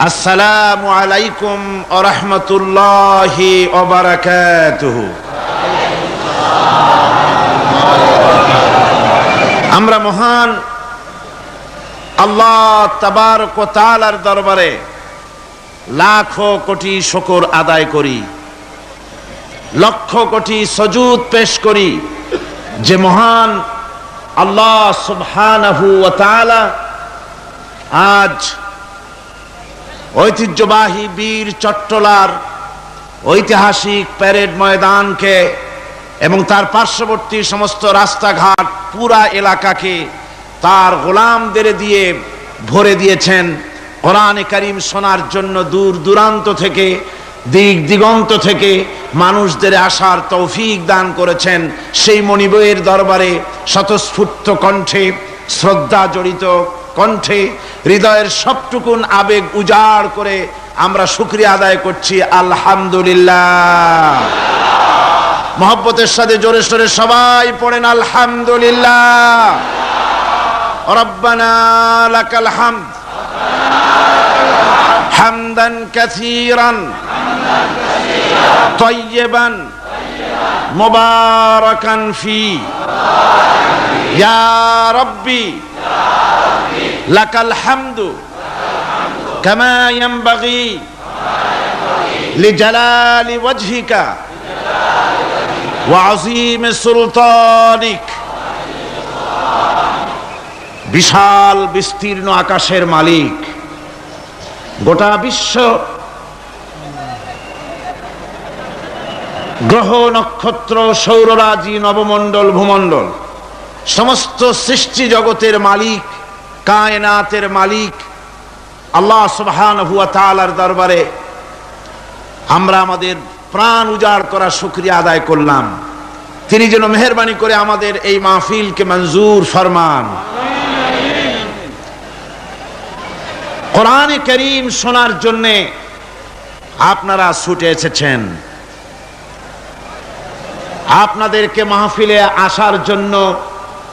আসসালামু আলাইকুম ওয়া রাহমাতুল্লাহি ওয়া বারাকাতুহু। আমরা মহান আল্লাহ তাবারক ওয়া তাআলার দরবারে লাখো কোটি শুকর আদায় করি, লক্ষ কোটি সুজুদ পেশ করি যে মহান আল্লাহ সুবহানাহু ওয়া তাআলা আজ ঐতিহ্যবাহী বীর চট্টলার ঐতিহাসিক প্যারেড ময়দানকে এবং তার পার্শ্ববর্তী সমস্ত রাস্তাঘাট পুরা এলাকাকে তার গোলামদের দিয়ে ভরে দিয়েছেন। কোরআনে কারীম শোনার জন্য দূর দূরান্ত থেকে, দিক দিগন্ত থেকে মানুষদের আসার তৌফিক দান করেছেন। সেই মনিবের দরবারে স্বতঃস্ফূর্ত কণ্ঠে, শ্রদ্ধা জড়িত কণ্ঠে, হৃদয়ের সবটুকুন আবেগ উজাড় করে আমরা শুকরিয়া আদায় করছি, আলহামদুলিল্লাহ। মহব্বতের সাথে জোরে সোরে সবাই পড়েন আলহামদুলিল্লাহ। রব্বানা লাকাল হামদ হামদান কাসীরান তাইয়িবান মুবারাকান ফি ইয়া রাব্বি লাকাল হামদু কামা ইয়ানবাগি লিজালালি ওয়াজহিকা ওয়া আযীমি সুলতানিক। বিশাল বিস্তীর্ণ আকাশের মালিক, গোটা বিশ্ব গ্রহ নক্ষত্র সৌররাজি নবমণ্ডল ভূমণ্ডল সমস্ত সৃষ্টি জগতের মালিক, কায়নাতের মালিক আল্লাহ সুবহানাহু ওয়া তাআলার দরবারে আমরা আমাদের প্রাণ উজাড় করা শুকরিয়া আদায় করলাম। তিনি যেন মেহেরবানি করে আমাদের এই মাহফিলকে মঞ্জুর ফরমান। কোরআনে কারীম শোনার জন্য আপনারা ছুটে এসেছেন। আপনাদেরকে মাহফিলে আসার জন্য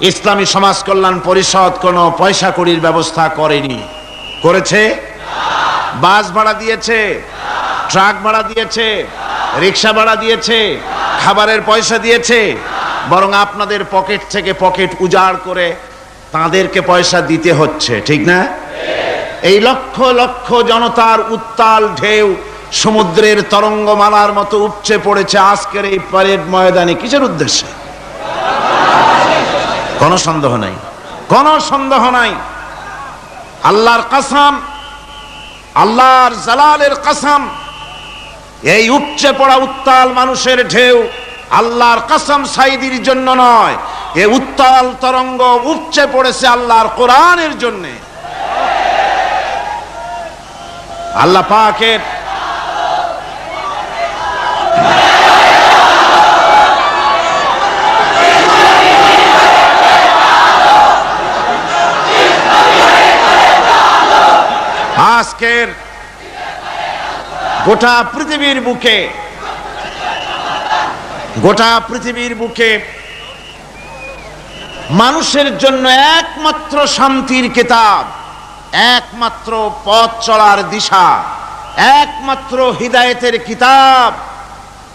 ইসলামী সমাজ কল্যাণ পরিষদ কোনো পয়সা কড়ির ব্যবস্থা করেনি। করেছে? বাস ভাড়া দিয়েছে, ট্রাক ভাড়া দিয়েছে, রিক্সা ভাড়া দিয়েছে, খাবারের পয়সা দিয়েছে, বরং আপনাদের পকেট থেকে পকেট উজাড় করে তাদেরকে পয়সা দিতে হচ্ছে, ঠিক না? এই লক্ষ লক্ষ জনতার উত্তাল ঢেউ সমুদ্রের তরঙ্গমালার মতো উপচে পড়েছে আজকের এই প্যারেড ময়দানে। কিসের উদ্দেশ্যে? কোনো সন্দেহ নাই, কোনো সন্দেহ নাই। আল্লাহর কসম, আল্লাহর জালালের কসম, এই উপচে পড়া উত্তাল মানুষের ঢেউ আল্লাহর কসম সাইদির জন্য নয়, এই উত্তাল তরঙ্গ উপচে পড়েছে আল্লাহর কোরআনের জন্য। আল্লাহ পাকের আজকের গোটা পৃথিবীর বুকে মানুষের জন্য একমাত্র শান্তির কিতাব, একমাত্র পথ চলার দিশা, একমাত্র হিদায়েতের কিতাব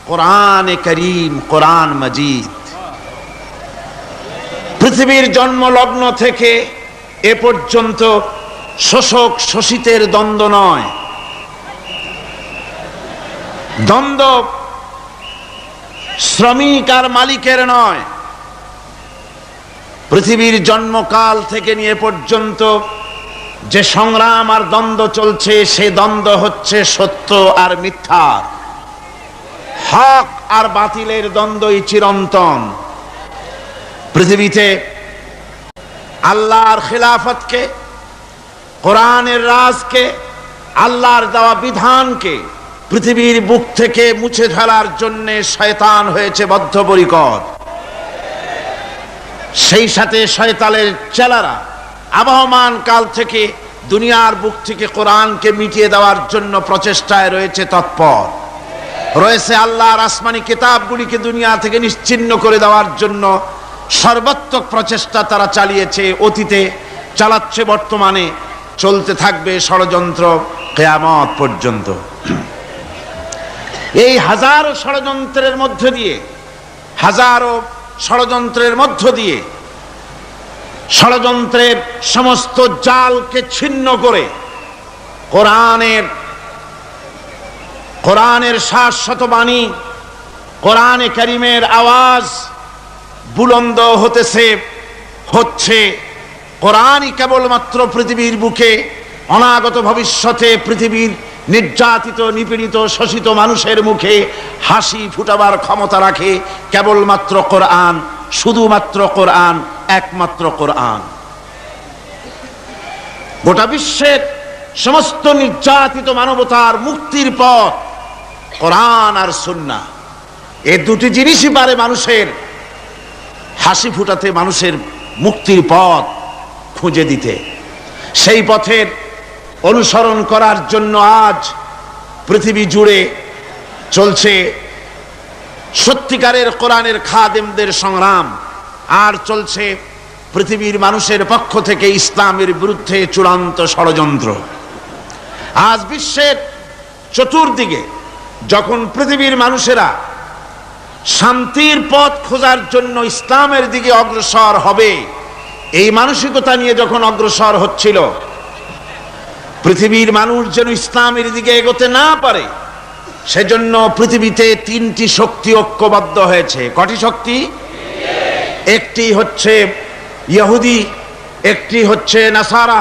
কোরআনে কারীম, কোরআন মাজিদ। পৃথিবীর জন্মলগ্ন থেকে এ পর্যন্ত শোষক শোষিতের দ্বন্দ্ব নয়, দ্বন্দ্ব শ্রমিক আর মালিকের নয়। পৃথিবীর জন্মকাল থেকে নিয়ে পর্যন্ত যে সংগ্রাম আর দ্বন্দ্ব চলছে, সে দ্বন্দ্ব হচ্ছে সত্য আর মিথ্যার, হক আর বাতিলের দ্বন্দ্বই চিরন্তন। পৃথিবীতে আল্লাহর খিলাফতকে, কোরআনের রাজকে, আল্লাহর দেওয়া বিধানকে পৃথিবীর বুক থেকে মুছে ফেলার জন্য শয়তান হয়েছে বদ্ধপরিকর। সেই সাথে শয়তানের চেলারা আবহমান কাল থেকে দুনিয়ার বুক থেকে কোরআনকে মিটিয়ে দেওয়ার জন্য প্রচেষ্টায় রয়েছে তৎপর, রয়েছে আল্লাহর আসমানি কিতাবগুলিকে দুনিয়া থেকে নিশ্চিহ্ন করে দেওয়ার জন্য সর্বাত্মক প্রচেষ্টা তারা চালিয়েছে, অতীতে চালাচ্ছে, বর্তমানে চলতে থাকবে ষড়যন্ত্র। কিয়ামত পর্যন্ত। এই হাজারো ষড়যন্ত্রের মধ্য দিয়ে, হাজারো ষড়যন্ত্রের মধ্য দিয়ে, ষড়যন্ত্রের সমস্ত জালকে ছিন্ন করে কোরআনের শাশ্বত বাণী, কোরআনে কারীমের আওয়াজ বুলন্দ হচ্ছে। কোরআনই কেবলমাত্র পৃথিবীর বুকে অনাগত ভবিষ্যতে পৃথিবীর নির্যাতিত, নিপীড়িত, শোষিত মানুষের মুখে হাসি ফুটাবার ক্ষমতা রাখে। কেবলমাত্র কোরআন, শুধুমাত্র কোরআন, একমাত্র কোরআন। গোটা বিশ্বের সমস্ত নির্যাতিত মানবতার মুক্তির পথ কোরআন আর সুন্নাহ। এই দুটি জিনিসই পারে মানুষের হাসি ফুটাতে, মানুষের মুক্তির পথ খুঁজে দিতে। সেই পথের অনুসরণ করার জন্য আজ পৃথিবী জুড়ে চলছে সত্যিকারের কোরআনের খাদেমদের সংগ্রাম, আর চলছে পৃথিবীর মানুষের পক্ষ থেকে ইসলামের বিরুদ্ধে চূড়ান্ত ষড়যন্ত্র। আজ বিশ্বের চতুর্দিকে যখন পৃথিবীর মানুষেরা শান্তির পথ খোঁজার জন্য ইসলামের দিকে অগ্রসর হবে, এই মানসিকতা নিয়ে যখন অগ্রসর হচ্ছিল, পৃথিবীর মানুষ যেন ইসলামের দিকে এগোতে না পারে, সেজন্য পৃথিবীতে তিনটি শক্তি ঐক্যবদ্ধ হয়েছে। কটি শক্তি? একটি হচ্ছে ইহুদি, একটি হচ্ছে নাসারা,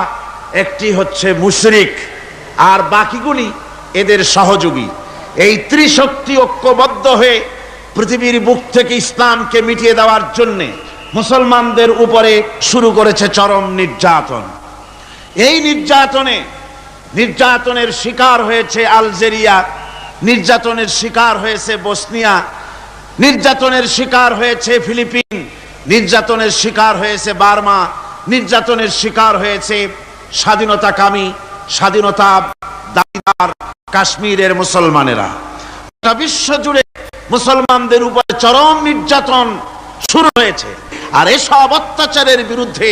একটি হচ্ছে মুশরিক, আর বাকিগুলি এদের সহযোগী। এই ত্রিশক্তি ঐক্যবদ্ধ হয়ে পৃথিবীর বুক থেকে ইসলামকে মিটিয়ে দেওয়ার জন্যে মুসলমানদের উপরে শুরু করেছে চরম নির্যাতন। এই নির্যাতনের শিকার হয়েছে আলজেরিয়া, নির্যাতনের শিকার হয়েছে বসনিয়া, নির্যাতনের শিকার হয়েছে ফিলিপিন, নির্যাতনের শিকার হয়েছে বার্মা, নির্যাতনের শিকার হয়েছে স্বাধীনতাকামী, স্বাধীনতা দাবিদার কাশ্মীরের মুসলমানেরা। বিশ্ব জুড়ে মুসলমানদের উপরে চরম নির্যাতন শুরু হয়েছে। আর এসব অত্যাচারের বিরুদ্ধে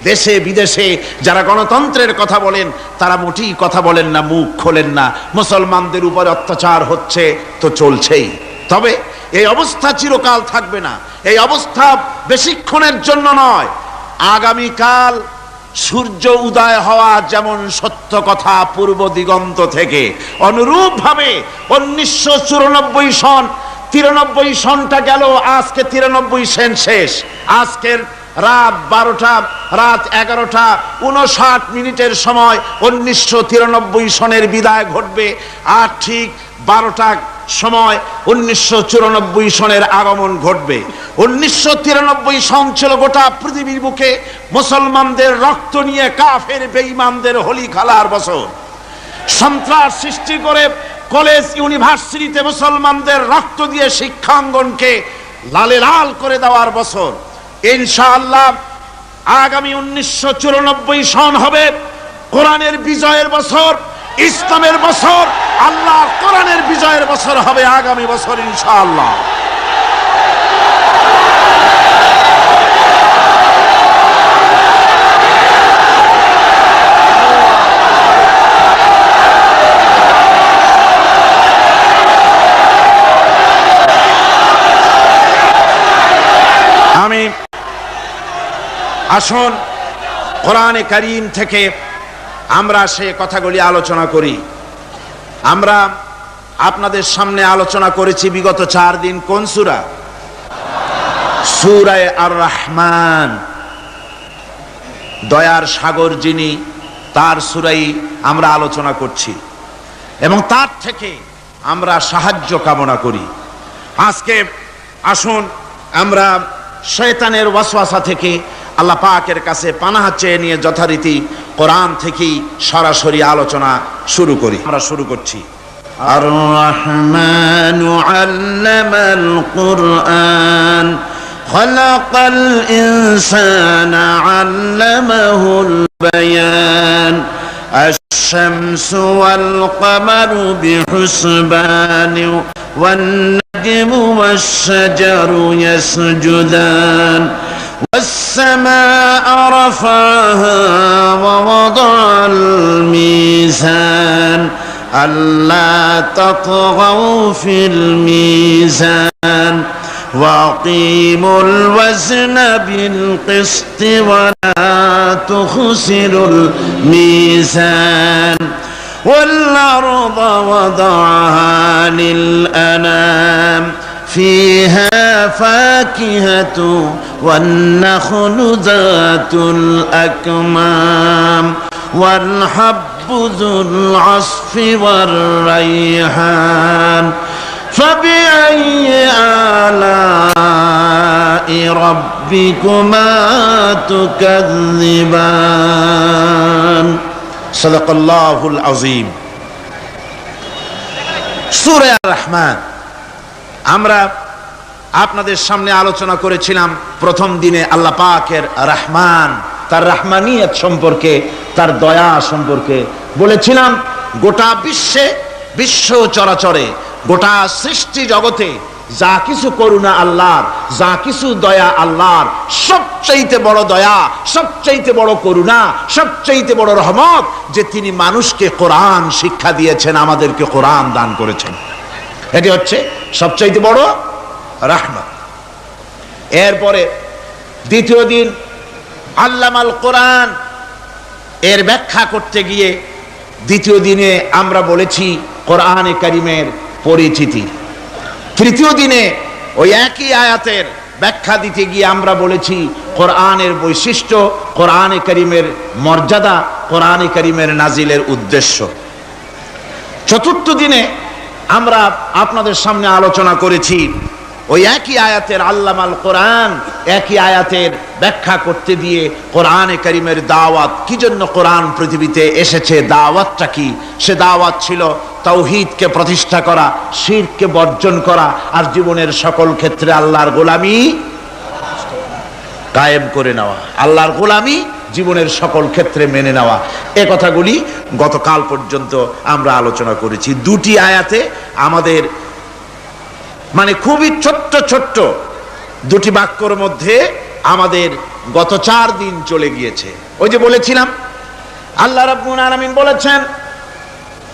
দেশে বিদেশে যারা গণতন্ত্রের কথা বলেন, তারা মোটেই কথা বলেন না, মুখ খোলেন না। মুসলমানদের উপরে অত্যাচার হচ্ছে তো চলছেই। তবে এই অবস্থা চিরকাল থাকবে না। এই অবস্থা বেশিক্ষণের জন্য নয়। আগামীকাল সূর্য উদয় হওয়া যেমন সত্য কথা পূর্ব দিগন্ত থেকে, অনুরূপভাবে 1994 সন, 93 সনটা গেল, আজকে 93 সেন শেষ। আজকের রাত 11:59 সময় 1993 সনের বিদায় ঘটবে, আর ঠিক 12টার সময় 1994 সনের আগমন ঘটবে। 1993 সন ছিল গোটা পৃথিবীর বুকে মুসলমানদের রক্ত নিয়ে কাফের বেঈমানদের হোলি খেলার বছর। সন্ত্রাস সৃষ্টি করে কলেজ ইউনিভার্সিটিতে মুসলমানদের রক্ত দিয়ে শিক্ষাঙ্গনকে লালে লাল করে দেওয়ার বছর। ইনশাআল্লাহ আগামী 1994 সন হবে কোরআনের বিজয়ের বছর, ইসলামের বছর, আল্লাহ কোরআনের বিজয়ের বছর হবে আগামী বছর ইনশাআল্লাহ। আসুন কোরআনে কারীম থেকে আমরা সে কথাগুলি আলোচনা করি। আমরা আপনাদের সামনে আলোচনা করেছি বিগত 4 দিন কোন সূরা? সূরা আর রহমান। দয়ার সাগর যিনি, তার সূরাই আমরা আলোচনা করছি এবং তার থেকে আমরা সাহায্য কামনা করি। আজকে আসুন আমরা শয়তানের ওয়াসওয়াসা থেকে আল্লাহ পাকের কাছে পানাহ চেয়ে নিয়ে যথারীতি কোরআন থেকেই সরাসরি আলোচনা শুরু করি। আমরা শুরু করছি। আর রহমানু আল্লামাল কুরআন খালাকাল ইনসানা আল্লামাহুল বায়ান আশ-শামসু ওয়াল কমারু বিহুসবান ওয়ান নাজমু ওয়াশ-শাজারু ইয়াসজুদান والسماء رفعها ووضع الميزان ألا تطغوا في الميزان وأقيموا الوزن بالقسط ولا تخسروا الميزان والأرض وضعها للأنام فيها فاكهة والنخل ذات الأكمام والحب ذو العصف والريحان فبأي آلاء ربكما تكذبان صدق الله العظيم সূরা আর-রহমান আমরা আপনাদের সামনে আলোচনা করেছিলাম প্রথম দিনে আল্লাহ পাকের রহমান, তার রহমানিয়ত সম্পর্কে, তার দয়া সম্পর্কে বলেছিলাম। গোটা বিশ্ব চরাচরে, গোটা সৃষ্টি জগতে যা কিছু করুণা আল্লাহর, যা কিছু দয়া আল্লাহর, সবচাইতে বড় দয়া, সবচাইতে বড় করুণা, সবচাইতে বড় রহমত যে তিনি মানুষকে কোরআন শিক্ষা দিয়েছেন, আমাদেরকে কোরআন দান করেছেন। এটি হচ্ছে সবচাইতে বড় রহমত। এরপরে দ্বিতীয় দিন আল্লামাল কোরআন এর ব্যাখ্যা করতে গিয়ে দ্বিতীয় দিনে আমরা বলেছি কোরআনে কারীমের পরিচিতি। তৃতীয় দিনে ওই একই আয়াতের ব্যাখ্যা দিতে গিয়ে আমরা বলেছি কোরআনের বৈশিষ্ট্য, কোরআনে কারীমের মর্যাদা, কোরআনে কারীমের নাজিলের উদ্দেশ্য। চতুর্থ দিনে আমরা আপনাদের সামনে আলোচনা করেছি ওই একই আয়াতের আল্লামাল কোরআন, একই আয়াতের ব্যাখ্যা করতে দিয়ে কোরআনে কারীমের দাওয়াত, কি জন্য কোরআন পৃথিবীতে এসেছে, দাওয়াতটা কি। সে দাওয়াত ছিল তাওহীদকে প্রতিষ্ঠা করা, শিরককে বর্জন করা, আর জীবনের সকল ক্ষেত্রে আল্লাহর গোলামি কায়েম করে নেওয়া, আল্লাহর গোলামি জীবনের সকল ক্ষেত্রে মেনে নেওয়া। এ কথাগুলি গতকাল পর্যন্ত আমরা আলোচনা করেছি। দুটি আয়াতে আমাদের মানে খুবই ছোট্ট ছোট্ট দুটি বাক্যর মধ্যে আমাদের গত 4 দিন চলে গিয়েছে। ওই যে বলেছিলাম আল্লাহ রাব্বুল আলামিন বলেছেন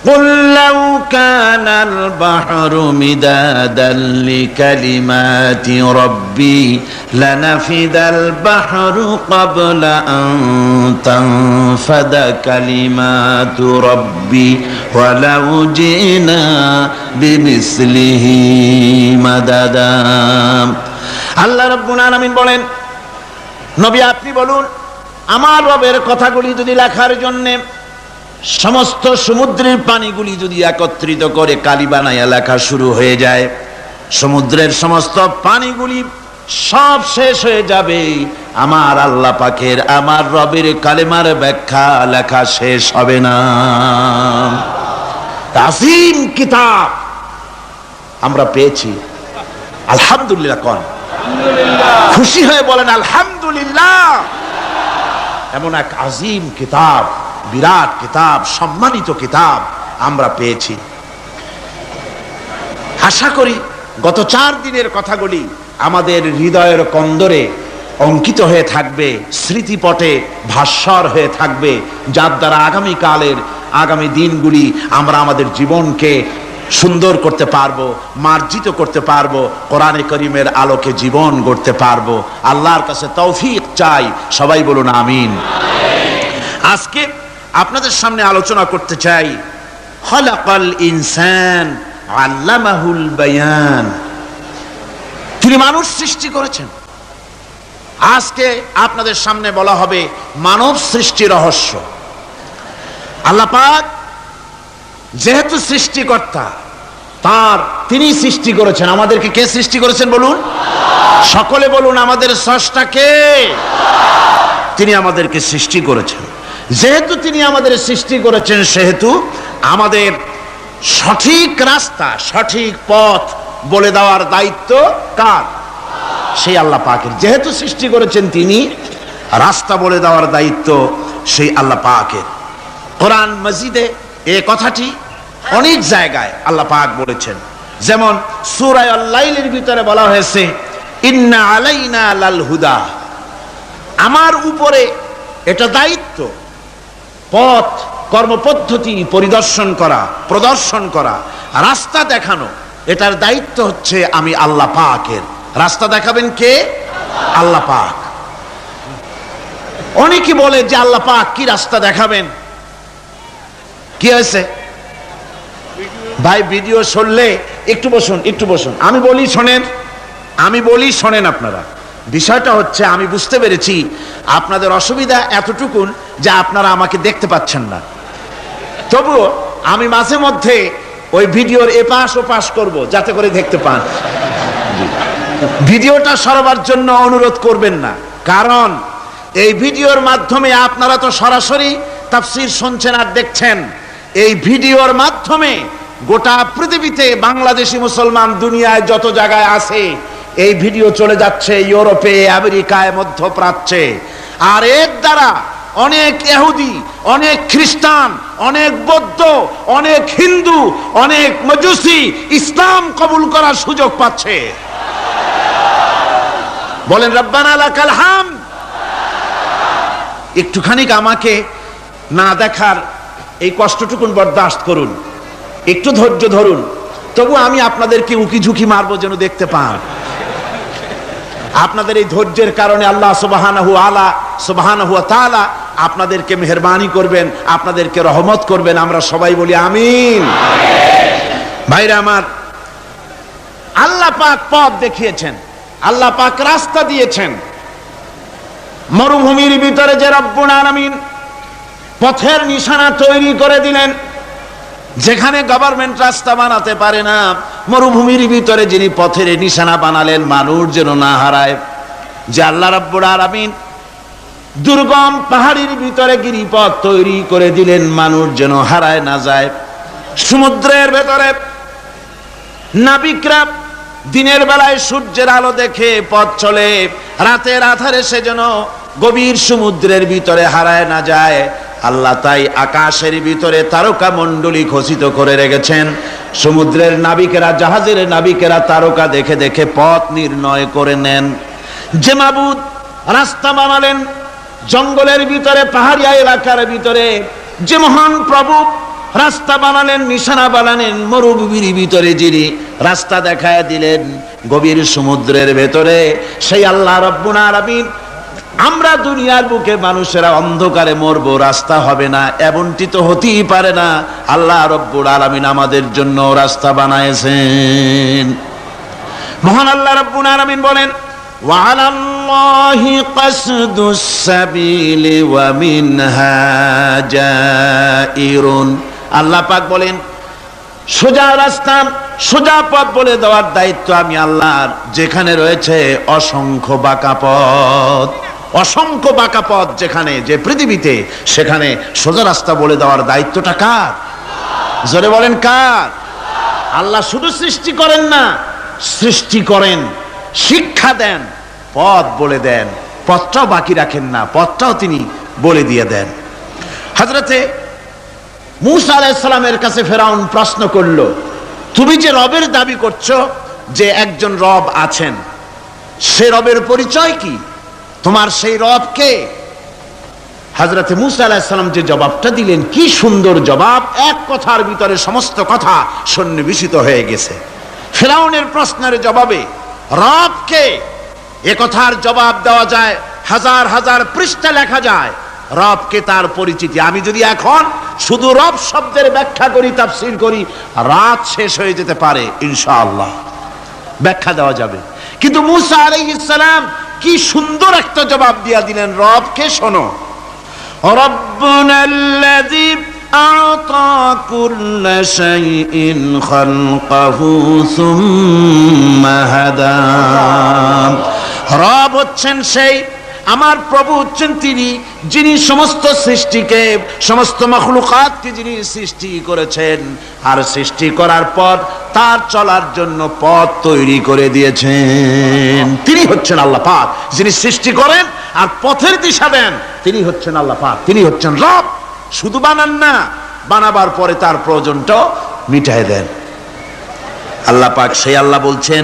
قُلْ لَوْ كَانَ الْبَحْرُ مِدَادًا لِكَلِمَاتِ رَبِّي لَنَفِدَ الْبَحْرُ قَبْلَ أَن تَنفَدَ كَلِمَاتُ رَبِّي وَلَوْ جِئْنَا بِمِثْلِهِ مَدَدًا। আল্লাহ রাব্বুল আলামিন বলেন, নবী আপনি বলুন, আমার রবের কথাগুলি যদি লেখার জন্যে সমস্ত সমুদ্রের পানিগুলি যদি একত্রিত করে কালি বানাইয়া লেখা শুরু হয়ে যায়, সমুদ্রের সমস্ত পানিগুলি সব শেষ হয়ে যাবে, আমার আল্লাহ পাকের, আমার রবের কালেমার ব্যাখ্যা লেখা শেষ হবে না। আজিম কিতাব আমরা পেয়েছি, আলহামদুলিল্লাহ। কোন খুশি হয়ে বলেন আলহামদুলিল্লাহ। এমন এক আজিম কিতাব, বিরাট কিতাব, সম্মানিত কিতাব আমরা পেয়েছি। আশা করি গত 4 দিনের কথাগুলি আমাদের হৃদয়ের কন্দরে অঙ্কিত হয়ে থাকবে, স্মৃতিপটে ভাস্বর হয়ে থাকবে, যার দ্বারা আগামী দিনগুলি আমরা আমাদের জীবনকে সুন্দর করতে পারবো, মার্জিত করতে পারবো, কোরআনে কারীমের আলোকে জীবন গড়তে পারবো। আল্লাহর কাছে তৌফিক চাই, সবাই বলুন আমিন। আজকে আপনাদের সামনে আলোচনা করতে চাই খালাকাল ইনসান আল্লামাহুল বায়ান। তিনি মানুষ সৃষ্টি করেছেন। আজকে আপনাদের সামনে বলা হবে মানব সৃষ্টি রহস্য। আল্লাহ পাক যেহেতু সৃষ্টিকর্তা, তিনি সৃষ্টি করেছেন। আমাদেরকে কে সৃষ্টি করেছেন বলুন? সকলে বলুন, আমাদের স্রষ্টা কে? তিনি আমাদেরকে সৃষ্টি করেছেন। যেহেতু তিনি আমাদের সৃষ্টি করেছেন, সেহেতু আমাদের সঠিক রাস্তা, সঠিক পথ বলে দেওয়ার দায়িত্ব কার? সেই আল্লাহ পাকের। যেহেতু সৃষ্টি করেছেন তিনি, রাস্তা বলে দেওয়ার দায়িত্ব সেই আল্লাহ পাকের। কোরআন মাজিদে এই কথাটি অনেক জায়গায় আল্লাহ পাক বলেছেন। যেমন সূরা আল-লাইলের ভিতরে বলা হয়েছে ইন্না আলাইনা লাল হুদা, আমার উপরে এটা দায়িত্ব, পথ কর্মপদ্ধতি পরিদর্শন করা, প্রদর্শন করা, রাস্তা দেখানো, এটার দায়িত্ব হচ্ছে আমি আল্লাহ পাকের। রাস্তা দেখাবেন কে? আল্লাহ পাক। অনেকে বলে যে আল্লাহ পাক কি রাস্তা দেখাবেন? কি হয়েছে ভাই? ভিডিও শুনলে একটু বসুন, একটু বসুন, আমি বলি শোনেন আপনারা। বিষয়টা হচ্ছে, আমি বুঝতে পেরেছি আপনাদের অসুবিধা এতটুকুন যে আপনারা আমাকে দেখতে পাচ্ছেন না। তবুও আমি মাঝে মধ্যে ওই ভিডিওর এপাশ ওপাশ করব যাতে করে দেখতে পান। ভিডিওটা সরাবার জন্য অনুরোধ করবেন না, কারণ এই ভিডিওর মাধ্যমে আপনারা তো সরাসরি তাফসীর শুনছেন আর দেখছেন। এই ভিডিওর মাধ্যমে গোটা পৃথিবীতে বাংলাদেশি মুসলমান দুনিয়ায় যত জায়গায় আছে, এই ভিডিও চলে যাচ্ছে ইউরোপে, আমেরিকায়, মধ্যপ্রাচ্যে। আর এর দ্বারা অনেক ইহুদি, অনেক খ্রিস্টান, অনেক বৌদ্ধ, অনেক হিন্দু, অনেক মজুসি ইসলাম কবুল করার সুযোগ পাচ্ছে। বলেন রব্বানা লাকাল হামদ। একটুখানি আমাকে না দেখার এই কষ্টটুকুন বরদাস্ত করুন, একটু ধৈর্য ধরুন। তবু আমি আপনাদেরকে উকি ঝুঁকি মারবো যেন দেখতে পান। আপনাদের এই ধৈর্যের কারণে আল্লাহ সুবহানাহু ওয়া তাআলা আপনাদেরকে মেহেরবানি করবেন, আপনাদেরকে রহমত করবেন। আমরা সবাই বলি আমিন। ভাইরা আমার, আল্লাহ পাক পথ দেখিয়েছেন, আল্লাহ পাক রাস্তা দিয়েছেন। মরুভূমির ভিতরে যে রব্বুল আলামিন পথের নিশানা তৈরি করে দিলেন, যেখানে গভর্নমেন্ট রাস্তা বানাতে পারে না, মরুভূমির ভিতরে যিনি পথের নিশানা বানালেন মানুষ যেন না হারায়। যে আল্লাহ রাব্বুল আলামিন দুর্গম পাহাড়ির ভিতরে গিরিপথ তৈরি করে দিলেন, মানুষ যেন হারায় না যায়। সমুদ্রের ভেতরে নাবিকরা দিনের বেলায় সূর্যের আলো দেখে পথ চলে, রাতের আধারে সে যেন গভীর সমুদ্রের ভিতরে হারায় না যায়। আল্লাহ তাই আকাশের ভিতরে তারকা মণ্ডলী খচিত করে রেখেছেন। সমুদ্রের নাবিকেরা, জাহাজের নাবিকেরা তারকা দেখে দেখে পথ নির্ণয় করে নেন। যে মাবুদ রাস্তা বানালেন জঙ্গলের ভিতরে, পাহাড়িয়া এলাকার ভিতরে, যে মহান প্রভু রাস্তা বানালেন, নিশানা বানালেন মরুভূমির ভিতরে, যিনি রাস্তা দেখায় দিলেন গভীর সমুদ্রের ভেতরে, সেই আল্লাহ রাব্বুল আলামিন। আমরা দুনিয়ার বুকে মানুষেরা অন্ধকারে মরবো, রাস্তা হবে না, এমনটি তো হতেই পারে না। আল্লাহ রাব্বুল আলামিন আমাদের জন্য রাস্তা বানাইছেন। মহান আল্লাহ রাব্বুল আলামিন বলেন, ওয়া আলাল্লাহি কাসদুস সাবিলি ওয়া মিনহা জাইরুন। আল্লাহ পাক বলেন, সোজা রাস্তা, সোজা পথ বলে দেওয়ার দায়িত্ব আমি আল্লাহর। যেখানে রয়েছে অসংখ্য বাঁকা পথ, অসংখ্য বাঁকা পথ যেখানে, যে পৃথিবীতে, সেখানে সোজা রাস্তা বলে দেওয়ার দায়িত্বটা কার? জোরে বলেন কার? আল্লাহ শুধু সৃষ্টি করেন না, সৃষ্টি করেন, শিক্ষা দেন, পথ বলে দেন, পথটাও বাকি রাখেন না, পথটাও তিনি বলে দিয়ে দেন। হযরতে মূসা আলাইহিস সালামের কাছে ফেরাউন প্রশ্ন করলো, তুমি যে রবের দাবি করছো যে একজন রব আছেন, সে রবের পরিচয় কি? তোমার সেই রব কে? হযরতে মূসা আলাইহিস সালাম যে জবাবটা দিলেন, কি সুন্দর জবাব! এক কথার ভিতরে সমস্ত কথা সন্নিবেশিত হয়ে গেছে। ফেরাউনের প্রশ্নের জবাবে রব কে, এ কথার জবাব দেওয়া যায়, হাজার হাজার পৃষ্ঠা লেখা যায়। রবকে, তার পরিচিতি। আমি যদি এখন শুধু রব শব্দের ব্যাখ্যা করি, তাফসীর করি, রাত শেষ হয়ে যেতে পারে, ইনশাআল্লাহ ব্যাখ্যা দেওয়া যাবে। কিন্তু মূসা আলাইহিস সালাম কি সুন্দর একটা জবাব দিয়া দিলেন রবকে। শোনো, রব্বুনাল্লাযী আ'তা কুল্লা শাইইন খালকাহু সুম্মা হাদা। রব হচ্ছেন সেই, আমার প্রভু হচ্ছেন তিনি, যিনি সমস্ত সৃষ্টিকে, সমস্ত মাখলুকাতকে যিনি সৃষ্টি করেছেন, আর সৃষ্টি করার পর তার চলার জন্য পথ তৈরি করে দিয়েছেন। তিনি হচ্ছেন আল্লাহ পাক, যিনি সৃষ্টি করেন আর পথের দিশা দেন। তিনি হচ্ছেন আল্লাহ পাক, তিনি হচ্ছেন রব। শুধু বানান না, বানাবার পরে তার প্রয়োজনটাও মিটায় দেন। আল্লাহ পাক সেই আল্লাহ বলছেন,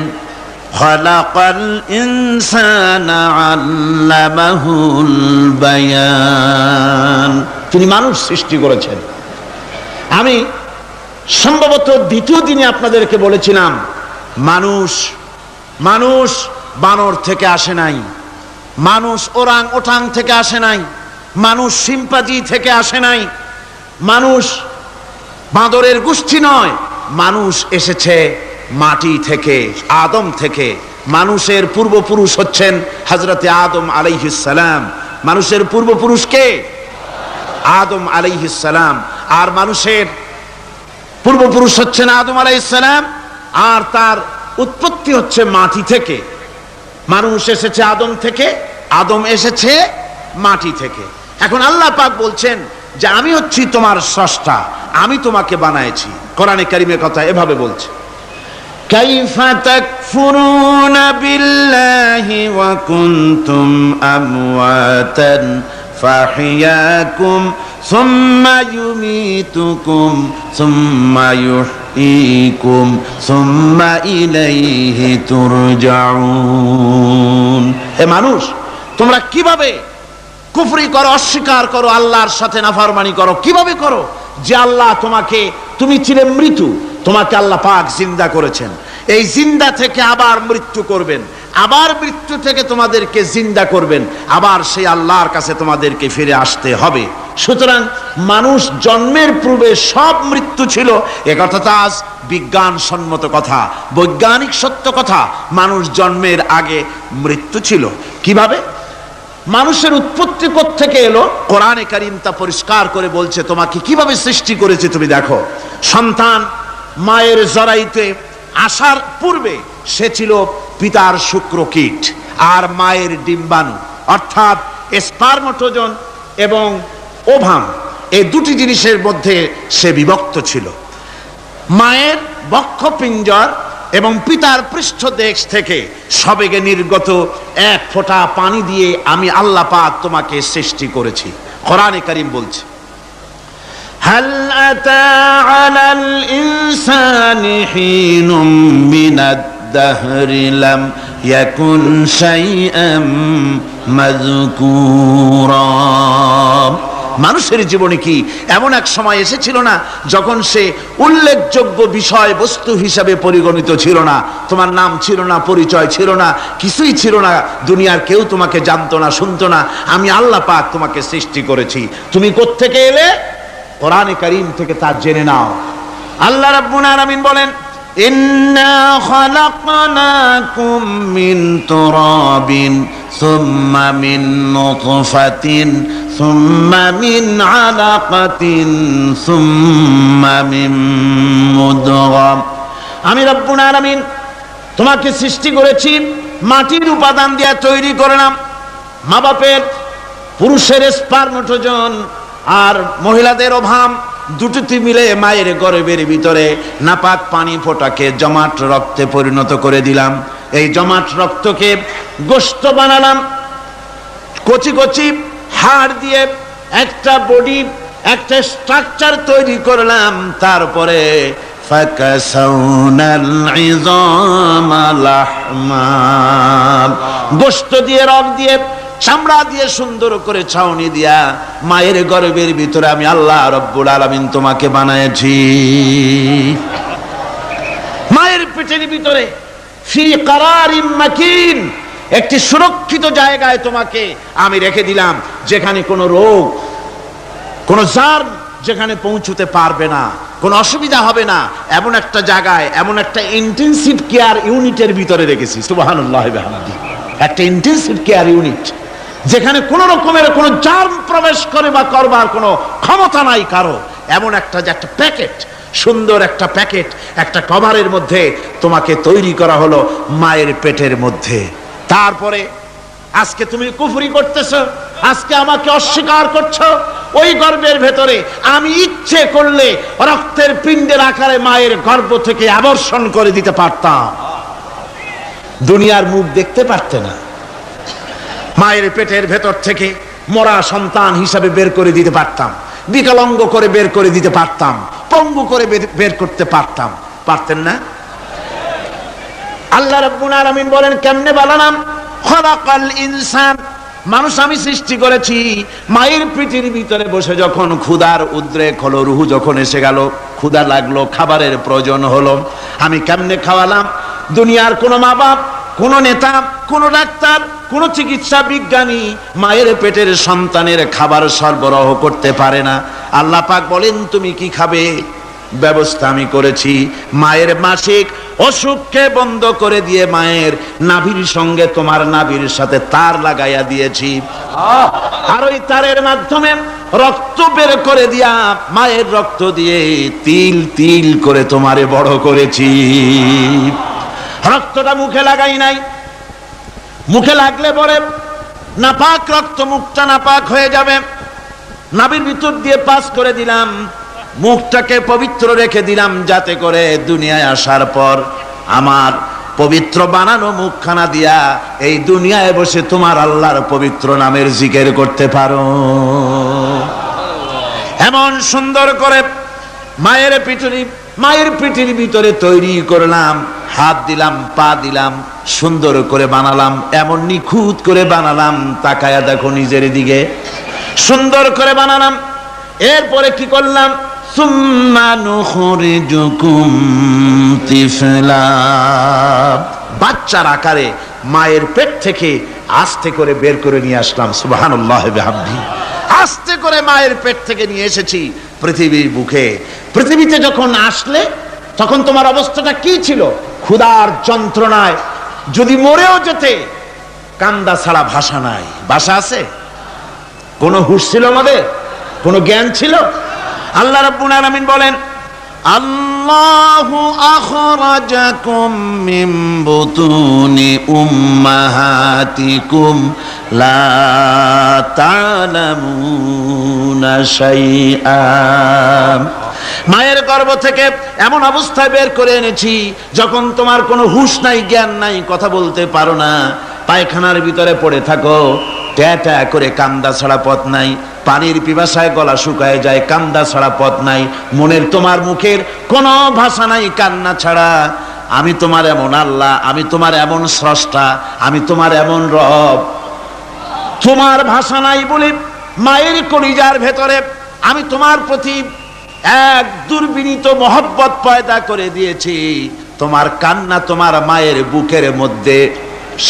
খালাকাল ইনসানা আল্লামাহুল বায়ান। তিনি মানুষ সৃষ্টি করেছেন। আমি সম্ভবত দ্বিতীয় দিনে আপনাদেরকে বলেছিলাম, মানুষ বানর থেকে আসে নাই, মানুষ ওরাং ওটাং থেকে আসে নাই, মানুষ শিম্পাজি থেকে আসে নাই, মানুষ বাঁদরের গোষ্ঠী নয়, মানুষ এসেছে মাটি থেকে, আদম থেকে। মানুষের পূর্বপুরুষ হচ্ছেন হযরতে আদম আলাইহিস সালাম। মানুষের পূর্বপুরুষ কে? আদম আলাইহিস সালাম। আর মানুষের পূর্বপুরুষ হচ্ছেন আদম আলাইহিস সালাম, আর তার উৎপত্তি হচ্ছে মাটি থেকে। মানুষ এসেছে আদম থেকে, আদম এসেছে মাটি থেকে। এখন আল্লাহ পাক বলছেন যে আমি হচ্ছি তোমার স্রষ্টা, আমি তোমাকে বানাইছি। কোরআনে কারীমের কথা এভাবে বলছে, কাইফা তাকফুরুনা বিল্লাহি ওয়া কুনতুম আমওয়াতান ফাহিয়াকুম সুম্মা ইউমীতুকুম সুম্মা ইউহয়ীকুম সুম্মা ইলাইহি তুরজাউন। হে মানুষ, তোমরা কিভাবে কুফরি করো, অস্বীকার করো, আল্লাহর সাথে নাফরমানি করো? কিভাবে করো? যে আল্লাহ তুমি ছিলে মৃত্যু, তোমাকে আল্লাহ পাক জিন্দা করেছেন। এই জিন্দা থেকে আবার মৃত্যু করবেন, আবার মৃত্যু থেকে তোমাদেরকে জিন্দা করবেন, আবার সেই আল্লাহর কাছে তোমাদেরকে ফিরে আসতে হবে। সুতরাং মানুষ জন্মের পূর্বে সব মৃত্যু ছিল, এ কথা তো আজ বিজ্ঞানসম্মত কথা, বৈজ্ঞানিক সত্য কথা। মানুষ জন্মের আগে মৃত্যু ছিল। কিভাবে? মানুষের উৎপত্তি কোত্থেকে এলো? কোরআনে কারীম তা পরিষ্কার করে বলছে। তোমাকে কিভাবে সৃষ্টি করেছে তুমি দেখো। সন্তান মায়ের জরায়ুতে আসার পূর্বে সে ছিল পিতার শুক্রকীট আর মায়ের ডিম্বাণু, অর্থাৎ স্পার্মটোজন এবং ওভাম, এই দুটি জিনিসের মধ্যে সে বিভক্ত ছিল। মায়ের বক্ষপিঞ্জর এবং পিতার পৃষ্ঠদেশ থেকে সবেগে নির্গত এক ফোঁটা পানি দিয়ে আমি আল্লাহ পাক তোমাকে সৃষ্টি করেছি। কোরআনে কারীম বলছে, হাল আতা আলাল ইনসানি হিনুম মিনাদ দাহরি লাম ইয়াকুন শাইআম মাযকুরা। মানুষের জীবনে কি এমন এক সময় এসেছিল না যখন সে উল্লেখযোগ্য বিষয় বস্তু হিসাবে পরিগণিত ছিল না? তোমার নাম ছিল না, পরিচয় ছিল না, কিছুই ছিল না, দুনিয়ার কেউ তোমাকে জানতো না, শুনতো না। আমি আল্লাহ পাক তোমাকে সৃষ্টি করেছি। তুমি কোত্থেকে এলে? কোরআনে কারীম থেকে তা জেনে নাও। আল্লাহ রাব্বুল আলামিন বলেন, ইন্না খালাকনাকুম মিন তুরাবিন সুম্মা মিন নুতফাতিন সুম্মা মিন আলাকাতিন সুম্মা মিন মুদগাম। আমি রব্বুল আলামিন তোমাকে সৃষ্টি করেছি, মাটির উপাদান দিয়ে তৈরি করলাম। মা বাপের, পুরুষের স্পার্মটোজন আর মহিলাদের ওভাম দুটোতে মিলে মায়ের গর্ভের ভিতরে নাপাক পানি ফোঁটাকে জমাট রক্তে পরিণত করে দিলাম। এই জমাট রক্তকে গোশত বানালাম, কচি কচি হাড় দিয়ে একটা বডি, একটা স্ট্রাকচার তৈরি করলাম। তারপরে ফাকাসাউনাল ইযামা লাহমা, গোশত দিয়ে, রগ দিয়ে, চামড়া দিয়ে সুন্দর করে ছাউনি দিয়া মায়ের গর্ভের ভিতরে আমি আল্লাহ রব্বুল আলামিন তোমাকে বানাইছি। মায়ের পেটের ভিতরে ফি কারারিম মাকিন, একটি সুরক্ষিত জায়গায় তোমাকে আমি রেখে দিলাম, যেখানে কোনো রোগ, কোনো জার্ম যেখানে পৌঁছতে পারবে না, কোনো অসুবিধা হবে না। এমন একটা জায়গায়, এমন একটা ইন্টেনসিভ কেয়ার ইউনিটের ভিতরে রেখেছি। সুবহানাল্লাহি ওয়া বিহামদিহি। একটা ইন্টেনসিভ কেয়ার ইউনিট, যেখানে কোনো রকমের কোনো জার্ম প্রবেশ করে বা করবার কোনো ক্ষমতা নাই কারো। এমন একটা যে একটা প্যাকেট, সুন্দর একটা প্যাকেট, একটা কভারের মধ্যে তোমাকে তৈরি করা হলো মায়ের পেটের মধ্যে। তারপরে আজকে তুমি কুফরি করতেছো, আজকে আমাকে অস্বীকার করছো। ওই গর্ভের ভেতরে আমি ইচ্ছে করলে রক্তের পিণ্ডের আকারে মায়ের গর্ভ থেকে আবর্ষণ করে দিতে পারতাম, দুনিয়ার মুখ দেখতে পারতে না। মায়ের পেটের ভেতর থেকে মরা সন্তান হিসাবে বের করে দিতে পারতাম, বিকলাঙ্গ করে বের করে দিতে পারতাম, পঙ্গু করে বের করতে পারতাম। পারতেন না? আল্লাহ রাব্বুল আলামিন বলেন কেমনে বানালাম? খলাকাল ইনসান, মানুষ আমি সৃষ্টি করেছি মায়ের পিঠের ভিতরে বসে। যখন ক্ষুধার উদ্রেক হলো, রুহু যখন এসে গেল, ক্ষুধা লাগলো, খাবারের প্রয়োজন হলো, আমি কেমনে খাওয়ালাম? দুনিয়ার কোনো মা বাপ, কোনো নেতা, কোনো ডাক্তার, কোনো চিকিৎসা বিজ্ঞানী মায়ের পেটের সন্তানের খাবার সরবরাহ করতে পারে না। আল্লাহ পাক বলেন তুমি কি খাবে? ব্যবস্থা আমি করেছি। মায়ের মাসিক অসুখকে বন্ধ করে দিয়ে মায়ের নাভির সঙ্গে তোমার নাভির সাথে তার লাগাইয়া দিয়েছি, আর ওই তারের মাধ্যমে রক্ত বের করে দিয়া মায়ের রক্ত দিয়ে তিল তিল করে তোমারে বড় করেছি। রক্তটা মুখে লাগাই নাই, মুখে লাগলে পরে নাপাক রক্ত, মুখটা নাপাক হয়ে যাবে। নাভির ভিতর দিয়ে পাস করে দিলাম, মুখটাকে পবিত্র রেখে দিলাম, যাতে করে দুনিয়ায় আসার পর আমার পবিত্র বানানো মুখখানা দিয়া এই দুনিয়ায় বসে তোমার আল্লাহর পবিত্র নামের জিকির করতে পারো। এমন সুন্দর করে মায়ের পিঠের ভিতরে তৈরি করলাম, হাত দিলাম, পা দিলাম, সুন্দর করে বানালাম, এমন নিখুঁত করে বানালাম, তাকায়া দেখো নিজের দিকে, সুন্দর করে বানালাম। এরপরে কি করলাম? সুম্মা নুখরিজুকুম তিফলা, বাচ্চার আকারে মায়ের পেট থেকে আস্তে করে বের করে নিয়ে আসলাম। সুবহানাল্লাহি ওয়া বিহামদিহি, আস্তে করে মায়ের পেট থেকে নিয়ে এসেছি পৃথিবীর বুকে। পৃথিবীতে যখন আসলে তখন তোমার অবস্থাটা কি ছিল? ক্ষুধার যন্ত্রণায় যদি মরেও যেতে, কান্দা ছাড়া ভাষা নাই। ভাষা আছে? কোনো হুঁশ ছিল আমাদের? কোনো জ্ঞান ছিল? আল্লাহ রাব্বুল আলামিন বলেন আল্লাহু আখরাজাকুম মিন বুতুনি উম্মাহাতিকুম লা তা'লামুনা শাইআ, মায়ের গর্ভ থেকে এমন অবস্থায় বের করে এনেছি যখন তোমার কোনো হুঁশ নাই, জ্ঞান নাই, কথা বলতে পারো না, পায়খানার ভিতরে পড়ে থাকো, ট্যাঁ করে কান্দা ছাড়া পথ নাই, পানির পিপাসায় গলা শুকায় যায়, কান্দা ছাড়া পথ নাই, মনের তোমার মুখের কোনো ভাষা নাই কান্না ছাড়া। আমি তোমার এমন আল্লাহ, আমি তোমার এমন স্রষ্টা, আমি তোমার এমন রব, তোমার ভাষা নাই বলে মায়ের কলিজার ভেতরে আমি তোমার প্রতি এক দুর্বিনীত মহব্বত পয়দা করে দিয়েছি। তোমার কান্না তোমার মায়ের বুকের মধ্যে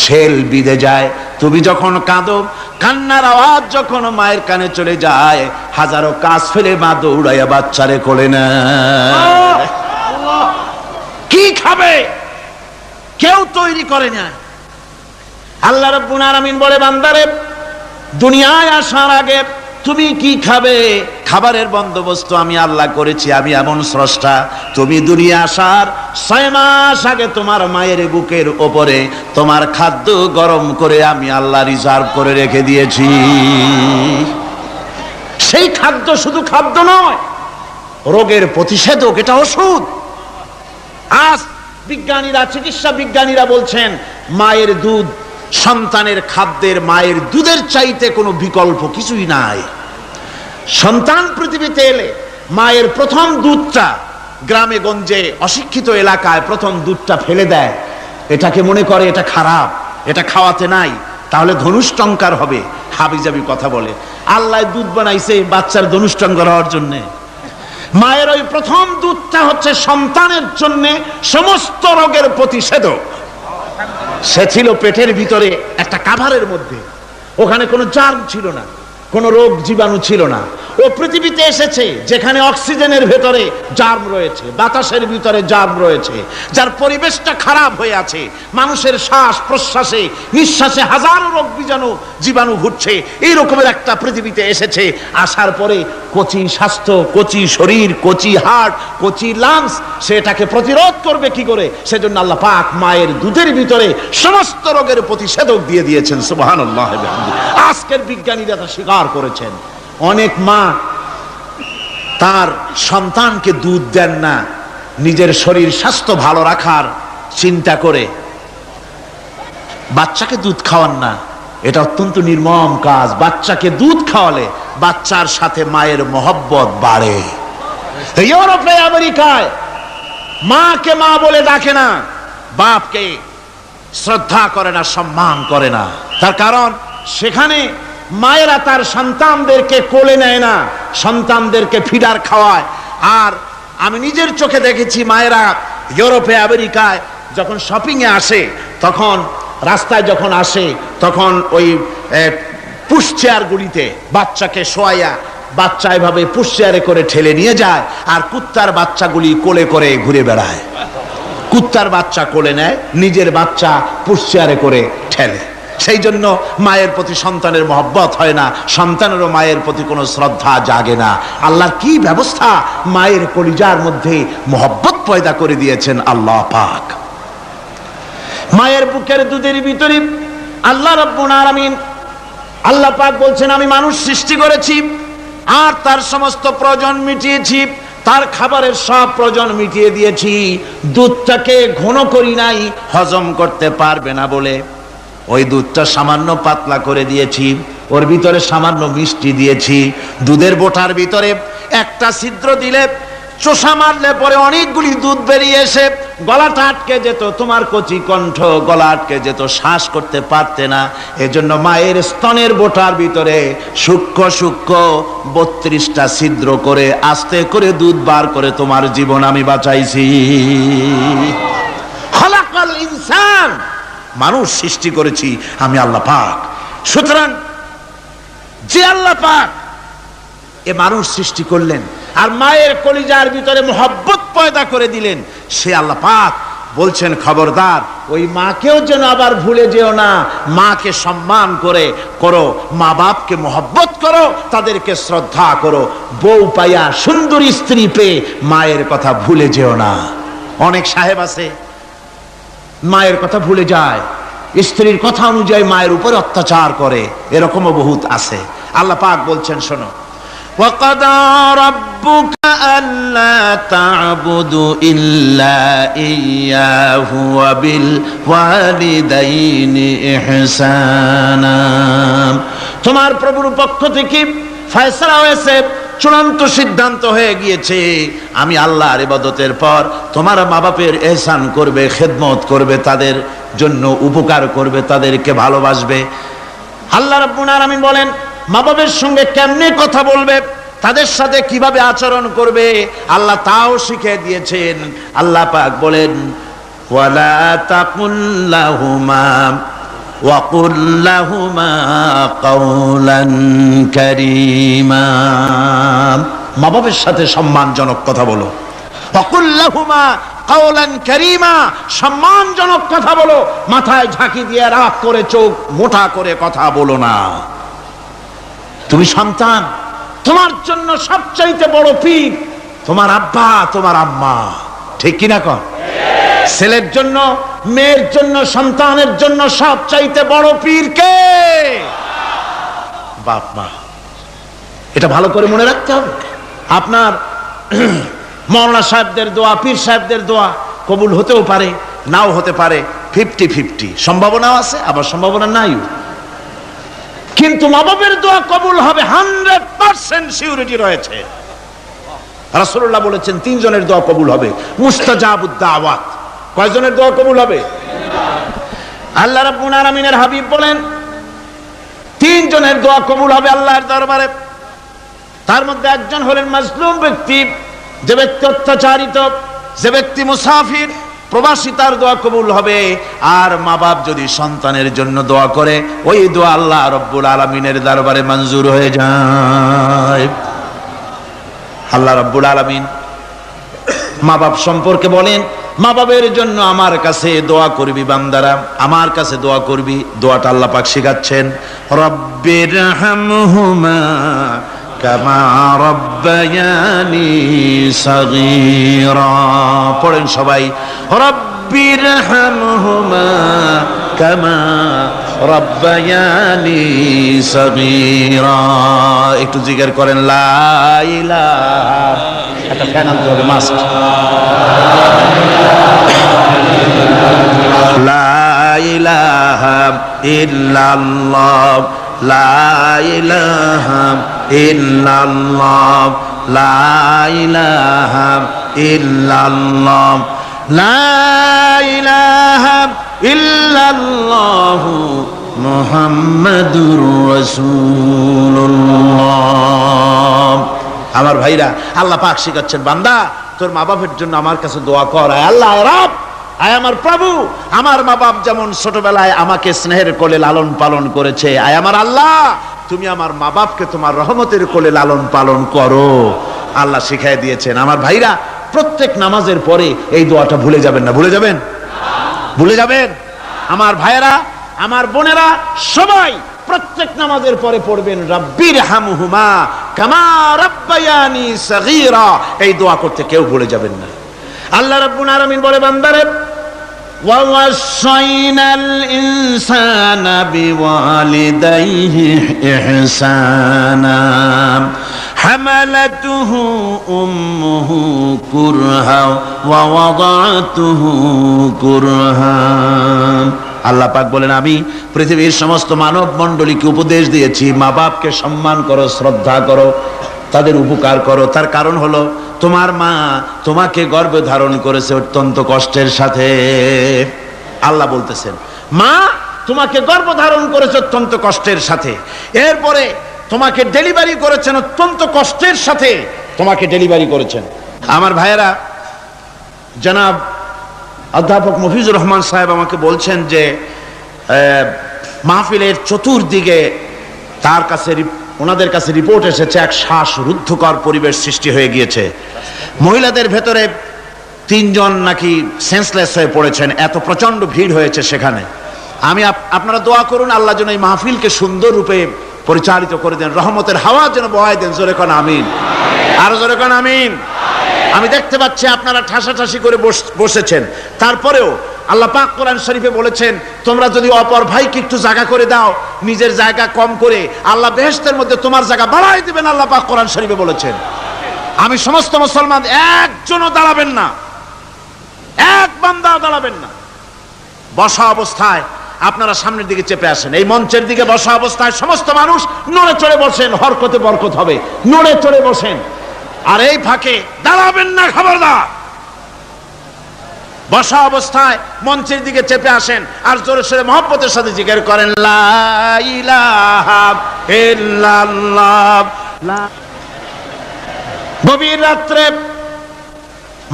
শেল বিঁধে যায়। তুমি যখন কাঁদো, কান্নার আওয়াজ যখন মায়ের কানে চলে যায়, হাজারো কাজ ফেলে মা দৌড়াইয়া বাচ্চারে কোলে নেয়। কি খাবে কেউ তৈরি করে না। আল্লাহ রাব্বুল আলামিন বলে বান্দারে, দুনিয়ায় আসার আগে তুমি কি খাবে, খাবারের বন্দোবস্ত আমি আল্লাহ করেছি, আমি এমন স্রষ্টা। তুমি দুনিয়া আসার 6 মাস আগে তোমার মায়ের বুকের ওপরে তোমার খাদ্য গরম করে আমি আল্লাহ রিজার্ভ করে রেখে দিয়েছি। সেই খাদ্য শুধু খাদ্য নয়, রোগের প্রতিষেধক, এটা ওষুধ। আজ বিজ্ঞানীরা, চিকিৎসা বিজ্ঞানীরা বলছেন মায়ের দুধ সন্তানের খাদ্যের, মায়ের দুধের চাইতে কোনো বিকল্প কিছুই নাই। সন্তান পৃথিবীতে এলে মায়ের প্রথম দুধটা, গ্রামে গঞ্জে অশিক্ষিত এলাকায় প্রথম দুধটা ফেলে দেয়, এটাকে মনে করে এটা খারাপ, এটা খাওয়াতে নাই, তাহলে ধনুষ্টঙ্কার হবে, হাবিজাবি কথা বলে। আল্লাহ দুধ বানাইছে বাচ্চার ধনুষ্টঙ্কার হওয়ার জন্যে। মায়ের ওই প্রথম দুধটা হচ্ছে সন্তানের জন্য সমস্ত রোগের প্রতিষেধক। সে ছিল পেটের ভিতরে একটা কাভারের মধ্যে, ওখানে কোনো জার্ম ছিল না, কোনো রোগ জীবাণু ছিল না। ও পৃথিবীতে এসেছে যেখানে অক্সিজেনের ভেতরে জার্ম রয়েছে, বাতাসের ভিতরে জার্ম রয়েছে, যার পরিবেশটা খারাপ হয়ে আছে, মানুষের শ্বাস প্রশ্বাসে নিঃশ্বাসে হাজারো রোগ জীবাণু ঘুরছে। এই রকমের একটা পৃথিবীতে এসেছে। আসার পরে কচি স্বাস্থ্য, কচি শরীর, কচি হার্ট, কচি লাংস, সেটাকে প্রতিরোধ করবে কি করে? সেজন্য আল্লাহ পাক মায়ের দুধের ভিতরে সমস্ত রোগের প্রতিষেধক দিয়ে দিয়েছেন। সুবহানাল্লাহ। আজকের বিজ্ঞানীরা তা স্বীকার করেছেন। অনেক মা তার সন্তানকে দুধ দেন না, নিজের শরীর স্বাস্থ্য ভালো রাখার চিন্তা করে বাচ্চাকে দুধ খাওয়ান না। এটা অত্যন্ত নির্মম কাজ। বাচ্চাকে দুধ খাওয়ালে বাচ্চার সাথে মায়ের মহব্বত বাড়ে। ইউরোপে, আমেরিকায় মাকে মা বলে ডাকে না, বাপকে শ্রদ্ধা করে না, সম্মান করে না। তার কারণ সেখানে মায়েরা তার সন্তানদেরকে কোলে নেয় না, সন্তানদেরকে ফিডার খাওয়ায়। আর আমি নিজের চোখে দেখেছি মায়েরা ইউরোপে, আমেরিকায় যখন শপিং এ আসে, তখন রাস্তায় যখন আসে, তখন ওই পুশ চেয়ার গুলিতে বাচ্চাকে শোয়াইয়া বাচ্চা এভাবে পুশ চেয়ারে করে ঠেলে নিয়ে যায়, আর কুত্তার বাচ্চাগুলি কোলে করে ঘুরে বেড়ায়। কুত্তার বাচ্চা কোলে নেয়, নিজের বাচ্চা পুশ চেয়ারে করে ঠেলে। সেই জন্য মায়ের প্রতি সন্তানের মহব্বত হয় না, সন্তানেরও মায়ের প্রতি কোনো শ্রদ্ধা জাগে না। আল্লাহর কি ব্যবস্থা, মায়ের কলিজার মধ্যে মহব্বত পয়দা করে দিয়েছেন আল্লাহ পাক। মায়ের বুকের দুধের ভিতরে আল্লাহ রাব্বুল আলামিন, আল্লাহ পাক বলছেন, আমি মানুষ সৃষ্টি করেছি আর তার সমস্ত প্রয়োজন মিটিয়েছি, তার খাবারের সব প্রয়োজন মিটিয়ে দিয়েছি। দুধটাকে ঘন করি নাই হজম করতে পারবে না বলে, ওই দুধটা সামান্য পাতলা করে দিয়েছি, ওর ভিতরে সামান্য মিষ্টি দিয়েছি। দুধের বোটার ভিতরে একটা ছিদ্র দিলে, চোষা মারলে পরে অনেকগুলি দুধ বেরিয়ে এসে গলাটা আটকে যেত, তোমার কচি কণ্ঠ গলা আটকে যেত, শ্বাস করতে পারতে না। এজন্য মায়ের স্তনের বোটার ভিতরে সূক্ষ্ম সূক্ষ্ম 32টা ছিদ্র করে আস্তে করে দুধ বার করে তোমার জীবন আমি বাঁচাইছি। খলাকাল ইনসান, মানুষ সৃষ্টি করেছি আমি আল্লাহ পাক। সুতরাং যে আল্লাহ পাক এ মানুষ সৃষ্টি করলেন আর মায়ের কলিজার ভিতরে মোহব্বত পয়দা করে দিলেন, সে আল্লাহ পাক বলছেন, খবরদার ওই মাকেও যেন আবার ভুলে যেও না। মাকে সম্মান করে করো, মা বাপকে মোহব্বত করো, তাদেরকে শ্রদ্ধা করো। বউ পাইয়া, সুন্দরী স্ত্রী পেয়ে মায়ের কথা ভুলে যেও না। অনেক সাহেব আছে মায়ের কথা ভুলে যায়, স্ত্রীর কথা অনুযায়ী মায়ের উপর অত্যাচার করে, এরকমও বহুত আছে। আল্লাহ পাক বলছেন, শোনো, وَقَضَى رَبُّكَ أَلَّا تَعْبُدُوا إِلَّا إِيَّاهُ وَبِالْوَالِدَيْنِ إِحْسَانًا। তোমার প্রভুর পক্ষ থেকে ফয়সালা হয়েছে, চূড়ান্ত সিদ্ধান্ত হয়ে গিয়েছে, আমি আল্লাহর ইবাদতের পর তোমার মা বাপের ইহসান করবে, খেদমত করবে, তাদের জন্য উপকার করবে, তাদেরকে ভালোবাসবে। আল্লাহ রাব্বুল আলামিন বলেন, মা বাবার সঙ্গে কেমনে কথা বলবে, তাদের সাথে কিভাবে আচরণ করবে, আল্লাহ তাও শিখিয়ে দিয়েছেন। আল্লাহ পাক বলেন, ওয়ালা তাকুল লাহুমা ওয়া কুল লাহুমা কাওলান কারীমা। মা বাবার সাথে সম্মানজনক কথা বলো। ওয়া কুল লাহুমা কাওলান কারীমা, সম্মানজনক কথা বলো। মাথায় ঝাঁকি দিয়ে রাগ করে চোখ মোটা করে কথা বলো না। তুমি সন্তান, তোমার জন্য সবচাইতে বড় পীর তোমার আব্বা, তোমার আম্মা, ঠিক কিনা কর? ছেলের জন্য, মেয়ের জন্য, সন্তানের জন্য সবচাইতে বড় পীর কে? বাপ মা। এটা ভালো করে মনে রাখতে হবে। আপনার মৌলানা সাহেবদের দোয়া, পীর সাহেবদের দোয়া কবুল হতেও পারে, নাও হতে পারে, 50-50 সম্ভাবনাও আছে, আবার সম্ভাবনা নাই। কিন্তু মা বাবার দোয়া কবুল হবে 100% সিউরিটি রয়েছে। রাসূলুল্লাহ বলেছেন 3 জনের দোয়া কবুল হবে, মুস্তাজাবুদ দাওয়াত। কয়জনের দোয়া কবুল হবে? আল্লাহ রাব্বুল আলামিনের হাবিব বলেন 3 জনের দোয়া কবুল হবে আল্লাহর দরবারে। তার মধ্যে একজন হলেন মাজলুম ব্যক্তি, যে ব্যক্তি অত্যাচারিত, যে ব্যক্তি মুসাফির, প্রবাসী, তার দোয়া কবুল হবে। আর মা বাপ যদি সন্তানের জন্য দোয়া করে, ওই দোয়া আল্লাহ রাব্বুল আলামিনের দরবারে মঞ্জুর হয়ে যায়। আল্লাহ রাব্বুল আলামিন মা বাপ সম্পর্কে বলেন, মা বাবের জন্য আমার কাছে দোয়া করবি বান্দারা, আমার কাছে দোয়া করবি। দোয়াটা আল্লাহ পাক শেখাচ্ছেন, রব্বিরহামহুমা কামা রব্বায়ানি সাগীরা। পড়েন সবাই, রব্বিরহামহুমা কামা রব্বায়ানি সাগীরা। একটু জিকির করেন, লা ইলাহা। একটা ফ্যান আনতে হবে, মাস্ট। লা ইলাহা ইল্লাল্লাহ, লা ইলাহা ইল্লাল্লাহ, লা ইলাহা ইল্লাল্লাহ, লা ইলাহা ইল্লাল্লাহু মুহাম্মাদুর রাসূলুল্লাহ। আমার ভাইরা, আল্লাহ পাক শিখাচ্ছেন, বান্দা তোর মা বাপের জন্য আমার কাছে দোয়া কর। আয় আল্লাহ, আয় রব, আয় আমার প্রভু, আমার মা বাপ যেমন ছোটবেলায় আমাকে স্নেহের কোলে লালন পালন করেছে, আয় আমার আল্লাহ তুমি আমার মা বাপকে তোমার রহমতের কোলে লালন পালন করো। আল্লাহ শিখাই দিয়েছেন। আমার ভাইরা, প্রত্যেক নামাজের পরে এই দোয়াটা ভুলে যাবেন না। ভুলে যাবেন? ভুলে যাবেন? আমার ভাইয়েরা, আমার বোনেরা, সবাই প্রত্যেক নামাজের পরে পড়বেন, রাব্বির হামহুমা কামা রাব্বায়ানি সগীরা। এই দোয়া করতে কেউ ভুলে যাবেন না। আল্লাহ রাব্বুল আলামিন বলে, বান্দারে ওয়া ওয়াসাইনাল ইনসানা বিওয়ালিদাইহি ইহসানা হামালাতুহু উম্মুহু কুরহা ওয়া ওয়াদাতুহু কুরহা। আল্লাহ পাক বলেন, আমি পৃথিবীর সমস্ত মানব মণ্ডলীকে উপদেশ দিয়েছি, মা বাপকে সম্মান করো, শ্রদ্ধা করো, তাদের উপকার করো। তার কারণ হলো তোমার মা তোমাকে গর্ভে ধারণ করেছে অত্যন্ত কষ্টের সাথে। আল্লাহ বলতেছেন, মা তোমাকে গর্ভ ধারণ করেছে অত্যন্ত কষ্টের সাথে, এরপরে তোমাকে ডেলিভারি করেছেন অত্যন্ত কষ্টের সাথে, তোমাকে ডেলিভারি করেছেন। আমার ভাইয়েরা, জনাব অধ্যাপক মফিজুর রহমান সাহেব আমাকে বলছেন যে মাহফিলের চতুর্দিকে তার কাছে ওনাদের কাছে রিপোর্ট এসেছে এক শ্বাসরুদ্ধকর পরিবেশ সৃষ্টি হয়ে গিয়েছে। মহিলাদের ভেতরে 3 জন নাকি সেন্সলেস হয়ে পড়েছেন, এত প্রচন্ড ভিড় হয়েছে সেখানে। আমি আপনারা দোয়া করুন, আল্লাহ যেন এই মাহফিলকে সুন্দর রূপে পরিচালিত করে দেন, রহমতের হাওয়া যেন বহায় দেন। জোরে কোন আমিন, আরো জোরে কোন আমিন। আমি দেখতে পাচ্ছি আপনারা ঠাসাঠাসি করে বসেছেন, তারপরেও আল্লাহ পাক কোরআন শরীফে বলেছেন, তোমরা যদি অপর ভাইকে একটু জায়গা করে দাও, নিজের জায়গা কম করে, আল্লাহ বেহেশতের মধ্যে তোমার জায়গা বাড়াই দিবেন। আল্লাহ পাক কোরআন শরীফে বলেছেন। আমি সমস্ত মুসলমান, একজনও দাঁড়াবেন না, এক বান্দাও দাঁড়াবেন না। বসা অবস্থায় আপনারা সামনের দিকে চেপে আসেন, এই মঞ্চের দিকে বসা অবস্থায় সমস্ত মানুষ নড়ে চড়ে বসেন, হরকতে বরকত হবে, নড়ে চড়ে বসেন। আর এই ফাঁকে দাঁড়াবেন না, খবরদার। বসা অবস্থায় মঞ্চের দিকে চেপে আসেন আর জোরে সোরে মহব্বতের সাথে জিকির করেন, লা ইলাহা ইল্লাল্লাহ। গভীর রাত্রে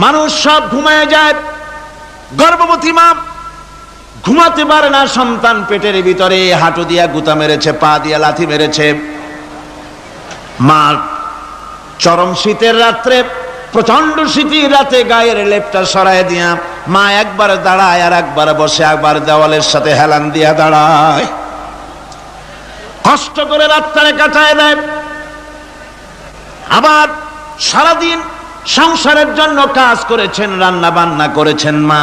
মানুষ সব ঘুমায় যায়, গর্ভবতী মা ঘুমাতে পারে না, সন্তান পেটের ভিতরে হাঁটু দিয়া গুতা মেরেছে, পা দিয়া লাথি মেরেছে। মা চরম শীতের রাত্রে, প্রচন্ড শীতের রাতে গায়ের লেপটা সরায় দিয়া মা একবার দাঁড়ায় আর একবার বসে, একবার দেওয়ালের সাথে হেলান দিয়া দাঁড়ায়, কষ্ট করে রাতটারে কাটায় দেয়। আবার সারাদিন সংসারের জন্য কাজ করেছেন, রান্না বান্না করেছেন মা,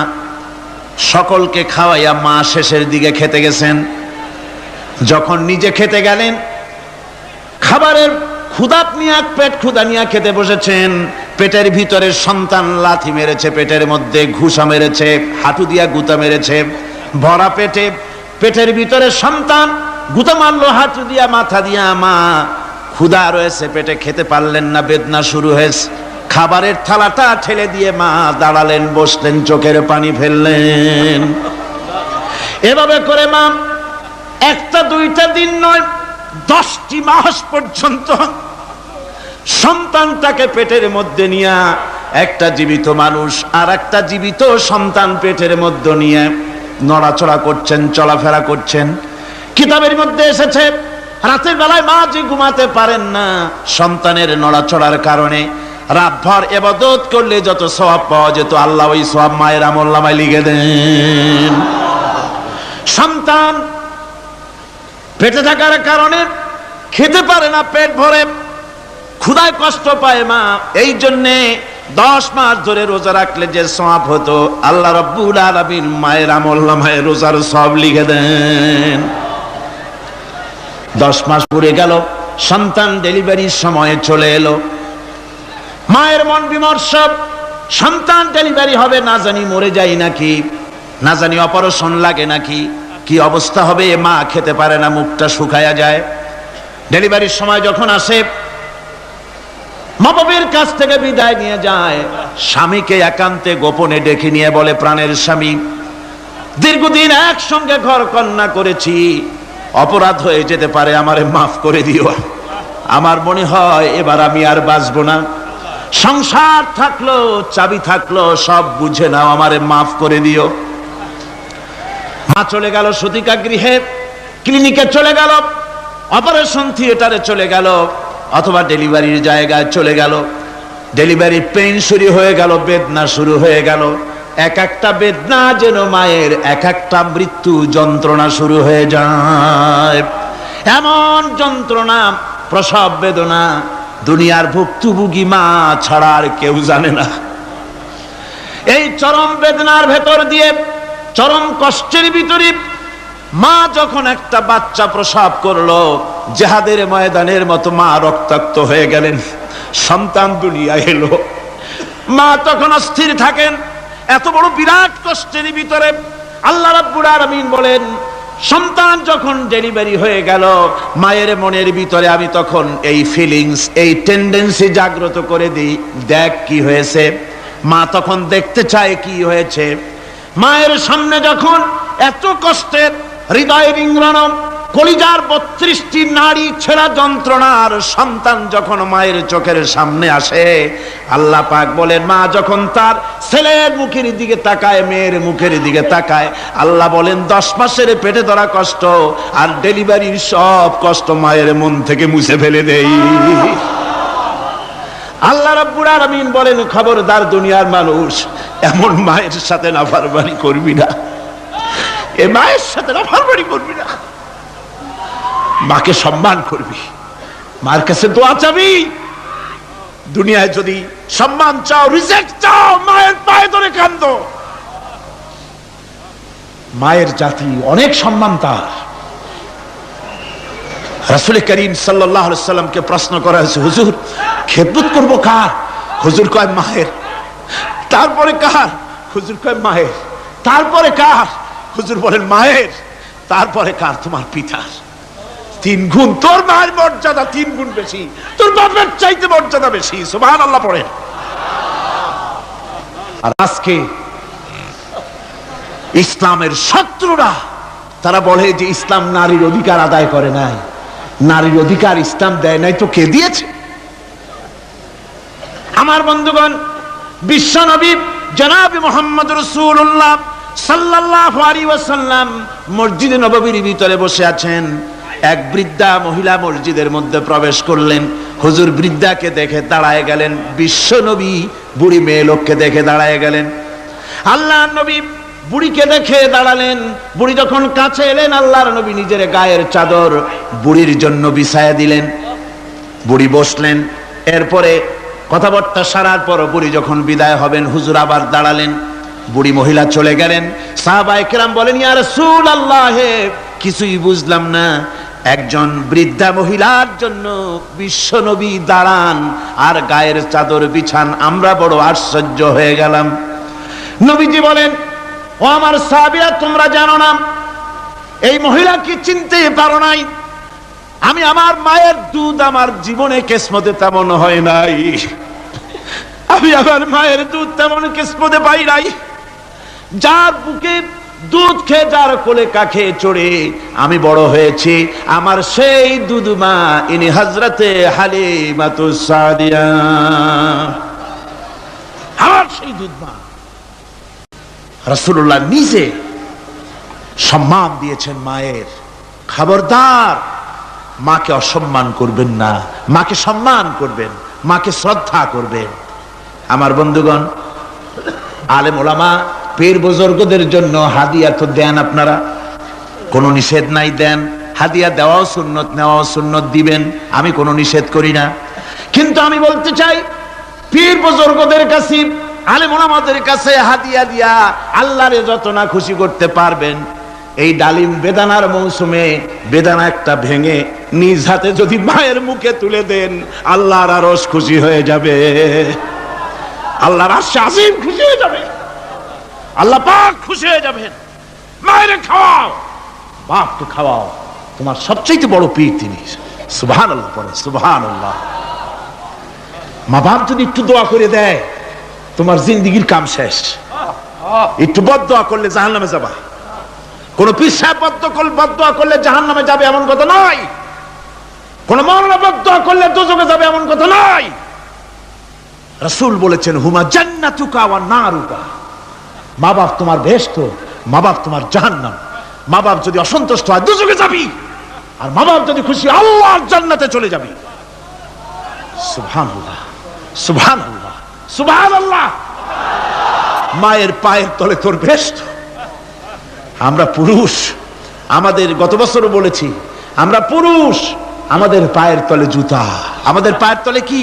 সকলকে খাওয়াইয়া মা শেষের দিকে খেতে গেছেন। যখন নিজে খেতে গেলেন, খাবারের ক্ষুধাত নিয়ে পেট ক্ষুধা নিয়ে খেতে বসেছেন, পেটের ভিতরে সন্তান লাথি মেরেছে, পেটের মধ্যে ঘুষা মেরেছে, হাঁটু দিয়া গুতা মেরেছে, ভরা পেটে পেটের ভিতরে সন্তান গুতা মারলো হাঁটু দিয়া, মাথা দিয়া। মা ক্ষুধা রয়েছে পেটে, খেতে পারলেন না, বেদনা শুরু হয়েছে। খাবারের থালাটা ঠেলে দিয়ে মা দাঁড়ালেন, বসলেন, চোখের পানি ফেললেন। এভাবে করে মা একটা দুইটা দিন নয়, 10টি মাস পর্যন্ত সন্তানটাকে পেটের মধ্যে নিয়ে, একটা জীবিত মানুষ আর একটা জীবিত সন্তান পেটের মধ্যে নিয়ে নড়াচড়া করছেন, চলাফেরা করছেন। কিতাবের মধ্যে এসেছে, রাতের বেলায় মা যে ঘুমাতে পারেন না সন্তানের নড়াচড়ার কারণে, রাতভর ইবাদত করলে যত সওয়াব পাওয়া যেত, আল্লাহ ওই সওয়াব মায়ের আমলনামায় লিখে দেন। সন্তান পেটে থাকার কারণে খেতে পারে না, পেট ভরে ক্ষুধায় কষ্ট পায় মা, এই জন্যে 10 মাস ধরে রোজা রাখলে যে সওয়াব হতো, আল্লাহ রাব্বুল আলামিন মায়ের আমলনামায় রোজার সওয়াব লিখে দেন। 10 মাস পুরে গেল, সন্তান ডেলিভারির সময় চলে এলো। মায়ের মন বিমর্ষ, সন্তান ডেলিভারি হবে, না জানি মরে যাই নাকি, না জানি অপারেশন লাগে নাকি, কি অবস্থা হবে। মা খেতে পারে না, মুখটা শুকায়া যায়। ডেলিভারির সময় যখন আসে, মা বাবার কাছ থেকে বিদায় নিয়ে যায়, স্বামীকে একান্তে গোপনে ডেকে নিয়ে বলে, প্রাণের স্বামী, দীর্ঘদিন একসঙ্গে ঘর কন্যা করেছি, অপরাধ হয়ে যেতে পারে, আমারে মাফ করে দিও। আমার মনে হয় এবার আমি আর বাঁচবো না। সংসার থাকলো, চাবি থাকলো, সব বুঝে নাও, আমারে মাফ করে দিও। মা চলে গেল সতিকা গৃহে, ক্লিনিকে চলে গেল, অপারেশন থিয়েটারে চলে গেল, অথবা ডেলিভারির জায়গায় চলে গেল। ডেলিভারি পেইন শুরু হয়ে গেল, বেদনা শুরু হয়ে গেল। এক একটা বেদনা যেন মায়ের এক একটা মৃত্যু যন্ত্রণা শুরু হয়ে যায়। এমন যন্ত্রণা, প্রসব বেদনা দুনিয়ার ভুক্তভোগী মা ছাড়া আর কেউ জানে না। এই চরম বেদনার ভেতর দিয়ে, চরম কষ্টের ভিতরে মা যখন একটা বাচ্চা প্রসব করলো, জিহাদের ময়দানের মতো মা রক্তাক্ত হয়ে গেলেন, সন্তান দুনিয়ায় এলো। মা তখন অস্থির থাকেন। এত বড় বিরাট কষ্টের ভিতরে আল্লাহ রাব্বুল আলামিন বলেন, সন্তান যখন ডেলিভারি হয়ে গেল, মায়ের মনের ভিতরে আমি তখন এই ফিলিংস, এই টেন্ডেন্সি জাগ্রত করে দিই, দেখ কি হয়েছে। মা তখন দেখতে চায় কি হয়েছে। মায়ের সামনে যখন এত কষ্টের, হৃদয় রিংরানো, কলিজার 32টি নাড়ি ছেঁড়া যন্ত্রণার সন্তান যখন মায়ের চোখের সামনে আসে, আল্লাহ পাক বলেন, মা যখন তার ছেলের মুখের দিকে তাকায়, মেয়ের মুখের দিকে তাকায়, আল্লাহ বলেন 10 মাসের পেটে ধরা কষ্ট আর ডেলিভারির সব কষ্ট মায়ের মন থেকে মুছে ফেলে দেই। আল্লাহ রাব্বুল আলামিন বলেন, খবরদার দুনিয়ার মানুষ, এমন মায়ের সাথে নাফরমানি করবি না, এ মায়ের সাথে নাফরমানি করবি না, মাকে সম্মান করবি, মার কাছে দোয়া চাবি। দুনিয়ায় যদি সম্মান চাও, রিজেক্ট চাও, মায়ের পায়ে ধরে কাঁদো। মায়ের জাতি অনেক সম্মান তার। রাসূল করিম সাল্লাল্লাহু আলাইহি সাল্লামকে প্রশ্ন করা হয়েছে, হুজুর খেদমত করব কার? হুজুর কয় মায়ের। তারপরে কার? হুজুর কয় মায়ের। তারপরে কার? হুজুর বলেন মায়ের। তারপরে কার? তোমার পিতার। 3 গুণ, তোর মায়ের মর্যাদা 3 গুণ বেশি, তোর বাপের চাইতে মর্যাদা বেশি। সুবহানাল্লাহ পড়েন। আর আজকে ইসলামের শত্রুরা তারা বলে যে ইসলাম নারীর অধিকার আদায় করে নাই। নারীর অধিকার ইসলাম দেয় নাই তো কে দিয়েছে? আমার বন্ধুগণ, বিশ্বনবী জনাব মুহাম্মদ রাসূলুল্লাহ সাল্লাল্লাহু আলাইহি ওয়াসাল্লাম মসজিদে নববীর ভিতরে বসে আছেন। এক বৃদ্ধা মহিলা মসজিদের মধ্যে প্রবেশ করলেন। হুজুর বৃদ্ধাকে দেখে দাঁড়ায় গেলেন, বিশ্বনবী বুড়ি মেয়ে লোককে দেখে দাঁড়ায় গেলেন। আল্লাহর নবী বুড়িকে দেখে দাঁড়ালেন। বুড়ি যখন কাছে এলেন, আল্লাহর নবী নিজের গায়ের চাদর বুড়ির জন্য বিছায়া দিলেন। বুড়ি বসলেন। এরপরে কথাবার্তা সারার পর বুড়ি যখন বিদায় হবেন, হুজুর আবার দাঁড়ালেন। বুড়ি মহিলা চলে গেলেন। সাহাবায়ে কেরাম বলেন, ইয়া রাসূলুল্লাহ, কিছুই বুঝলাম না, একজন বৃদ্ধা মহিলার জন্য বিশ্বনবী দাঁড়ান আর গায়ের চাদর বিছান, আমরা বড় আশ্চর্য হয়ে গেলাম। নবীজি বলেন, ও আমার সাহাবীরা, তোমরা জানো না, এই মহিলাকে চিনতে পারো নাই। আমি আমার মায়ের দুধ আমার জীবনে কিসমতে তেমন হয় নাই। আমি আমার মায়ের দুধ তেমন কিসমতে পাই নাই। যার বুকে দুধ খেয়ে, যার কোলে কাখে চড়ে আমি বড় হয়েছি, আমার সেই দুধ মা, ইনি হযরতে হালিমাতুস সাদিয়া, আমার সেই দুধ মা। রাসূলুল্লাহ নিজে সম্মান দিয়েছেন মায়ের। খবরদার মাকে অসম্মান করবেন না, মাকে সম্মান করবেন, মাকে শ্রদ্ধা করবেন। আমার বন্ধুগণ, আলেম ওলামা পীর বুজুর্গদের জন্য হাদিয়া তো দেন, আপনারা কোনো নিষেধ নাই, দেন। হাদিয়া দেওয়াও সুন্নত, নেওয়াও সুন্নত, দিবেন, আমি কোনো নিষেধ করি না। কিন্তু আমি বলতে চাই, পীর বুজুর্গদের কাছে, আলেম ওলামাদের কাছে হাদিয়া দিয়া আল্লাহরে যত না খুশি করতে পারবেন, এই ডালিম বেদানার মৌসুমে বেদানা একটা ভেঙে নিজ হাতে যদি মায়ের মুখে তুলে দেন, আল্লাহর আরশ খুশি হয়ে যাবে, আল্লাহর আরশ আজিম খুশি হয়ে যাবে, আল্লাহ পাক খুশি হয়ে যাবেন। মায়ের খাওয়াও, বাপকে খাওয়াও, তোমার সবচেয়ে বড় পীর তিনি। সুবহানাল্লাহ পড়ে, সুবহানাল্লাহ। মা বাপ যদি একটু দোয়া করে দেয় তোমার জিন্দেগির কাম শেষ। একটু বদদোয়া করলে জাহান্নামে যাবা। কোন পীর সাহেব বদদোয়া করলে জাহান্নামে যাবে এমন কথা নয়। কোন মাওলানা বদদোয়া করলে দোজখে যাবে এমন কথা নয়। রাসূল বলেছেন হুমা জান্নাতুকা ওয়া নারুকা। মা বাপ তোমার বেহেশত, মা বাপ তোমার জাহান্নাম। মা বাপ যদি অসন্তুষ্ট হয় দোজখে যাবি, আর মা বাপ যদি খুশি আল্লাহর জান্নাতে চলে যাবি। সুবহানাল্লাহ, সুবহানাল্লাহ, সুবহানাল্লাহ। মায়ের পায়ের তলে তোর বেহেশত। আমরা পুরুষ, আমাদের গত বছরও বলেছি, আমরা পুরুষ, আমাদের পায়ের তলে জুতা। আমাদের পায়ের তলে কি?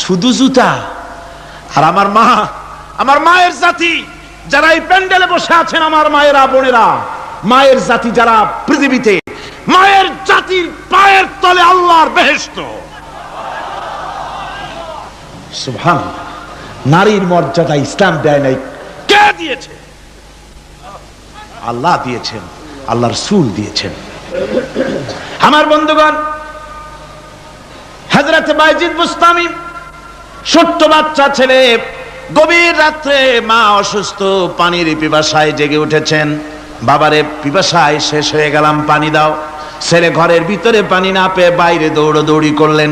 শুধু জুতা। আর আমার মা, আমার মায়ের জাতি যারা এই প্যান্ডেলে বসে আছেন, আমার মায়েরা বোনেরা, মায়ের জাতি যারা পৃথিবীতে, মায়ের জাতির পায়ের তলে আল্লাহর বেহেশত। সুবহানাল্লাহ। নারীর মর্যাদা ইসলাম দেয় নাই। কে দিয়েছে? আল্লাহ দিয়েছেন, আল্লাহ রাসূল দিয়েছেন। আমার বন্ধুগণ, হযরত বাইজিদ বুস্তামি, ছোট্ট বাচ্চা ছেলে, গভীর রাত্রে মা অসুস্থ, পানির পিপাসায় জেগে উঠেছেন। বাবারে পিপাসায় শেষ হয়ে গেলাম, পানি দাও। ছেলে ঘরের ভিতরে পানি না পেয়ে বাইরে দৌড়াদৌড়ি করলেন।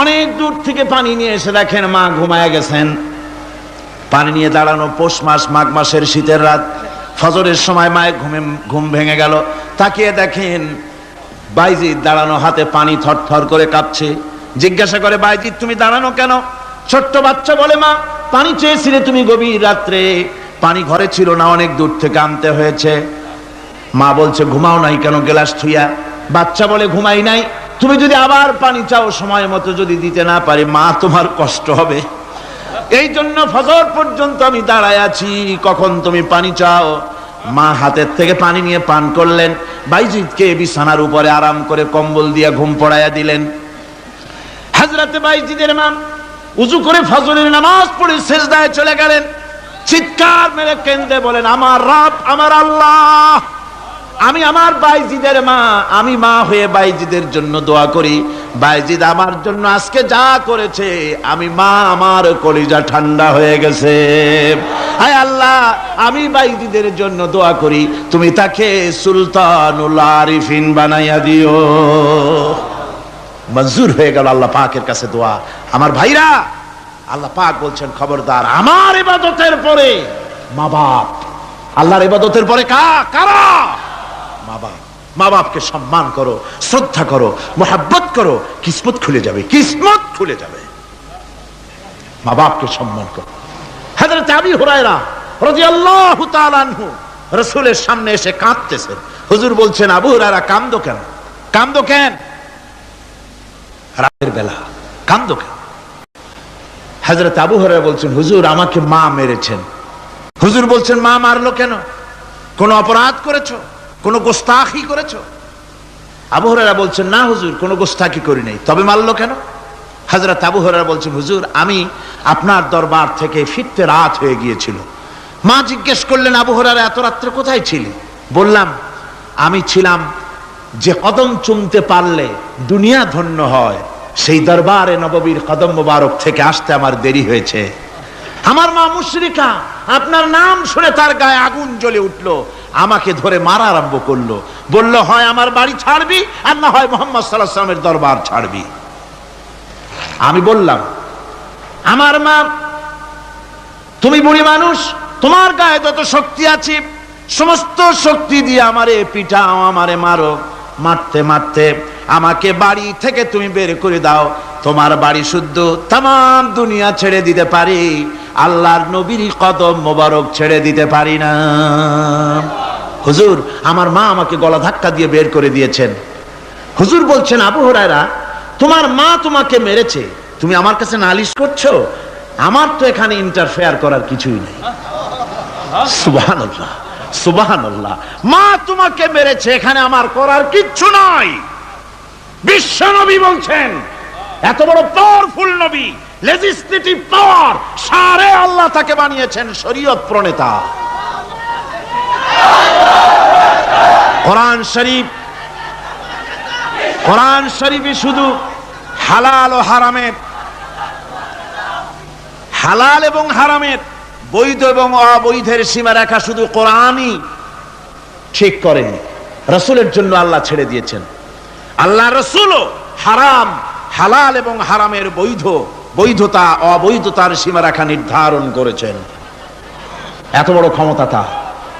অনেক দূর থেকে পানি নিয়ে এসে দেখেন মা ঘুমায় গেছেন। পানি নিয়ে দাঁড়ানো পৌষ মাস, মাঘ মাসের শীতের রাত, ফজরের সময় মায়ের ঘুম ভেঙে গেল। তাকিয়ে দেখেন বাইজিদ দাঁড়ানো, হাতে পানি থরথর করে কাঁপছে। জিজ্ঞাসা করে, বাইজিদ তুমি দাঁড়ানো কেন? ছোট্ট বাচ্চা বলে, মা পানি চেয়েছিলে তুমি গভীর রাত্রে, পানি ঘরে ছিল না, অনেক দূর থেকে আনতে হয়েছে। মা বলছে, ঘুমাও নাই কেন গ্লাস থুইয়া? বাচ্চা বলে, ঘুমাই নাই। তুমি যদি আবার পানি চাও, সময় মতো যদি দিতে না পারি, মা তোমার কষ্ট হবে। এই জন্য ফজর পর্যন্ত আমি দাঁড়ায় আছি, কখন তুমি পানি চাও। মা হাতের থেকে পানি নিয়ে পান করলেন। বাইজিদকে বিছানার উপরে আরাম করে কম্বল দিয়ে ঘুম পড়াইয়া দিলেন। হযরত বাইজিদের মা উযু করে ফজরের নামাজ পড়ে সিজদায় চলে গেলেন। চিৎকার মেরে কেঁদে বলেন, আমার রব, আমার আল্লাহ, আমি আমার বাইজিদের মা, আমি মা হয়ে বাইজিদের জন্য দোয়া করি। বাইজিদ আমার জন্য আজকে যা করেছে, আমি মা, আমার কলিজা ঠান্ডা হয়ে গেছে। আয় আল্লাহ, আমি বাইজিদের জন্য দোয়া করি, তুমি তাকে সুলতানুল আরিফিন বানাইয়া দিও। মঞ্জুর হয়ে গেল আল্লাহ পাকের কাছে দোয়া। আমার ভাইরা, আল্লাহ পাক বলছেন, খবরদার, আমার ইবাদতের পরে মা বাপ। আল্লাহর ইবাদতের পরে কারা? মা বাপ। মা বাপকে সম্মান করো, শ্রদ্ধা করো, মোহাব্বত করো, কিসমত খুলে যাবে, কিসমত খুলে যাবে। মা বাপকে সম্মান করো। হযরত আবু হুরায়রা রাদিয়াল্লাহু তাআলা আনহু রাসূলের সামনে এসে কাঁদতেছেন। হুজুর বলছেন, আবু হুরায়রা কাঁদো কেন? কাঁদো কেন? রাতের বেলা কাঁদো কেন? হযরত আবু হুরায়রা বলছেন, হুজুর আমাকে মা মেরেছেন। হুজুর বলছেন, মা মারলো কেন? কোন অপরাধ করেছো? কোন গোস্তাখি করেছো? আবু হুরায়রা বলছেন, না হুজুর, কোন গোস্তাখি করি নাই, তবে মারলো কেন? হযরত আবু হুরায়রা বলছেন, হুজুর আমি আপনার দরবার থেকে ফিরতে রাত হয়ে গিয়েছিল। মা জিজ্ঞেস করলেন, আবু হুরায়রা এত রাত্রে কোথায় ছিলি? বললাম, আমি ছিলাম যে কদম চুমতে পারলে দুনিয়া ধন্য হয়, সেই দরবারে নববীর কদম মোবারক থেকে আসতে আমার দেরি হয়েছে। আমার মা মুশরিকা, আপনার নাম শুনে তার গায়ে আগুন জ্বলে উঠলো, আমাকে ধরে মারা আরম্ভ করলো। বলল, হয় আমার বাড়ি ছাড়বি, আর না হয় মুহাম্মদ সাল্লাল্লাহু আলাইহি ওয়াসাল্লামের দরবার ছাড়বি। আমি বললাম, আমার মা, তুমি বুড়ি মানুষ, তোমার গায়ে যত শক্তি আছে সমস্ত শক্তি দিয়ে আমারে পিটাও, আমারে মারো। মারতে মারতে আমাকে বাড়ি থেকে তুমি বের করে দাও। তোমার বাড়ি শুদ্ধ, তাম দুনিয়া ছেড়ে দিতে পারি, আল্লাহর নবীর কদম মোবারক ছেড়ে দিতে পারি না। হুজুর, আমার মা আমাকে গলা ধাক্কা দিয়ে বের করে দিয়েছেন। হুজুর বলছেন, আবু হুরায়রা, তোমার মা তোমাকে মেরেছে, তুমি আমার কাছে নালিশ করছো? আমার তো এখানে ইন্টারফেয়ার করার কিছুই নেই। সুবহানাল্লাহ, সুবহানাল্লাহ। মা তোমাকে মেরেছে, এখানে আমার করার কিচ্ছু নাই। বিশ্ব নবী বলছেন, এত বড় পাওয়ারফুল নবী, লেজিসলেটিভ পাওয়ার, সারে আল্লাহ তাকে বানিয়েছেন শরীয়ত প্রণেতা। কোরআন শরীফে শুধু হালাল ও হারামের হালাল এবং হারামের, বৈধ এবং অবৈধের সীমারেখা শুধু কোরআনই ঠিক করেন, রাসূলের জন্য আল্লাহ ছেড়ে দিয়েছেন। আল্লাহ রাসূলও হারাম, হালাল এবং হারামের বৈধতা অবৈধতার সীমারেখা নির্ধারণ করেছেন। এত বড় ক্ষমতা তার,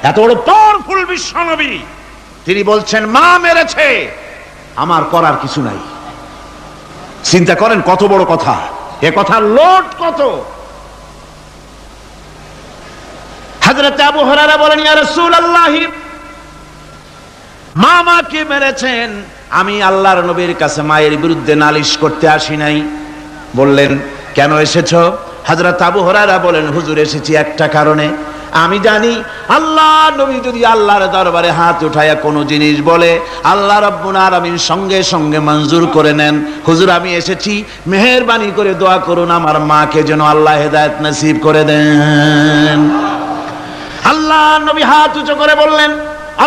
এত বড় পাওয়ারফুল বিশ্বনবী, তিনি বলছেন মা মেরেছে, আমার করার কিছু নাই। চিন্তা করেন কত বড় কথা, এ কথার লোড কত। হযরত আবু হুরায়রা বলেন, ইয়া রাসূলুল্লাহ, মা মাকে মেরেছেন, আমি আল্লাহর নবীর কাছে মায়ের বিরুদ্ধে নালিশ করতে আসি নাই। বললেন, কেন এসেছো? হযরত আবু হুরায়রা বলেন, হুজুর এসেছি একটা কারণে, আমি জানি আল্লাহ নবী যদি আল্লাহর দরবারে হাত উঠায়া কোনো জিনিস বলে, আল্লাহ রাব্বুল আলামিন সঙ্গে সঙ্গে মঞ্জুর করে নেন। হুজুর আমি এসেছি, মেহেরবানি করে দোয়া করুন আমার মাকে যেন আল্লাহ হেদায়েত নসিব করে দেন। আল্লাহ নবী হাত উঁচু করে বললেন,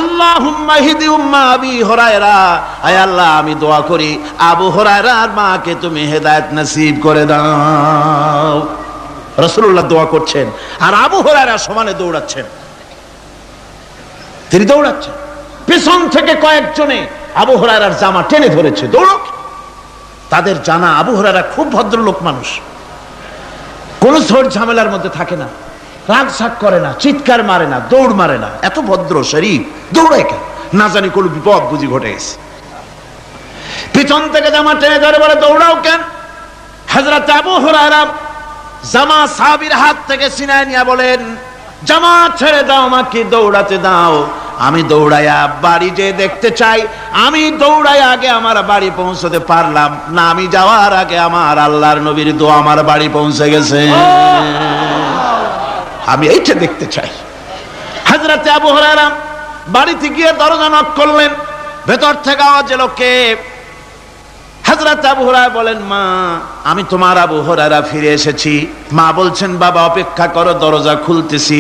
আল্লাহুম্মা হিদি উম্মা আবি হুরায়রা, আয় আল্লাহ আমি দোয়া করি আবু হুরায়রার মাকে তুমি হেদায়েত নসিব করে দাও। রাসূলুল্লাহ দোয়া করছেন আর আবু হুরায়রা সমানে দৌড়াচ্ছেন। তিনি দৌড়াচ্ছেন, পেছন থেকে কয়েকজনে আবু হুরায়রার জামা টেনে ধরেছে, দৌড়ক। তাদের জানা আবু হুরায়রা খুব ভদ্রলোক মানুষ, কোন ঝড় ঝামেলার মধ্যে থাকে না, রাগ সাগ করে না, চিৎকার মারে না, দৌড় মারে না, এত ভদ্র শরীফ, দৌড়ায় কেন? না জানি কোন বিপদ বুঝি ঘটে গেছে। পিছন থেকে জামা টেনে ধরে বলে, দৌড়াও কেন? হযরত আবু হুরায়রা জামা সাহাবীর হাত থেকে ছিনায় নিয়ে বলেন, জামা ছেড়ে দাও, আমাকে দৌড়াতে দাও। আমি দৌড়াইয়া বাড়ি যে দেখতে চাই, আমি দৌড়াইয়া আগে আমার বাড়ি পৌঁছতে পারলাম না, আমি যাওয়ার আগে আমার আল্লাহর নবীর দোয়া আমার বাড়ি পৌঁছে গেছে, আমি এইটা দেখতে চাই। হযরত আবু হুরায়রা বাড়িতে গিয়ে দরজা নক করলেন, ভেতর থেকে আওয়াজ এলো, কে? হযরত আবু হুরায়রা বলেন, মা আমি তোমার আবু হুরায়রা ফিরে এসেছি। মা বলছেন, বাবা অপেক্ষা করো, দরজা খুলতেছি।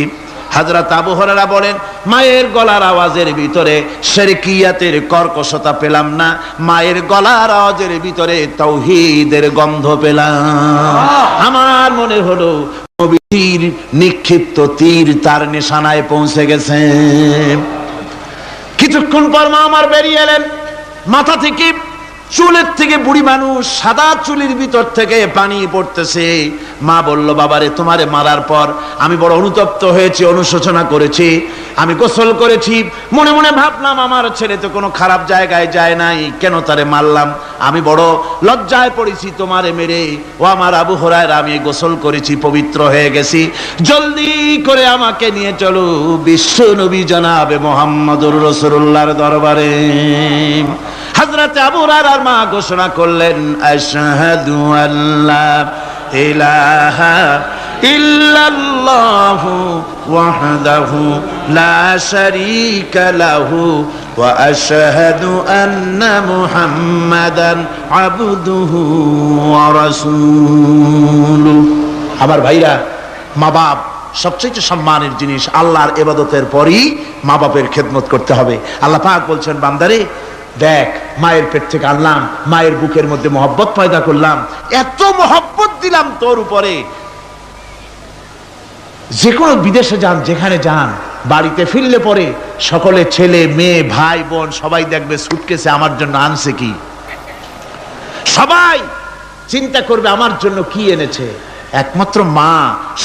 হযরত আবু হুরায়রা বলেন, মায়ের গলার আওয়াজের ভিতরে শিরকিয়াতের কর্কশতা পেলাম না, মায়ের গলার আওয়াজের ভিতরে তাওহীদের গন্ধ পেলাম। আমার মনে হলো নবীর নিক্ষিপ্ত তীর তার নিশানায় পৌঁছে গেছে। কিছুক্ষণ পর মা আমার বেরিয়ে এলেন, মাথা থেকে চুলের থেকে, বুড়ি মানুষ, সাদা চুলের ভিতর থেকে পানি পড়তেছে। মা বলল, বাবারে তোমারে মারার পর আমি বড় অনুতপ্ত হয়েছি, অনুশোচনা করেছি, আমি গোসল করেছি, মনে মনে ভাবলাম আমার ছেলে তো কোনো খারাপ জায়গায় যায় নাই, কেন তারে মারলাম? আমি বড় লজ্জায় পড়েছি তোমারে মেরে। ও আমার আবু হুরায়রা, আমি গোসল করেছি, পবিত্র হয়ে গেছি, জলদি করে আমাকে নিয়ে চলো বিশ্ব নবী জনাবে মুহাম্মদুর রাসূলুল্লাহর দরবারে। হযরত আবু হুরায়রার মা ঘোষণা করলেন, আশহাদু আল্লা ইলাহা ইল্লাল্লাহু ওয়াহদাহু লা শারীকা লাহু ওয়া আশহাদু আন্না মুহাম্মাদান আবদুহু ওয়া রাসূলুহু। আমার ভাইরা, মা বাপ সবচেয়ে সম্মানের জিনিস। আল্লাহর ইবাদতের পরই মা বাপের খেদমত করতে হবে। আল্লাহ পাক বলছেন, বান্দারে দেখ, মায়ের পেট থেকে আনলাম, মায়ের বুকের মধ্যে মহব্বত পয়দা করলাম, এত মহব্বত দিলাম তোর উপরে, যে কোনো বিদেশে যান, যেখানে যান, বাড়িতে ফিরলে পরে সকলে ছেলে মেয়ে ভাই বোন সবাই দেখবে সুটকেসে আমার জন্য আনছে কি, সবাই চিন্তা করবে আমার জন্য কি এনেছে। একমাত্র মা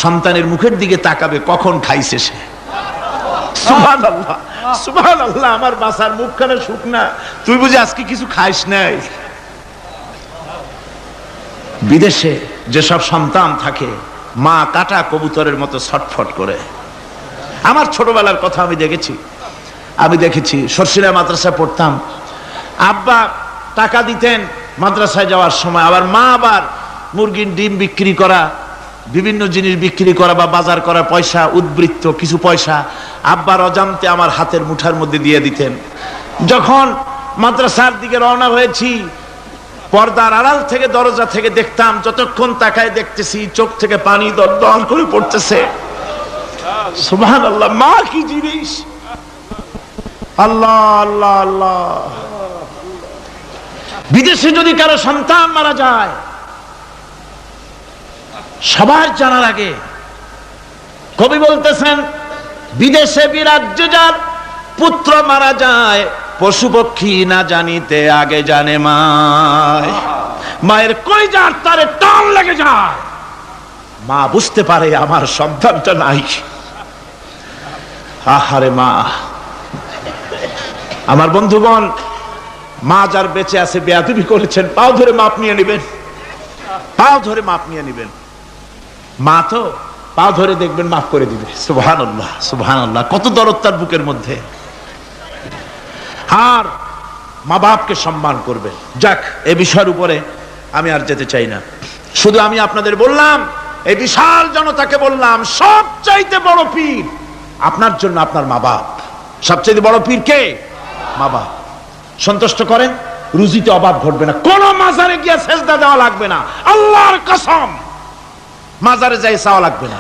সন্তানের মুখের দিকে তাকাবে কখন খাইছে সে। সুবহানাল্লাহ, সুবহানাল্লাহ, আমার বাসার মুখখানে শুকনা, তুই বুঝি আজকে কিছু খাইস নাই। বিদেশে যেসব সন্তান থাকে, মা কাটা কবুতরের মতো ছটফট করে। আমার ছোটবেলার কথা আমি দেখেছি সরসিনা মাদ্রাসায় পড়তাম, আব্বা টাকা দিতেন মাদ্রাসায় যাওয়ার সময়, আবার মা আবার মুরগির ডিম বিক্রি করা, বিভিন্ন জিনিস বিক্রি করা বা বাজার করা পয়সা, উদ্বৃত্ত কিছু পয়সা আব্বার অজান্তে আমার হাতের মুঠার মধ্যে দিয়ে দিতেন। যখন মাদ্রাসার দিকে রওনা হয়েছি, পর্দার আড়াল থেকে দরজা থেকে দেখতাম, যতক্ষণ তাকায় দেখতেছি চোখ থেকে পানি দরদর করে পড়তেছে। সুবহানাল্লাহ, মা কি জিনিস! আল্লাহ আল্লাহ আল্লাহ। বিদেশে যদি কারো সন্তান মারা যায়, সবার জানার আগে কবি বলতেছেন, বিদেশে বিরাজ্য যার পুত্র মারা যায়, পশু পক্ষী না জানিতে আগে জানে মায়। মায়ের কলিজার তারে টান লেগে যায়, মা বুঝতে পারে আমার সন্তানটা নাই। আহারে মা। আমার বন্ধুগণ, মা যার বেঁচে আছে বেয়াদবি করেছেন, পাও ধরে মাপ নিয়ে নেবেন, পাও ধরে মাপ নিয়ে নেবেন। মা তো পাও ধরে দেখবেন মাফ করে দিবে। সুবহানাল্লাহ, সুবহানাল্লাহ, কত দরদ তার বুকের মধ্যে। আর মা বাপকে সম্মান করবে। যাক, এই বিষয়ের উপরে আমি আর যেতে চাই না। শুধু আমি আপনাদের বললাম, এই বিশাল জনতাকে বললাম, সবচাইতে বড় পীর আপনার জন্য আপনার মা বাপ। সবচাইতে বড় পীর কে? মা বাপ। সন্তুষ্ট করেন, রুজিতে অভাব ঘটবে না। কোন মাজারে গিয়ে সেজদা দেওয়া লাগবে না, আল্লাহর কসম, মাজারে যাই চাওয়া লাগবে না।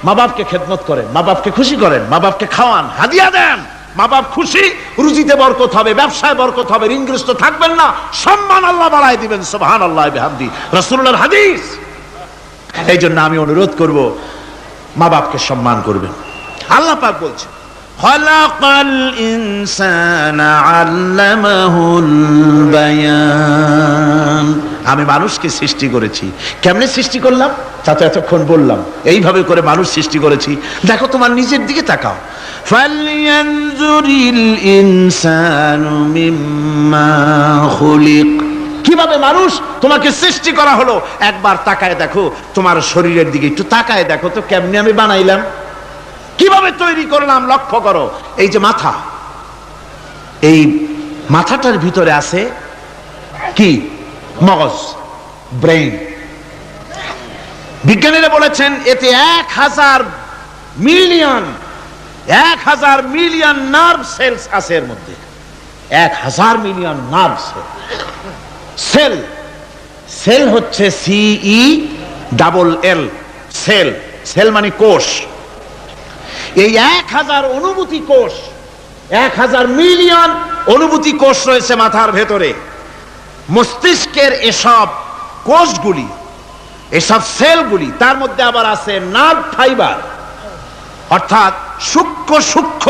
মা বাপকে খেদমত করেন, মা বাপকে খুশি করেন, মা বাপকে খাওয়ান, হাদিয়া দেন। মা বাপ খুশি, রুজিতে বরকত হবে, ব্যবসায় বরকত হবে, ঋণগ্রস্ত থাকবেন না, সম্মান আল্লাহ বাড়ায় দিবেন। সুবহানাল্লাহ বিহামদি, রাসূলুল্লাহর হাদিস। এই জন্য আমি অনুরোধ করব, মা বাপকে সম্মান করবেন। আল্লাহ পাক বলছেন, খালাকাল ইনসানা আল্লামাহুল বায়ান। আমি মানুষকে সৃষ্টি করেছি। কেমনে সৃষ্টি করলাম তা তো এতক্ষণ বললাম। এইভাবে করে মানুষ সৃষ্টি করেছি। দেখো, তোমার নিজের দিকে তাকাও। ফালয়ানজুরিল ইনসানু মিম্মা খুলিক। কিভাবে মানুষ তোমাকে সৃষ্টি করা হলো, একবার তাকায় দেখো, তোমার শরীরের দিকে একটু তাকায় দেখো তো, কেমনে আমি বানাইলাম, কিভাবে তৈরি করলাম, লক্ষ্য করো। এই যে মাথা, এই মাথাটার ভিতরে আছে কি? মগজ, ব্রেইন। বিজ্ঞানীরা বলেছেন এতে 1000 মিলিয়ন নার্ভ সেলস আছে এর মধ্যে। 1000 মিলিয়ন নার্ভ সেল। সেল হচ্ছে CELL, সেল। সেল মানে কোষ। এই 1000 অনুভূতি কোষ, 1000 মিলিয়ন অনুভূতি কোষ রয়েছে মাথার ভেতরে। মস্তিষ্কের এসব কোষগুলি, এসব সেলগুলি, তার মধ্যে আবার আছে নার্ভ ফাইবার, অর্থাৎ সূক্ষ্ম সূক্ষ্ম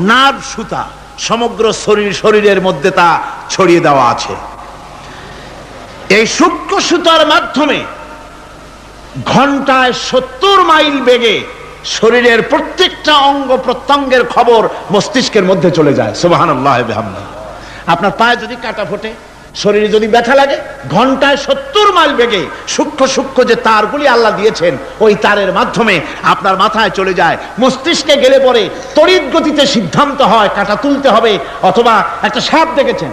নার্ভ সুতা। সমগ্র শরীরের মধ্যে তা ছড়িয়ে দেওয়া আছে। এই সূক্ষ্ম সুতার মাধ্যমে ঘন্টায় 70 মাইল বেগে শরীরের প্রত্যেকটা অঙ্গ প্রত্যঙ্গের খবর মস্তিষ্কের মধ্যে চলে যায়। সুবহানাল্লাহ বিহামদিহি। আপনার পায়ে যদি কাটা ফোটে, শরীরে যদি ব্যথা লাগে, ঘন্টায় 70 মাইল বেগে সূক্ষ্ম সূক্ষ্ম যে তারগুলি আল্লাহ দিয়েছেন, ওই তারের মাধ্যমে আপনার মাথায় চলে যায়। মস্তিষ্কে গেলে পরে তড়িৎ গতিতে সিদ্ধান্ত হয় কাটা তুলতে হবে। অথবা একটা সাপ দেখেছেন,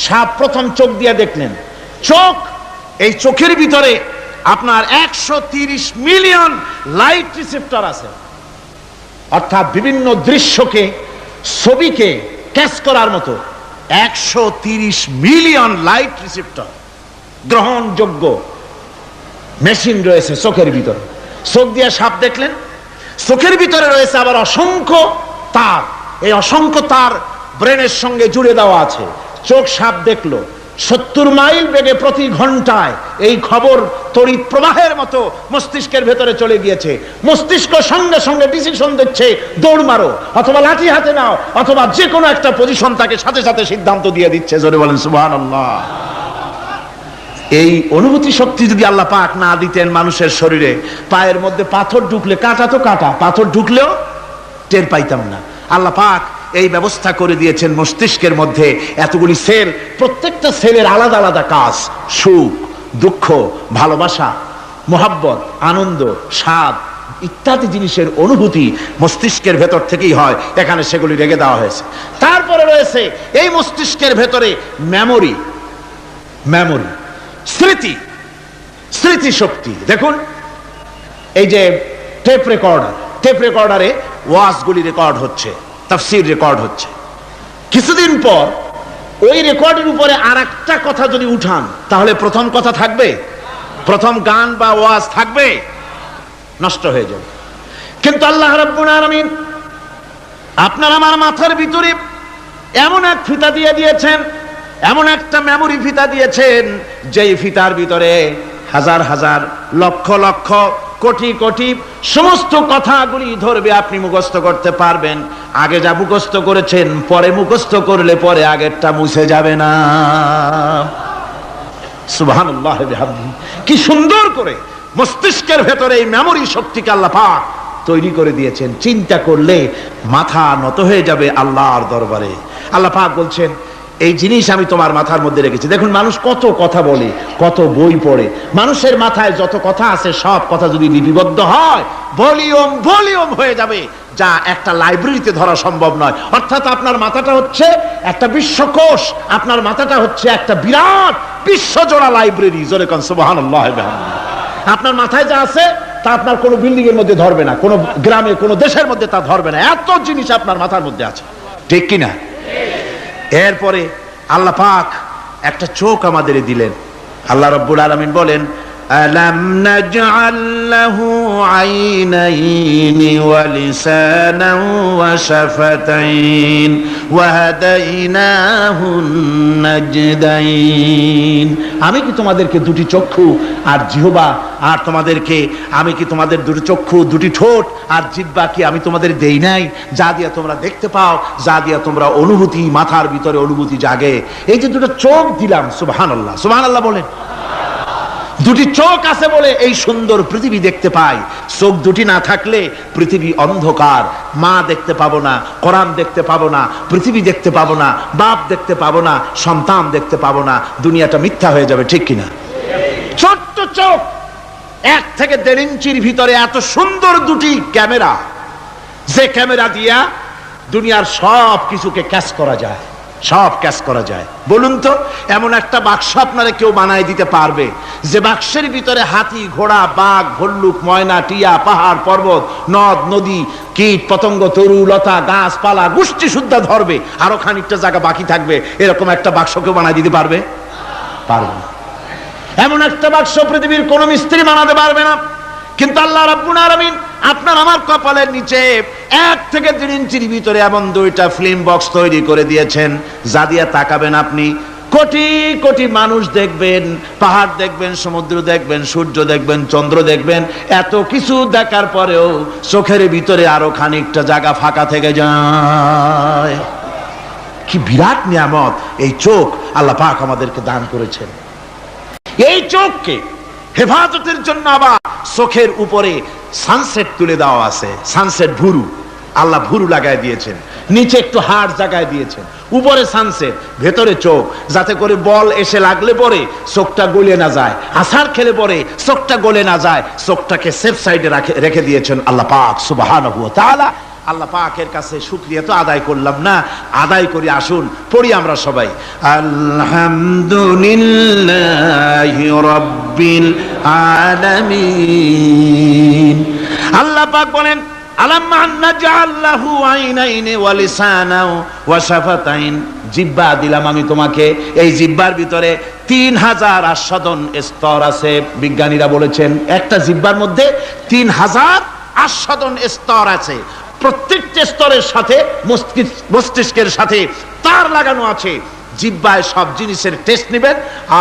সাপ প্রথম চোখ দিয়ে দেখলেন, চোখ, এই চোখের ভিতরে আপনার 130 মিলিয়ন লাইট রিসেপ্টর আছে। অর্থাৎ বিভিন্ন দৃশ্যকে, ছবিকে ক্যাচ করার মতো 130 মিলিয়ন লাইট রিসেপ্টর, গ্রহণযোগ্য মেশিন রয়েছে চোখের ভিতরে। চোখ দিয়ে সাপ দেখলেন, চোখের ভিতরে রয়েছে আবার অসংখ্য তার। এই অসংখ্য তার ব্রেনের সঙ্গে জুড়ে দেওয়া আছে। চোখ সাপ দেখলো, 70 মাইল বেগে প্রতি ঘন্টায় এই খবর তড়িৎ প্রবাহের মতো মস্তিষ্কের ভেতরে চলে গিয়েছে। মস্তিষ্ক সঙ্গে সঙ্গে ডিসিশন দিচ্ছে, দৌড় মারো, অথবা লাঠি হাতে নাও, অথবা যে কোনো একটা পজিশন তাকে সাথে সাথে সিদ্ধান্ত দিয়ে দিচ্ছে। জোরে বলেন সুবহানাল্লাহ। এই অনুভূতি শক্তি যদি আল্লাহ পাক না দিতেন মানুষের শরীরে, পায়ের মধ্যে পাথর ঢুকলে, কাটা তো কাটা, পাথর ঢুকলেও টের পাইতাম না। আল্লাহ পাক এই ব্যবস্থা করে দিয়েছেন মস্তিষ্কের মধ্যে এতগুলি সেল। প্রত্যেকটা সেলের আলাদা আলাদা কাজ। সুখ, দুঃখ, ভালোবাসা, মোহাব্বত, আনন্দ, স্বাদ ইত্যাদি জিনিসের অনুভূতি মস্তিষ্কের ভেতর থেকেই হয়। এখানে সেগুলি রেখে দেওয়া হয়েছে। তারপরে রয়েছে এই মস্তিষ্কের ভেতরে মেমোরি, স্মৃতি শক্তি। দেখুন, এই যে টেপ রেকর্ডারে ওয়াজগুলি রেকর্ড হচ্ছে, তাফসীর রেকর্ড হচ্ছে। কিছুদিন পর ওই রেকর্ডের উপরে আরেকটা কথা যদি উঠান, তাহলে প্রথম কথা থাকবে? প্রথম গান বা ওয়াজ থাকবে? নষ্ট হয়ে যাবে। কিন্তু আল্লাহ রাব্বুল আলামিন আপনার আমার মাথার ভিতরে এমন এক ফিতা দিয়ে দিয়েছেন, এমন একটা মেমোরি ফিতা দিয়েছেন যেই ফিতার ভিতরে হাজার হাজার লক্ষ লক্ষ কোটি কোটি সমস্ত কথাগুলি ধরবে, আপনি মুখস্থ করতে পারবেন। আগে যা মুখস্থ করেছেন পরে মুখস্থ করলে পরে আগেরটা মুছে যাবে না। সুবহানাল্লাহ বিহামদিহি। কি সুন্দর করে মস্তিষ্কের ভেতরে এই মেমোরি শক্তিকে আল্লাহ পাক তৈরি করে দিয়েছেন। চিন্তা করলে মাথা নত হয়ে যাবে আল্লাহর দরবারে। আল্লাহ পাক বলছেন এই জিনিস আমি তোমার মাথার মধ্যে রেখেছি। দেখুন মানুষ কত কথা বলে, কত বই পড়ে, মানুষের মাথায় যত কথা আছে সব কথা যদি লিপিবদ্ধ হয় ভলিউম ভলিউম হয়ে যাবে, যা একটা লাইব্রেরিতে ধরা সম্ভব নয়। অর্থাৎ আপনার মাথাটা হচ্ছে একটা বিশ্বকোষ, আপনার মাথাটা হচ্ছে একটা বিরাট বিশ্বজোড়া লাইব্রেরি। জোরে কোন সুবহানাল্লাহ। আপনার মাথায় যা আছে তা আপনার কোনো বিল্ডিং এর মধ্যে ধরবে না, কোনো গ্রামে কোনো দেশের মধ্যে তা ধরবে না, এত জিনিস আপনার মাথার মধ্যে আছে, ঠিক কিনা? এরপরে আল্লাহ পাক একটা চোখ আমাদের দিলেন। আল্লাহ রাব্বুল আলামিন বলেন আলাম নাজআল লাহু আইনাইনি ওয়া লিসানান ওয়া শাফাতাইন ওয়া হাদাইনাহুন নাজদাইন। আমি কি তোমাদেরকে দুটি চক্ষু আর জিহ্বা আর তোমাদেরকে আমি কি তোমাদের দুটি চক্ষু দুটি ঠোঁট আর জিহ্বা কি আমি তোমাদের দেই নাই, যা দিয়া তোমরা দেখতে পাও, যা দিয়া তোমরা অনুভূতি মাথার ভিতরে অনুভূতি জাগে। এই যে দুটো চোখ দিলাম, সুবহানাল্লাহ সুবহানাল্লাহ বলেন। দুটি চোখ আছে বলে এই সুন্দর পৃথিবী দেখতে পাই। চোখ দুটি না থাকলে পৃথিবী অন্ধকার, মা দেখতে পাবো না, কোরআন দেখতে পাবো না, পৃথিবী দেখতে পাবো না, বাপ দেখতে পাবো না, সন্তান দেখতে পাবো না, দুনিয়াটা মিথ্যা হয়ে যাবে, ঠিক কিনা? ছোট্ট চোখ, 1 থেকে 1.5 ইঞ্চির ভিতরে এত সুন্দর দুটি ক্যামেরা, যে ক্যামেরা দিয়া দুনিয়ার সব কিছুকে ক্যাচ করা যায়, সব ক্যাচ করা যায়। বলুন তো এমন একটা বাক্স আপনারা কেউ বানায় দিতে পারবে যে বাক্সের ভিতরে হাতি, ঘোড়া, বাঘ, ভল্লুক, ময়না, টিয়া, পাহাড়, পর্বত, নদ, নদী, কীট, পতঙ্গ, তরু, লতা, গাছপালা গোষ্ঠী সুদ্ধা ধরবে, আরো খানিকটা জায়গা বাকি থাকবে, এরকম একটা বাক্স কেউ বানায় দিতে পারবে? পারবে না। এমন একটা বাক্স পৃথিবীর কোন মিস্ত্রি বানাতে পারবে না। কিন্তু আল্লাহ রাব্বুল আলামিন আপনার আমার কপালের নিচে 1 থেকে 1.5 ইঞ্চির ভিতরে এমন 2টা ফিল্ম বক্স তৈরি করে দিয়েছেন, যা দিয়ে তাকাবেন আপনি কোটি কোটি মানুষ দেখবেন, পাহাড় দেখবেন, সমুদ্র দেখবেন, সূর্য দেখবেন, চন্দ্র দেখবেন। এত কিছু দেখার পরেও চোখের ভিতরে আরো খানিকটা জায়গা ফাঁকা থেকে যায়। কি বিরাট নিয়ামত এই চোখ আল্লাহ পাক আমাদেরকে দান করেছেন। এই চোখকে হেফাজতের জন্য আবার চোখের উপরে সানসেট তুলে দেওয়া আছে। সানসেট ভুরু, আল্লাহ ভুরু লাগায় দিয়েছেন, নিচে একটু হাড় জায়গায় দিয়েছেন, উপরে সানসেট, ভেতরে চোখ, যাতে করে বল এসে লাগলে পরে চোখটা গলে না যায়, আছাড় খেলে পরে চোখটা গলে না যায়, চোখটাকে সেফ সাইডে রেখে দিয়েছেন আল্লাহ পাক সুবহানাহু ওয়া তাআলা। আল্লাহ পাকের কাছে শুকরিয়া তো আদায় করলাম না, আদায় করি। আসুন পড়ি আমরা সবাই আলহামদুলিল্লাহি রাব্বিল আলামিন। আল্লাহ পাক বলেন আলাম নাজআল লাহু আইনাইনি ওয়া লিসানাও ওয়া শাফাতাইন। জিহ্বা দিলাম আমি তোমাকে, এই জিহ্বার ভিতরে 3000 আস্বাদন স্তর আছে। বিজ্ঞানীরা বলেছেন একটা জিহ্বার মধ্যে 3000 আস্বাদন স্তর আছে। প্রত্যেকটা স্তরের সাথে মস্তিষ্কের সাথে তার লাগানো আছে। জিহ্বায় সব জিনিসের টেস্ট নেবেন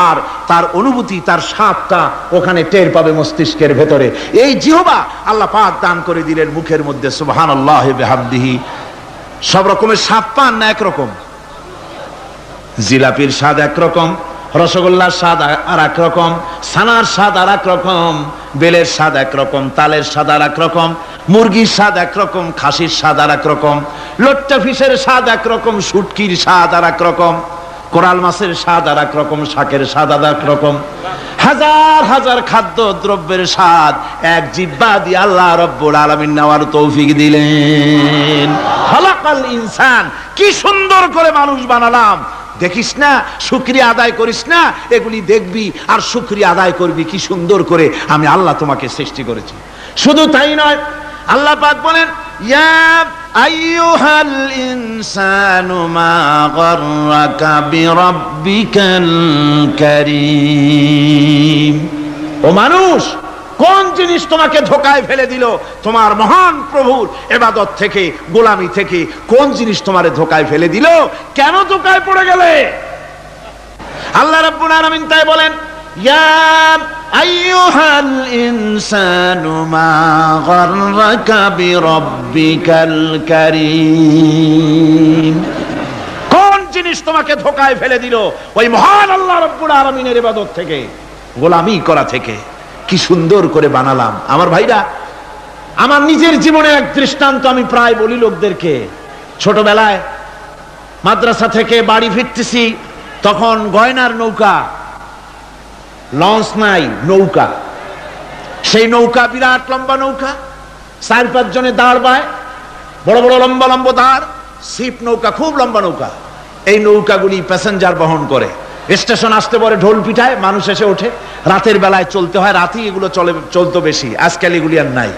আর তার অনুভূতি, তার স্বাদটা ওখানে টের পাবে মস্তিষ্কের ভেতরে। এই জিহ্বা আল্লাহ পাক দান করে দিলেন মুখের মধ্যে। সুবহানাল্লাহি বিহামদিহি। সব রকমের স্বাদ পান না একরকম? জিলাপির স্বাদ একরকম, রসগোল্লার স্বাদ আর এক রকম, ছানার স্বাদ আর এক রকম, বেলের স্বাদ একরকম, তালের স্বাদ আর এক রকম, মুরগির স্বাদ একরকম, খাসির স্বাদ আর এক রকম, লোট্টা ফিশের স্বাদ একরকম, শুটকির স্বাদ আর এক রকম, কোরাল মাছের স্বাদ আর এক রকম, শাকের স্বাদ আর এক রকম। হাজার হাজার খাদ্য দ্রব্যের স্বাদ এক জিহ্বা দিয়ে আল্লাহ রাব্বুল আলামিন নেওয়ার তৌফিক দিলেন। খালাকাল ইনসান, কি সুন্দর করে মানুষ বানালাম। দেখিস না, শুকরিয়া আদায় করিস না, এগুলি দেখবি আর শুকরিয়া আদায় করবি কি সুন্দর করে আমি আল্লাহ তোমাকে সৃষ্টি করেছি। শুধু তাই নয়, আল্লাহ পাক বলেন ইয়া আইয়ুহাল ইনসানু মা গাররাকা বিরাব্বিকাল কারীম। ও মানুষ, কোন জিনিস তোমাকে ধোঁকায় ফেলে দিল তোমার মহান প্রভুর ইবাদত থেকে, গোলামি থেকে? কোন জিনিস তোমারে ধোঁকায় ফেলে দিল? কেন ধোঁকায় পড়ে গেলে? আল্লাহ রাব্বুল আলামিন তাই বলেন, ইয়া আইয়ুহাল ইনসানু মা গাররাকা বিরাব্বিকাল কারীম। কোন জিনিস তোমাকে ধোঁকায় ফেলে দিল? ওই মহান আল্লাহ রাব্বুল আলামিনের ইবাদত থেকে, গোলামি করা থেকে। কি সুন্দর করে বানালাম। আমার ভাইরা, আমার নিজের জীবনে এক দৃষ্টান্ত আমি প্রায় বলি লোকদেরকে। ছোটবেলায় মাদ্রাসা থেকে বাড়ি ফিরতেছি, তখন গয়নার নৌকা, লঞ্চ নাই, নৌকা। সেই নৌকা বিরাট লম্বা নৌকা, 4-5 জনে দাঁড় বায়, বড় বড় লম্বা লম্বা দাঁড়, ছিপ নৌকা, খুব লম্বা নৌকা। এই নৌকাগুলি প্যাসেঞ্জার বহন করে। স্টেশন আসতে পরে ঢোল পিঠায়, মানুষ এসে ওঠে। রাতের বেলায় চলতে হয়, রাতেই এগুলো চলতো বেশি, আজকাল এগুলি আর নাই।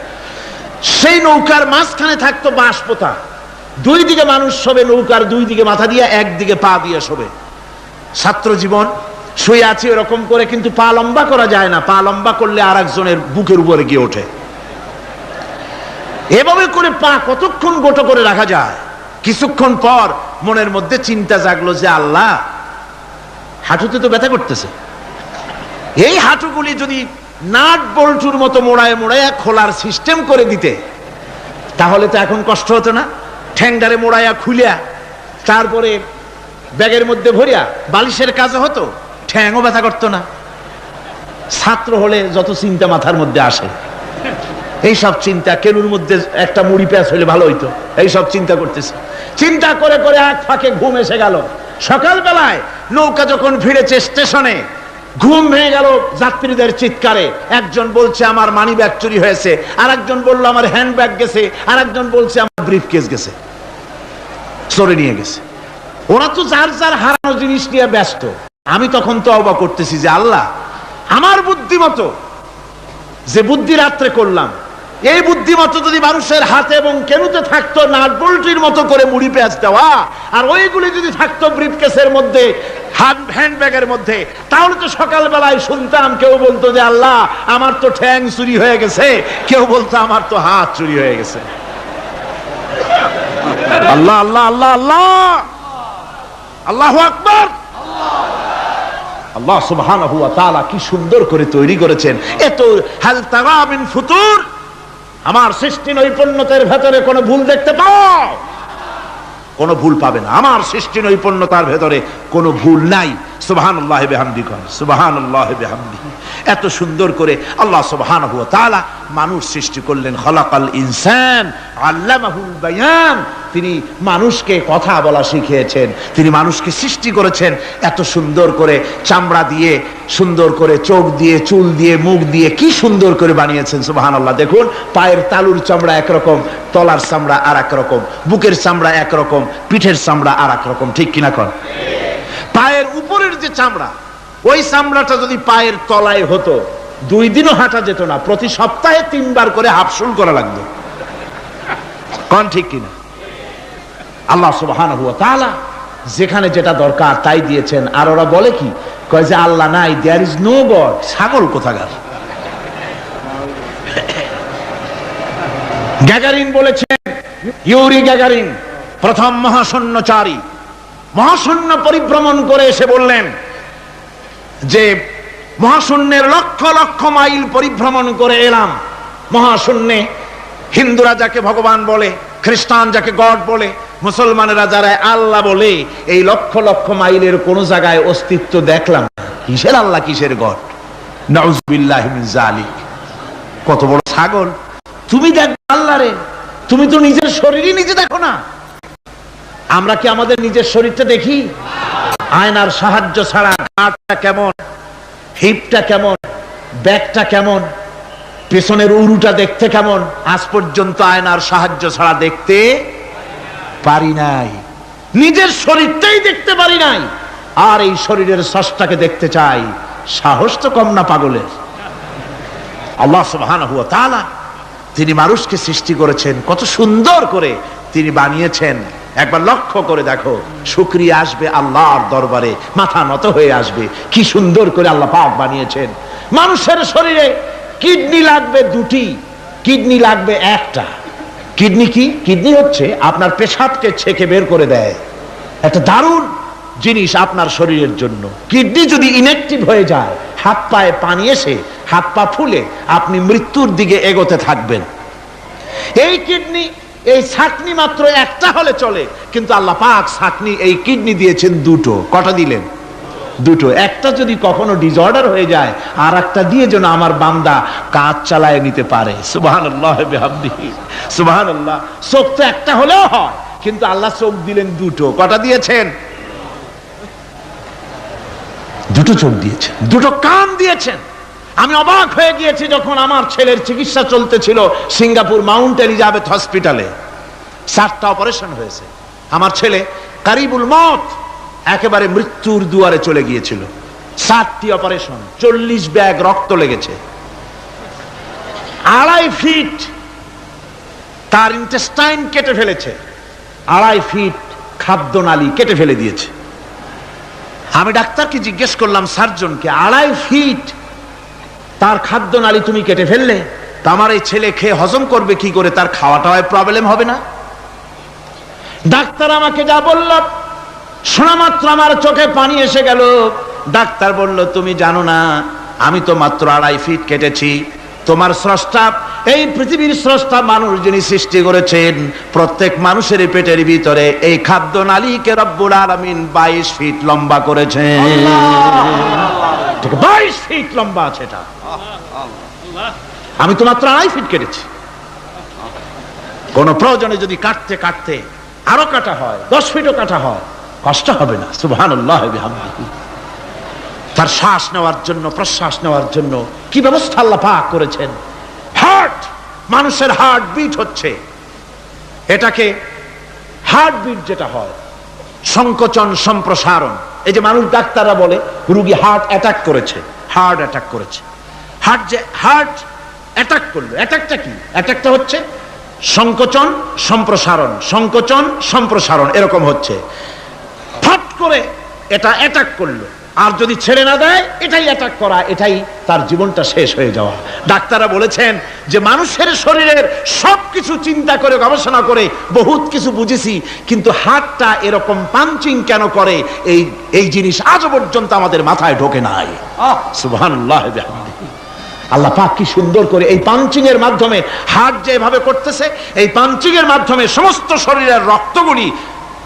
সেই নৌকার মাঝখানে থাকতো বাঁশ পোতা, 2 দিকে মানুষ শোবে, নৌকার 2 দিকে মাথা দিয়ে, একদিকে পা দিয়ে শোবে। ছাত্র জীবন, শুয়ে আছি এরকম করে, কিন্তু পা লম্বা করা যায় না। পা লম্বা করলে আর একজনের বুকের উপরে গিয়ে ওঠে। এভাবে করে পা কতক্ষণ গোটো করে রাখা যায়? কিছুক্ষণ পর মনের মধ্যে চিন্তা জাগলো যে আল্লাহ, হাঁটুতে তো ব্যথা করতেছে, এই হাঁটুগুলি যদি নাট বল্টুর মতো মোড়ায় মোড়ায় খোলার সিস্টেম করে দিতে, তাহলে তো এখন কষ্ট হতো না। ঠ্যাংডারে মোড়াইয়া খুলিয়া তারপরে ব্যাগের মধ্যে ভরিয়া বালিশের কাজে হতো, ঠ্যাংও ব্যথা করতো না। ছাত্র হলে যত চিন্তা মাথার মধ্যে আসে, এইসব চিন্তা, কেনুর মধ্যে একটা মুড়ি প্যাঁচ হইলে ভালো হইতো, এইসব চিন্তা করতেছে। চিন্তা করে করে এক ফাঁকে ঘুম এসে গেল। সকালবেলায় নৌকা যখন ফিরেছে স্টেশনে, ঘুম ভেঙে গেল যাত্রীদের চিৎকারে। একজন বলছে আমার মানি ব্যাগ চুরি হয়েছে, আর একজন বললো আমার হ্যান্ড ব্যাগ গেছে, আর একজন বলছে আমার ব্রিফ কেস গেছে, চোরে নিয়ে গেছে। ওরা তো যার যার হারানো জিনিস নিয়ে ব্যস্ত। আমি তখন তো অবাক করতেছি যে আল্লাহ, আমার বুদ্ধিমতো যে বুদ্ধি রাত্রে করলাম, এই বুদ্ধিমতো যদি মানুষের হাতে এবং কেনুতে থাকতো নাট বল্টুর মতো করে মুড়ি পেঁয়াজ দেওয়া, আর ওইগুলি যদি থাকতো ব্রিফকেসের মধ্যে, হ্যান্ডব্যাগের মধ্যে, তাহলে তো সকালবেলায় শুনতাম কেউ বলতো যে আল্লাহ আমার তো ঠ্যাং চুরি হয়ে গেছে, কেউ বলতো আমার তো হাত চুরি হয়ে গেছে। আল্লাহ আল্লাহ আল্লাহ আল্লাহ, আল্লাহু আকবার। আল্লাহ সুবহানাহু ওয়া তাআলা কি সুন্দর করে তৈরি করেছেন। এত হাল তারা মিন ফুতুর, আমার সৃষ্টি নৈপুণ্যতার ভেতরে কোনো ভুল দেখতে পাও? কোনো ভুল পাবে না। আমার সৃষ্টি নৈপুণ্যতার ভেতরে কোনো ভুল নাই। সুবহানাল্লাহি বিহামদিহি, সুবহানাল্লাহি বিহামদিহি। এত সুন্দর করে আল্লাহ সুবহানাহু ওয়া তাআলা মানুষ সৃষ্টি করলেন। খলাকাল ইনসান আল্লামাহুল বায়ান। তিনি মানুষকে কথা বলা শিখিয়েছেন, তিনি মানুষকে সৃষ্টি করেছেন এত সুন্দর করে, চামড়া দিয়ে, সুন্দর করে চোখ দিয়ে, চুল দিয়ে, মুখ দিয়ে, কি সুন্দর করে বানিয়েছেন। সুবহানাল্লাহ। দেখুন, পায়ের তালুর চামড়া একরকম, তলার চামড়া আর এক রকম, বুকের চামড়া একরকম, পিঠের চামড়া আর এক রকম, ঠিক কিনা কন? পায়ের উপরের যে চামড়া, ওই চামড়াটা যদি পায়ের তলায় হতো, 2 দিনও হাঁটা যেত না। প্রতি সপ্তাহে 3 বার করে হাফসুল করা লাগতো, কন ঠিক কিনা? আল্লাহ সুবহানাহু ওয়া তাআলা যেখানে যেটা দরকার তাই দিয়েছেন। আর ওরা বলে কি, কয় যে আল্লাহ নাই, দেয়ার ইজ নো গড। ছাগল কোথাকার। গ্যাগারিন বলেছেন, ইউরি গ্যাগারিন প্রথম মহাশূন্যচারী, মহাশূন্য পরিভ্রমণ করে এসে বললেন যে মহাশূন্যের লক্ষ লক্ষ মাইল পরিভ্রমণ করে এলাম। মহাশূন্যে হিন্দুরা যাকে ভগবান বলে, খ্রিস্টান যাকে গড বলে, মুসলমানেরা যারা আল্লাহ বলে, এই লক্ষ লক্ষ মাইলের কোন জায়গায় অস্তিত্ব দেখলাম না। কিসের আল্লাহ, কিসের গড? নাউযুবিল্লাহি মিন যালিক। কত বড় ছাগল! তুমি দেখ আল্লাহ রে, তুমি তো নিজের শরীরই নিজে দেখো না। আমরা কি আমাদের নিজের শরীরটা দেখি? আয়নার সাহায্য ছাড়া ঘাটটা কেমন, হিপটা কেমন, ব্যাকটা কেমন, পেছনের উরুটা দেখতে কেমন, আজ পর্যন্ত আয়নার সাহায্য ছাড়া দেখতে পারি নাই। নিজের শরীরটাই দেখতে পারি নাই, আর এই শরীরের স্রষ্টাকে দেখতে চাই। সাহস তো কম না পাগলের। আল্লাহ সুবহানাহু ওয়া তাআলা তিনি মানুষকে সৃষ্টি করেছেন, কত সুন্দর করে তিনি বানিয়েছেন। একবার লক্ষ্য করে দেখো, শুকরিয়া আসবে আল্লাহর দরবারে, মাথা নত হয়ে আসবে। কি সুন্দর করে আল্লাহ পাক বানিয়েছেন। মানুষের শরীরে কিডনি লাগবে 2টি, কিডনি লাগবে 1টা। কিডনি কি? কিডনি হচ্ছে আপনার পেশাবকে ছেঁকে বের করে দেয়। একটা দারুণ জিনিস আপনার শরীরের জন্য। কিডনি যদি ইনঅ্যাক্টিভ হয়ে যায়, হাত পায়ে পানি এসে হাত পা ফুলে আপনি মৃত্যুর দিকে এগোতে থাকবেন। এই কিডনি, এই ছাকনি মাত্র একটা হলে চলে, কিন্তু আল্লাহ পাক ছাকনি এই কিডনি দিয়েছেন দুটো। কটা দিলেন? দুটো। একটা যদি কখনো ডিসঅর্ডার হয়ে যায়, আর একটা দিয়ে যেন আমার বান্দা কাজ চালায় নিতে পারে। সুবহানাল্লাহ বিহামদিহি, সুবহানাল্লাহ। চোখ তো একটা হলেও হয়, কিন্তু আল্লাহ চোখ দিলেন দুটো। কটা দিয়েছেন? দুটো চোখ দিয়েছেন, দুটো কান দিয়েছেন। আমি অবাক হয়ে গিয়েছি যখন আমার ছেলের চিকিৎসা চলতেছিল সিঙ্গাপুর মাউন্ট এলিজাবেথ হসপিটালে। 7টা অপারেশন হয়েছে। আমার ছেলে কারিবুল মত, একেবারে মৃত্যুর দুয়ারে চলে গিয়েছিল। 7টি অপারেশন, 40 ব্যাগ রক্ত লেগেছে। 2.5 ফিট তার ইন্টেস্টাইন কেটে ফেলেছে, 2.5 ফিট খাদ্যনালী কেটে ফেলে দিয়েছে। আমি ডাক্তারকে জিজ্ঞেস করলাম, সার্জনকে, 2.5 ফিট তার খাদ্যনালী তুমি কেটে ফেললে, তা আমার এই ছেলে খেয়ে হজম করবে কি করে? তার খাওয়াটাও প্রবলেম হবে না? ডাক্তার আমাকে যা বলল, শোনা মাত্র আমার চোখে পানি এসে গেল। ডাক্তার বলল, তুমি জানো না, আমি তো মাত্র 2.5 ফিট কেটেছি। তোমার স্রষ্টা, এই পৃথিবীর স্রষ্টা মানুষ যিনি সৃষ্টি করেছেন, প্রত্যেক মানুষের পেটের ভিতরে এই খাদ্যনালীকে রব্বুল আলামিন 22 ফিট লম্বা করেছেন। 22 ফিট লম্বা আছে এটা। আমি তো মাত্র 2.5 ফিট কেটেছি। কোন প্রয়োজনে যদি কাটতে কাটতে আরো কাটা হয়, 10 ফিটও কাটা হয়, কষ্ট হবে না। সুবহানাল্লাহ বিহামদিহি। তার শ্বাস নেওয়ার জন্য, প্রশ্বাস নেওয়ার জন্য কি ব্যবস্থা আল্লাহ পাক করেছেন। হার্ট, মানুষের হার্ট বিট হচ্ছে, এটাকে হার্ট বিট যেটা হয়, সংকোচন সম্প্রসারণ। এই যে মানুষ, ডাক্তাররা বলে রোগী হার্ট অ্যাটাক করেছে, হার্ট অ্যাটাক করেছে। হার্ট যে হার্ট অ্যাটাক করলো, অ্যাটাকটা কি? অ্যাটাকটা হচ্ছে সংকোচন সম্প্রসারণ, সংকোচন সম্প্রসারণ, এরকম হচ্ছে। ফট করে এটা অ্যাটাক করলো, আর যদি ছেড়ে না দেয়, এটাই অ্যাটাক করা, এটাই তার জীবনটা শেষ হয়ে যাওয়া। ডাক্তাররা বলেছেন যে মানুষের শরীরের সবকিছু চিন্তা করে, গবেষণা করে বহুত কিছু বুঝেছি, কিন্তু হার্টটা এরকম পাঞ্চিং কেন করে, এই জিনিস আজও পর্যন্ত আমাদের মাথায় ঢোকে নাই। সুবহানাল্লাহ বিহামদিহি। আল্লাহ পাক কি সুন্দর করে এই পাঞ্চিং এর মাধ্যমে, হার্ট যেভাবে করতেছে, এই পাঞ্চিং এর মাধ্যমে সমস্ত শরীরের রক্তগুলি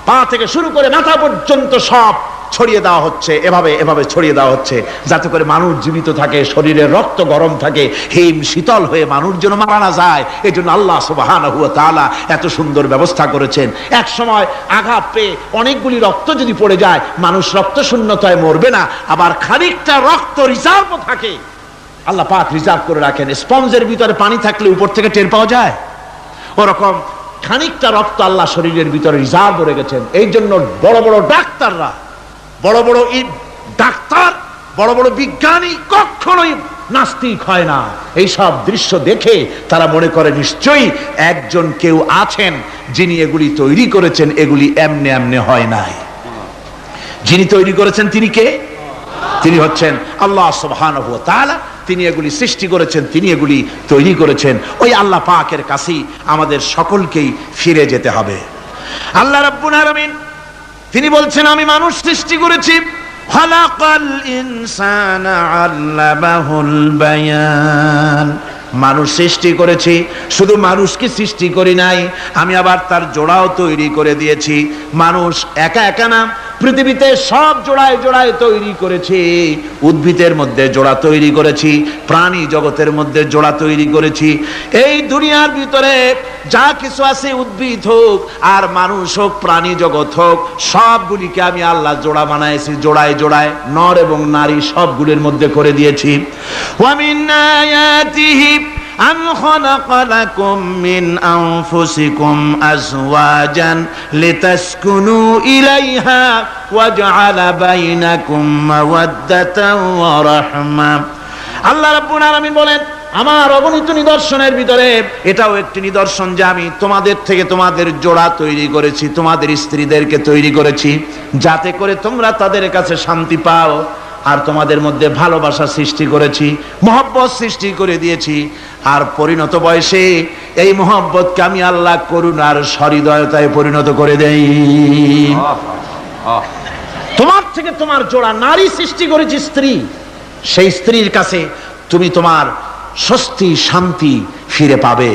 পা থেকে শুরু করে মাথা পর্যন্ত সব ছড়িয়ে দেওয়া হচ্ছে, এভাবে এভাবে ছড়িয়ে দেওয়া হচ্ছে, যাতে করে মানুষ জীবিত থাকে, শরীরের রক্ত গরম থাকে, হিম শীতল হয়ে মানুষ যেন মারা না যায়। এই জন্য আল্লাহ সুবহানাহু ওয়া তাআলা এত সুন্দর ব্যবস্থা করেছেন। এক সময় আঘাত পেয়ে অনেকগুলি রক্ত যদি পড়ে যায়, মানুষ রক্ত শূন্যতায় মরবে না, আবার খানিকটা রক্ত রিজার্ভও থাকে, আল্লাহ পাক রিজার্ভ করে রাখেন। স্পঞ্জের ভিতরে পানি থাকলে উপর থেকে টের পাওয়া যায়, ওরকম খানিকটা রক্ত আল্লাহ শরীরের ভিতরে রিজার্ভ করে গেছেন। এই জন্য বড় বড় ডাক্তাররা, বড় বড় ডাক্তার, বড় বড় বিজ্ঞানী কখনোই নাস্তিক হয় না। এই সব দৃশ্য দেখে তারা মনে করে নিশ্চয়ই একজন কেউ আছেন যিনি এগুলি তৈরি করেছেন, এগুলি এমনে এমনে হয় নাই। যিনি তৈরি করেছেন তিনি কে? তিনি হচ্ছেন আল্লাহ সুবহানাহু ওয়া তাআলা। তিনি এগুলি সৃষ্টি করেছেন, তিনি এগুলি তৈরি করেছেন। ওই আল্লাহ পাকের কাছেই আমাদের সকলকেই ফিরে যেতে হবে। আল্লাহ রাব্বুল আলামিন তিনি বলছেন, আমি মানুষ সৃষ্টি করেছি, খালাকাল ইনসানা আল্লামাহুল বায়ান। মানুষ সৃষ্টি করেছি, শুধু মানুষকে সৃষ্টি করি নাই, আমি আবার তার জোড়াও তৈরি করে দিয়েছি। মানুষ একা একা না, পৃথিবীতে সব জোড়ায় জোড়ায় তৈরি করেছি। উদ্ভিদের মধ্যে জোড়া তৈরি করেছি, প্রাণী জগতের মধ্যে জোড়া তৈরি করেছি। এই দুনিয়ার ভিতরে যা কিছু আছে, উদ্ভিদ হোক আর মানুষ হোক, প্রাণী জগৎ হোক, সবগুলিকে আমি আল্লাহ জোড়া বানাইছি, জোড়ায় জোড়ায় নর এবং নারী সবগুলির মধ্যে করে দিয়েছি। ওয়া মিন আয়াতিহি আন খালাকা লাকুম মিন আনফুসিকুম আজওয়াজান লিতাসকুনু ইলাইহা ওয়া জাআলা বাইনাকুম মাওয়াদ্দাতান ওয়া রাহমা। আল্লাহ রাব্বুল আলামিন বলেন, আমার অগণিত নিদর্শনের ভিতরে এটাও একটি নিদর্শন যে আমি তোমাদের থেকে তোমাদের জোড়া তৈরি করেছি, তোমাদের স্ত্রীদেরকে তৈরি করেছি, যাতে করে তোমরা তাদের কাছে শান্তি পাও। আর তোমাদের মধ্যে ভালোবাসা সৃষ্টি করেছি, মহব্বত সৃষ্টি করে দিয়েছি। আর পরিণত বয়সে এই মহব্বতকে আমি আল্লাহ করুণার সহৃদয়তায় পরিণত করে দেই। তোমার থেকে তোমার জোড়া নারী সৃষ্টি করেছি স্ত্রী, সেই স্ত্রীর কাছে তুমি তোমার স্বস্তি শান্তি ফিরে পাবে।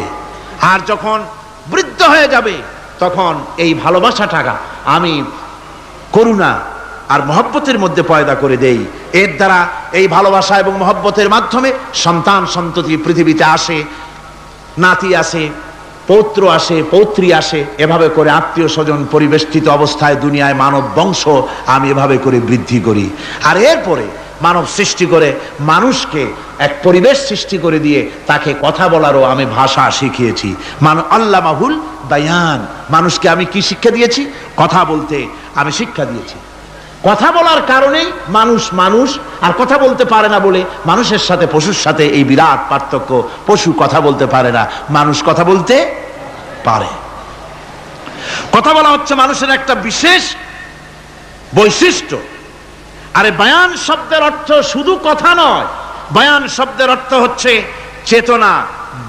আর যখন বৃদ্ধ হয়ে যাবে তখন এই ভালোবাসাটা আমি করুণা আর মহব্বতের মধ্যে পয়দা করে দেই। এর দ্বারা এই ভালোবাসা এবং মহব্বতের মাধ্যমে সন্তান সন্ততি পৃথিবীতে আসে, নাতি আসে, পৌত্র আসে, পৌত্রী আসে, এভাবে করে আত্মীয় স্বজন পরিবেষ্টিত অবস্থায় দুনিয়ায় মানব বংশ আমি এভাবে করে বৃদ্ধি করি। আর এরপরে মানব সৃষ্টি করে মানুষকে এক পরিবেশ সৃষ্টি করে দিয়ে তাকে কথা বলারও আমি ভাষা শিখিয়েছি। আল্লামাহুল বায়ান, মানুষকে আমি কি শিক্ষা দিয়েছি? কথা বলতে আমি শিক্ষা দিয়েছি। কথা বলার কারণেই মানুষ মানুষ, আর কথা বলতে পারে না বলে মানুষের সাথে পশুর সাথে এই বিরাট পার্থক্য। পশু কথা বলতে পারে না, মানুষ কথা বলতে পারে। কথা বলা হচ্ছে মানুষের একটা বিশেষ বৈশিষ্ট্য। আরে বায়ান শব্দের অর্থ শুধু কথা নয়, বায়ান শব্দের অর্থ হচ্ছে চেতনা,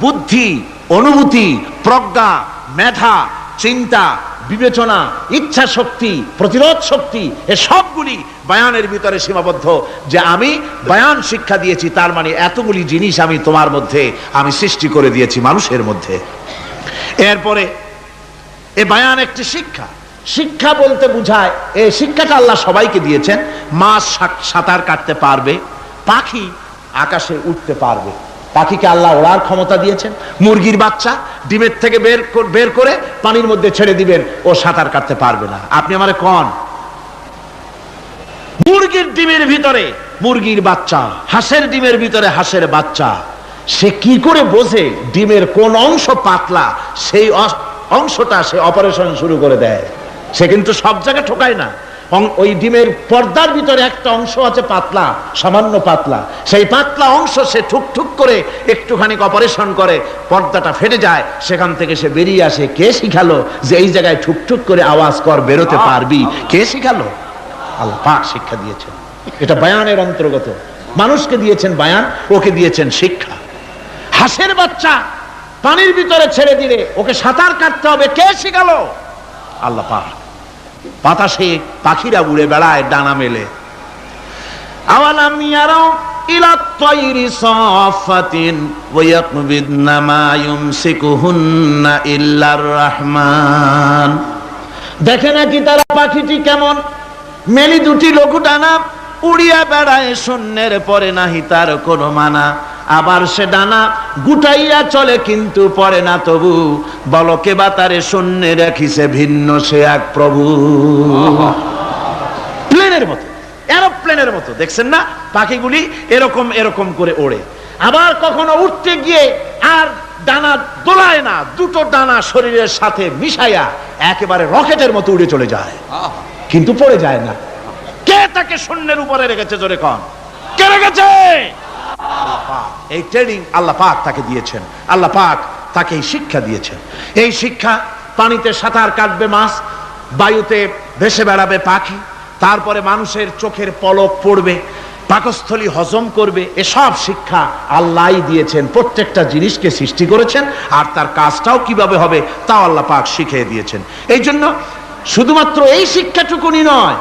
বুদ্ধি, অনুভূতি, প্রজ্ঞা, মেধা, চিন্তা, বিবেচনা, ইচ্ছা শক্তি, প্রতিরোধ শক্তি, এ সবগুলি বায়ানের ভিতরে সীমাবদ্ধ। যে আমি বায়ান শিক্ষা দিয়েছি, তার মানে এতগুলি জিনিস আমি তোমার মধ্যে আমি সৃষ্টি করে দিয়েছি মানুষের মধ্যে। এরপরে এ বায়ান একটি শিক্ষা। শিক্ষা বলতে বুঝায়, এই শিক্ষাটা আল্লাহ সবাইকে দিয়েছেন। মাছ সাঁতার কাটতে পারবে, পাখি আকাশে উঠতে পারবে, পাখিকে আল্লাহ ওড়ার ক্ষমতা দিয়েছেন। মুরগির বাচ্চা ডিমের থেকে বের করে পানির মধ্যে ছেড়ে দিবেন, ও সাঁতার কাটতে পারবে না। আপনি আমারে কোন মুরগির ডিমের ভিতরে মুরগির বাচ্চা, হাঁসের ডিমের ভিতরে হাঁসের বাচ্চা, সে কি করে বোঝে ডিমের কোন অংশ পাতলা? সেই অংশটা সে অপারেশন শুরু করে দেয়। সে কিন্তু সব জায়গায় ঠোকায় না। ওই ডিমের পর্দার ভিতরে একটা অংশ আছে পাতলা, সামান্য পাতলা, সেই পাতলা অংশ সে ঠুক করে একটুখানি অপারেশন করে, পর্দাটা ফেটে যায়, সেখান থেকে সে বেরিয়ে আসে। কে শিখালো যে এই জায়গায় ঠুক করে আওয়াজ কর, বেরোতে পারবি? কে শিখালো? আল্লাহ পাক শিক্ষা দিয়েছেন। এটা বায়ানের অন্তর্গত। মানুষকে দিয়েছেন বায়ান, ওকে দিয়েছেন শিক্ষা। হাঁসের বাচ্চা পানির ভিতরে ছেড়ে দিলে ওকে সাঁতার কাটতে হবে, কে শিখালো? আল্লাহ পাক। বাতাসে পাখিরা উড়ে বেড়ায় ডানা মেলে। আওয়ালাম ইয়ারাউ ইলা তায়রি সাফাতিন ওয়া ইয়াকবিদনা মা ইউমসিকুহুন্না ইল্লার রহমান। দেখে নাকি তারা পাখিটি কেমন মেলি দুটি লঘু ডানা উড়িয়া বেড়ায়, শূন্যের পরে নাহি তার কোনো মানা। আবার সে ডানা গুটাইয়া চলে কিন্তু পড়ে না তবু, বলকে বাতারে শূন্যে রাখিছে ভিন্ন সে এক প্রভু। প্লেনের মতো, এরোপ্লেনের মতো, দেখছেন না পাখিগুলি এরকম এরকম করে ওড়ে। আবার কখনো উঠতে গিয়ে আর ডানা দোলায় না, দুটো ডানা শরীরের সাথে মিশাইয়া একেবারে রকেটের মতো উড়ে চলে যায়, কিন্তু পড়ে যায় না। কে তাকে শূন্যের উপরে রেখেছে? জোরে কন, কে রেখেছে? এই ট্রেনিং আল্লাহ পাক তাকে দিয়েছেন। আল্লাহ পাক তাকে এই শিক্ষা দিয়েছেন। এই শিক্ষা, পানিতে সাঁতার কাটবে মাছ, বায়ুতে ভেসে বেড়াবে পাখি, তারপরে মানুষের চোখের পলক পড়বে, পাকস্থলী হজম করবে, এসব শিক্ষা আল্লাহই দিয়েছেন। প্রত্যেকটা জিনিসকে সৃষ্টি করেছেন, আর তার কাজটাও কিভাবে হবে তাও আল্লাহ পাক শিখিয়ে দিয়েছেন। এই জন্য শুধুমাত্র এই শিক্ষাটুকুনি নয়,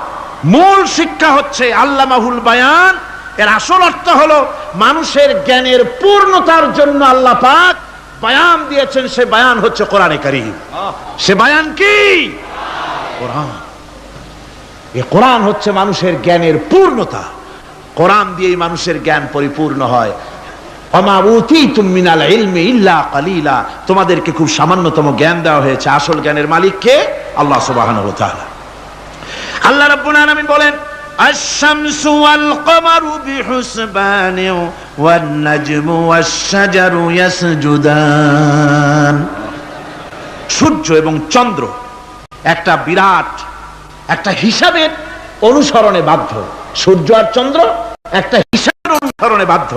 মূল শিক্ষা হচ্ছে আল্লামাহুল বায়ান। এর আসল অর্থ হলো মানুষের জ্ঞানের পূর্ণতার জন্য আল্লাহ পাক বায়ান দিয়েছেন। সে বায়ান হচ্ছে কোরআনে কারীম। সে বায়ান কি? কোরআন। এই কোরআন হচ্ছে মানুষের জ্ঞানের পূর্ণতা। কোরআন দিয়েই মানুষের জ্ঞান পরিপূর্ণ হয়। ওমা উতীতুম মিনাল ইলমি ইল্লা কালিলা, তোমাদেরকে খুব সামান্যতম জ্ঞান দেওয়া হয়েছে। আসল জ্ঞানের মালিক কে? আল্লাহ সুবহানাহু ওয়া তাআলা। আল্লাহ রাব্বুল আলামিন বলেন, আশ-শামসু ওয়াল কমারু বিহুসবান ওয়ান নাজমু ওয়াশ-শাজারু ইয়াসজুদান। সূর্য এবং চন্দ্র একটা বিরাট একটা হিসাবের অনুসরণে বাধ্য। সূর্য আর চন্দ্র একটা হিসাবের অনুসরণে বাধ্য,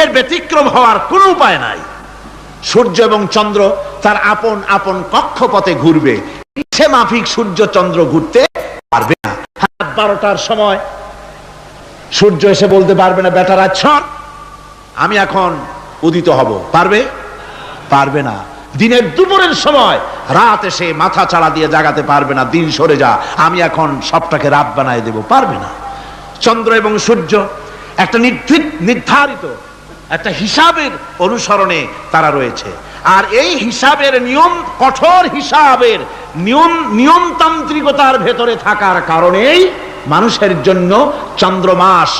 এর ব্যতিক্রম হওয়ার কোনো উপায় নাই। সূর্য এবং চন্দ্র তার আপন আপন কক্ষপথে ঘুরবে, ইচ্ছে মাফিক সূর্য চন্দ্র ঘুরতে পারবে না। 12টার সময় সূর্য এসে বলতে পারবে না, বেটা রাত ছট, আমি এখন উদিত হব, পারবে? পারবে না। দিনের দুপুরের সময় রাত এসে মাথা চাড়া দিয়ে জাগাতে পারবে না, দিন সরে যা, আমি এখন সবটাকে রাত বানায় দেব, পারবে না। চন্দ্র এবং সূর্য একটা নির্ধারিত একটা হিসাবের অনুসরণে তারা রয়েছে, আর এই হিসাবের নিয়ম, কঠোর হিসাবের নিয়মতান্ত্রিকতার ভেতরে থাকার কারণেই মানুষের জন্য চন্দ্র, মাস,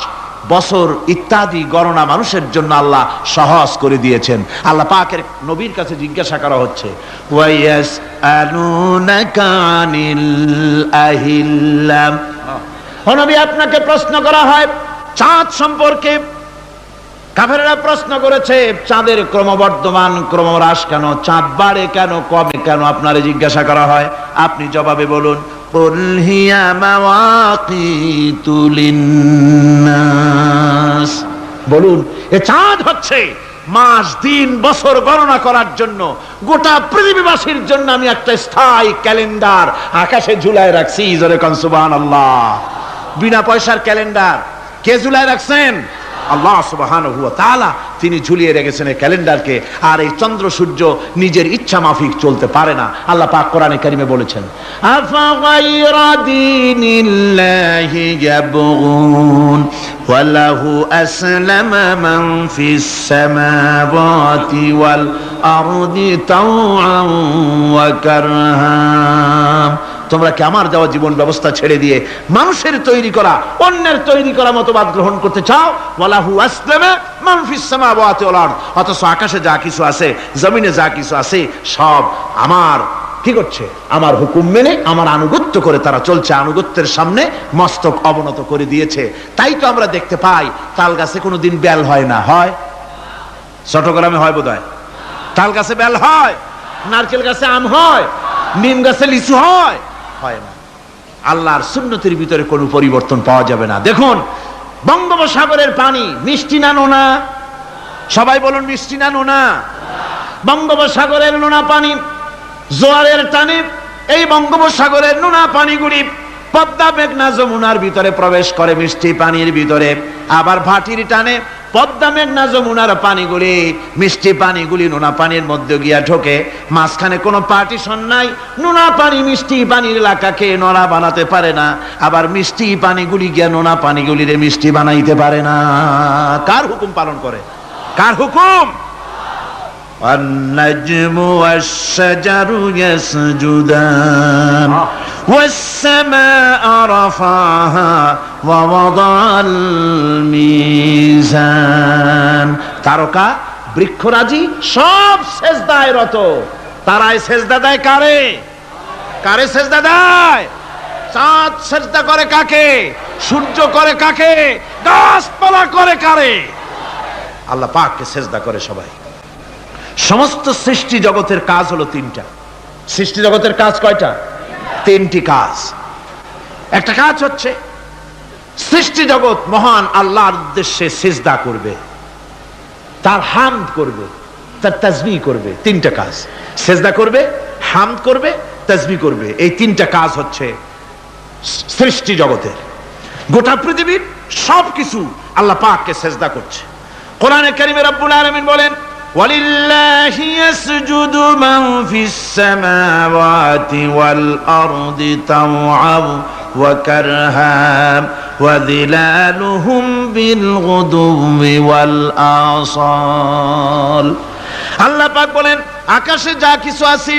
বছর ইত্যাদি গণনা মানুষের জন্য আল্লাহ সহজ করে দিয়েছেন। আল্লাহ পাকের নবীর কাছে জিজ্ঞাসা করা হচ্ছে, ওয়ায়াসআলুনাকা আনিল আহিল্লাম, ও নবী আপনাকে প্রশ্ন করা হয় চাঁদ সম্পর্কে। কাফেররা প্রশ্ন করেছে চাঁদের ক্রমবর্ধমান ক্রমহ্রাস কেন, চাঁদ বাড়ে কেন, কমে কেন, আপনারে জিজ্ঞাসা করা হয়, আপনি জবাবে বলুন কুল হিয়া মাওয়াকিতু লিন্নাস, বলুন এ চাঁদ হচ্ছে মাস, দিন, বছর গণনা করার জন্য, গোটা পৃথিবীবাসীর জন্য আমি একটা স্থায়ী ক্যালেন্ডার আকাশে ঝুলায় রাখছি। জোরে কোন সুবহানাল্লাহ। বিনা পয়সার ক্যালেন্ডার কে ঝুলায় রাখছেন? আল্লাহ সুবহানাহু ওয়া তাআলা, তিনি ঝুলিয়ে রেখেছেন এই ক্যালেন্ডারকে। আর এই চন্দ্র সূর্য নিজের ইচ্ছা মাফিক চলতে পারে না। আল্লাহ পাক কোরআনে কারিমে বলেছেন, আফা গায়রা দীনিল্লাহি ইয়াবগুন ওয়া লাহু আসলামা মান ফিস সামাওয়াতি ওয়াল আরদি তাওআন ওয়া কারহা, তোমরা কি আমার দেওয়া জীবন ব্যবস্থা ছেড়ে দিয়ে মানুষের তৈরি করা, অন্যের তৈরি করা মতবাদ গ্রহণ করতে চাও? ওয়ালাহু আসলামা মান ফিস সামাওয়াতি ওয়াল আরদ, অথচ আকাশে যা কিছু আছে, জমিনে যা কিছু আছে, সব আমার কি করছে? আমার হুকুম মেনে, আমার আনুগত্য করে তারা চলছে, আনুগত্যের সামনে মস্তক অবনত করে দিয়েছে। তাই তো আমরা দেখতে পাই তাল গাছে কোনোদিন বেল হয় না, হয়? চট্টগ্রামে হয় বোধহয়। তাল গাছে বেল হয়, নারকেল গাছে আম হয়, নিম গাছে লিচু হয়? হয় না। আল্লাহর সুন্নতের ভিতরে কোনো পরিবর্তন পাওয়া যাবে না। দেখুন বঙ্গোপসাগরের পানি মিষ্টি না নোনা? সবাই বলুন মিষ্টি না নোনা? বঙ্গোপসাগরের নোনা পানি জোয়ারের টানে এই বঙ্গোপসাগরের নোনা পানিগুলি পদ্মা মেঘনা যমুনার ভিতরে প্রবেশ করে মিষ্টি পানির ভিতরে, আবার ভাটির টানে পদ্মা মেঘনা যমুনার পানিগুলি, মিষ্টি পানিগুলি নোনা পানির মধ্যে গিয়া ঢোকে। মাঝখানে কোনো পার্টিশন নাই, নোনা পানি মিষ্টি পানির এলাকাকে নোনা বানাতে পারে না, আবার মিষ্টি পানিগুলি গিয়া নোনা পানিগুলিরে মিষ্টি বানাইতে পারে না। কার হুকুম পালন করে? কার হুকুম? النجم والشجر يسجدان والسماء رفعها ووضع الميزان, তারকা বৃক্ষরাজি সব সেজদায় রত। তারাই সেজদা দেয় কারে? কারে সেজদা দেয়? চাঁদ সেজদা করে কাকে? সূর্য করে কাকে? গাছপালা করে কারে? আল্লাহ পাককে সেজদা করে সবাই। সমস্ত সৃষ্টি জগতের কাজ হলো তিনটা। সৃষ্টি জগতের কাজ কয়টা? তিনটি কাজ। একটা কাজ হচ্ছে সৃষ্টি জগৎ মহান আল্লাহর উদ্দেশ্যে সিজদা করবে, তার হামদ করবে, তার তাসবিহ করবে। তিনটা কাজ, সিজদা করবে, হামদ করবে, তাসবিহ করবে। এই তিনটা কাজ হচ্ছে সৃষ্টি জগতের। গোটা পৃথিবীর সবকিছু আল্লাহ পাককে সিজদা করছে। কোরআনে কারিমে রব্বুল আলামিন বলেন, ওয়ালিল্লাহি ইয়াসজুদু মান ফিস সামাওয়াতি ওয়াল আরদি তাওআন ওয়া কারহা ওয়া যিলালুহুম বিল গুদুবি ওয়াল আসাল। আল্লাহ পাক বলেন, আকাশে যা কিছু আছে,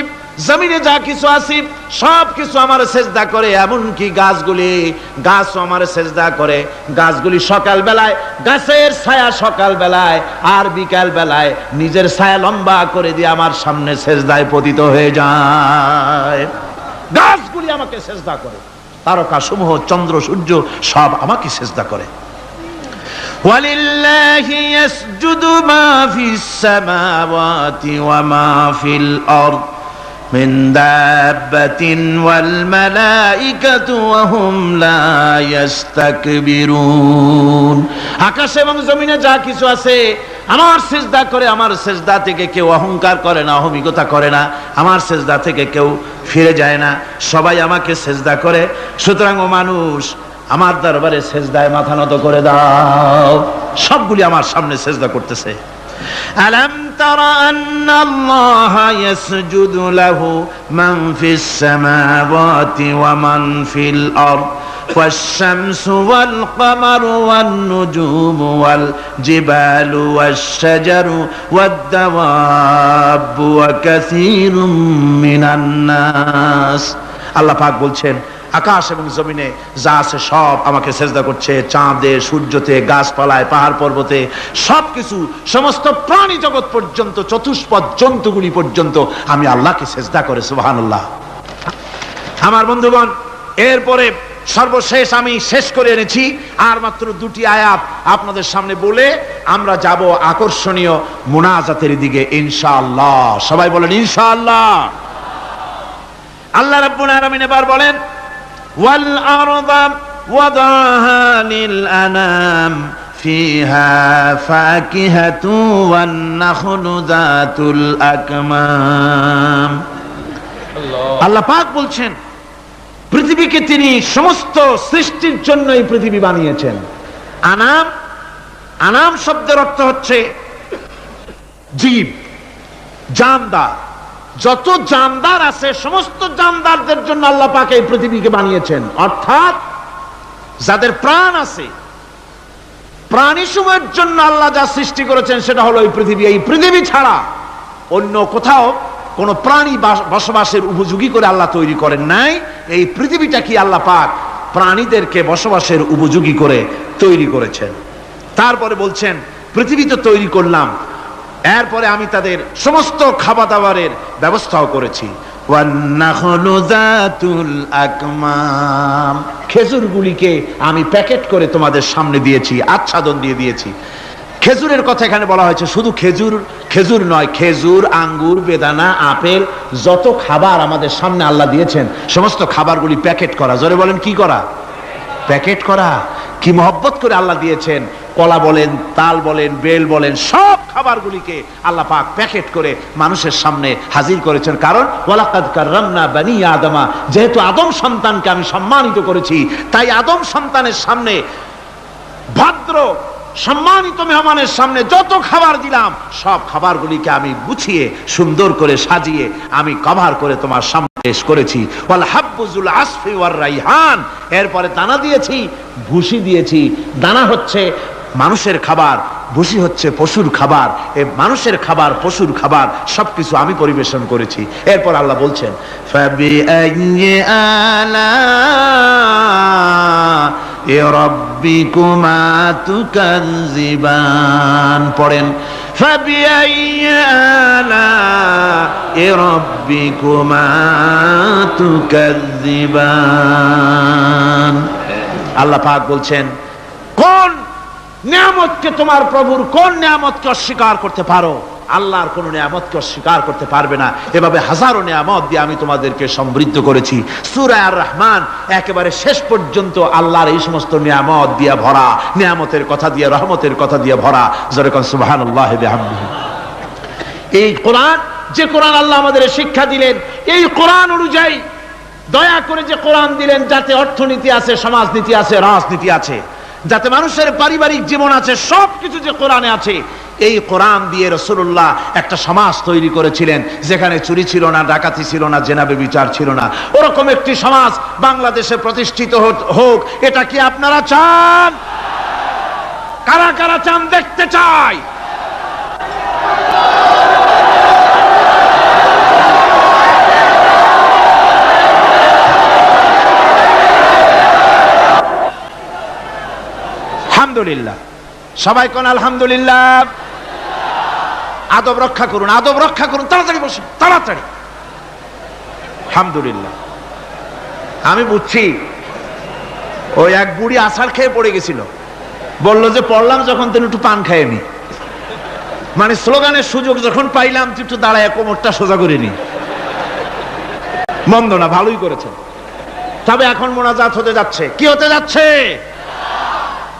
জমিনে যা কিছু আছে, সব কিছু আমার সেজদা করে। এমনকি গাছগুলি, গাছও আমার সেজদা করে। গাছগুলি সকাল বেলায় গাছের ছায়া সকাল বেলায়, আর বিকাল বেলায় নিজের ছায়া লম্বা করে দিয়ে আমার সামনে সেজদায় পতিত হয়ে যায়। গাছগুলি আমাকে সেজদা করে, তারকা সমূহ, চন্দ্র সূর্য সব আমাকে সেজদা করে। ওয়ালিল্লাহি ইয়াসজুদু মা ফিস সামাওয়াতি ওয়া মা ফিল আরদ মিন দাব্বাতিন ওয়াল মালাইকাতু ওয়া হুম লা ইস্তাকবিরুন। আকাশ এবং জমিনে যা কিছু আছে আমার সিজদা করে। আমার সিজদা থেকে কেউ অহংকার করে না, অহমিকতা করে না। আমার সিজদা থেকে কেউ ফিরে যায় না, সবাই আমাকে সিজদা করে। সুতরাং ও মানুষ, আমার দরবারে সিজদায় মাথা নত করে দাও। সবগুলি আমার সামনে সিজদা করতেছে। আলাম তারা আন্নাল্লাহা ইয়াসজুদু লাহু মান ফিস সামাওয়াতি ওয়া মান ফিল আরদ والشمس والقمر والنجوم والجبال والشجر والدواب وكثير من الناس আল্লাহ পাক বলছেন আকাশ এবং জমিনে যা আছে সব আমাকে সেজদা করছে, চাঁদে, সূর্যতে, গাছপালায়, পাহাড় পর্বতে, সবকিছু, সমস্ত প্রাণী জগৎ পর্যন্ত, চতুষ্পদ জন্তুগুলি পর্যন্ত আমি আল্লাহকে সেজদা করে। সুবহানাল্লাহ। আমার বন্ধুগণ, এরপরে সর্বশেষ আমি শেষ করে এনেছি আর মাত্র দুটি আয়াত আপনাদের সামনে বলে আমরা যাব আকর্ষণীয় মুনাজাতের দিকে ইনশাআল্লাহ। সবাই বলেন ইনশাআল্লাহ। আল্লাহ রাব্বুল আলামিন এবার বলেন ওয়াল আরদা ওয়াদাহা লিল আনাম ফিহা ফাকিহাতু ওয়ান নাখলু যাতুল আকমাম। আল্লাহ পাক বলছেন পৃথিবীকে তিনি সমস্ত সৃষ্টির জন্য এই পৃথিবী বানিয়েছেন। আনাম, আনাম শব্দের অর্থ হচ্ছে জীব, জানদার। যত জানদার আছে সমস্ত জানদারদের জন্য আল্লাহ পাক এই পৃথিবীকে বানিয়েছেন। অর্থাৎ যাদের প্রাণ আছে, প্রাণী সময়ের জন্য আল্লাহ যা সৃষ্টি করেছেন সেটা হলো এই পৃথিবী। এই পৃথিবী ছাড়া অন্য কোথাও কোন প্রাণী বসবাসের উপযোগী করে আল্লাহ তৈরি করেন নাই। এই পৃথিবীটা কি আল্লাহ পাক প্রাণীদেরকে বসবাসের উপযোগী করে তৈরি করেছেন। তারপরে বলছেন পৃথিবী তো তৈরি করলাম, এরপরে আমি তাদের সমস্ত খাবার দাবারের ব্যবস্থাও করেছি। খেজুরগুলিকে আমি প্যাকেট করে তোমাদের সামনে দিয়েছি, আচ্ছাদন দিয়ে দিয়েছি। খেজুরের কথা এখানে বলা হয়েছে, শুধু খেজুর খেজুর নয়, খেজুর, আঙ্গুর, বেদানা, আপেল, যত খাবার আমাদের সামনে আল্লাহ দিয়েছেন সমস্ত খাবারগুলি প্যাকেট করা। জোরে বলেন কি করা? প্যাকেট করা। কি মহব্বত করে আল্লাহ দিয়েছেন। কলা বলেন, তাল বলেন, বেল বলেন, সব খাবারগুলিকে আল্লাহ পাক প্যাকেট করে মানুষের সামনে হাজির করেছেন। কারণ ওয়ালাকাদ কাররামনা বানি আদমা, যেহেতু আদম সন্তানকে আমি সম্মানিত করেছি, তাই আদম সন্তানের সামনে, ভদ্র সম্মানিত মেহমানের সামনে যত খাবার দিলাম সব খাবারগুলিকে আমি গুছিয়ে সুন্দর করে সাজিয়ে আমি কভার করে তোমার সামনে পেশ করেছি। ওয়াল হাব্বুজুল আসফি ওয়ার রাইহান, এরপরে দানা দিয়েছি, ভুসি দিয়েছি। দানা হচ্ছে মানুষের খাবার, ভুসি হচ্ছে পশুর খাবার। এই মানুষের খাবার, পশুর খাবার সবকিছু আমি পরিবেশন করেছি। এরপর আল্লাহ বলছেন ফাবিআইয়ি আলা'i রাব্বিকুমা তুকাযযিবান। পড়েন ফাবিআইয়ি আলা'i রাব্বিকুমা তুকাযযিবান। আল্লাহ পাক বলছেন কোন নিয়ামতকে, তোমার প্রভুর কোন নিয়ামতকে অস্বীকার করতে পারো? আল্লাহর কোন নিয়ামতকে অস্বীকার করতে পারবে না। এভাবে হাজারো নিয়ামত দিয়ে আমি তোমাদেরকে সমৃদ্ধ করেছি। সূরা আর রহমান একেবারে শেষ পর্যন্ত আল্লাহর এই সমস্ত নিয়ামত দিয়ে ভরা, নিয়ামতের কথা দিয়ে, রহমতের কথা দিয়ে ভরা। জোরে কোন সুবহানাল্লাহি বিহামদিহি। এই কোরআন, যে কোরআন আল্লাহ আমাদের শিক্ষা দিলেন, এই কোরআন অনুযায়ী দয়া করে যে কোরআন দিলেন, যাতে অর্থনীতি আছে, সমাজনীতি আছে, রাজনীতি আছে, যাতে মানুষের পারিবারিক জীবন আছে, সবকিছু যে কোরআনে আছে। এই কোরআন দিয়ে রাসূলুল্লাহ একটা সমাজ তৈরি করেছিলেন যেখানে চুরি ছিল না, ডাকাতি ছিল না, জেনা ব্যভিচার ছিল না। ওরকম একটি সমাজ বাংলাদেশে প্রতিষ্ঠিত হোক, এটা কি আপনারা চান? কারা কারা চান? দেখতে চাই। আলহামদুলিল্লাহ। সবাই কোন আলহামদুলিল্লাহ। আদব রক্ষা করুন, আদব রক্ষা করুন। তাড়াতাড়ি বসুন, তাড়াতাড়ি। আলহামদুলিল্লাহ। আমি বুঝছি ওই এক বুড়ি আছাড় খেয়ে পড়ে গেছিল, বলল যে পড়লাম যখন তুমি একটু পান খাইয়ে নি, মানে স্লোগানের সুযোগ যখন পাইলাম একটু দাঁড়ায় কোমরটা সোজা করে নি। মন্দ না, ভালোই করেছেন। তবে এখন মোনাজাত হতে যাচ্ছে। কি হতে যাচ্ছে?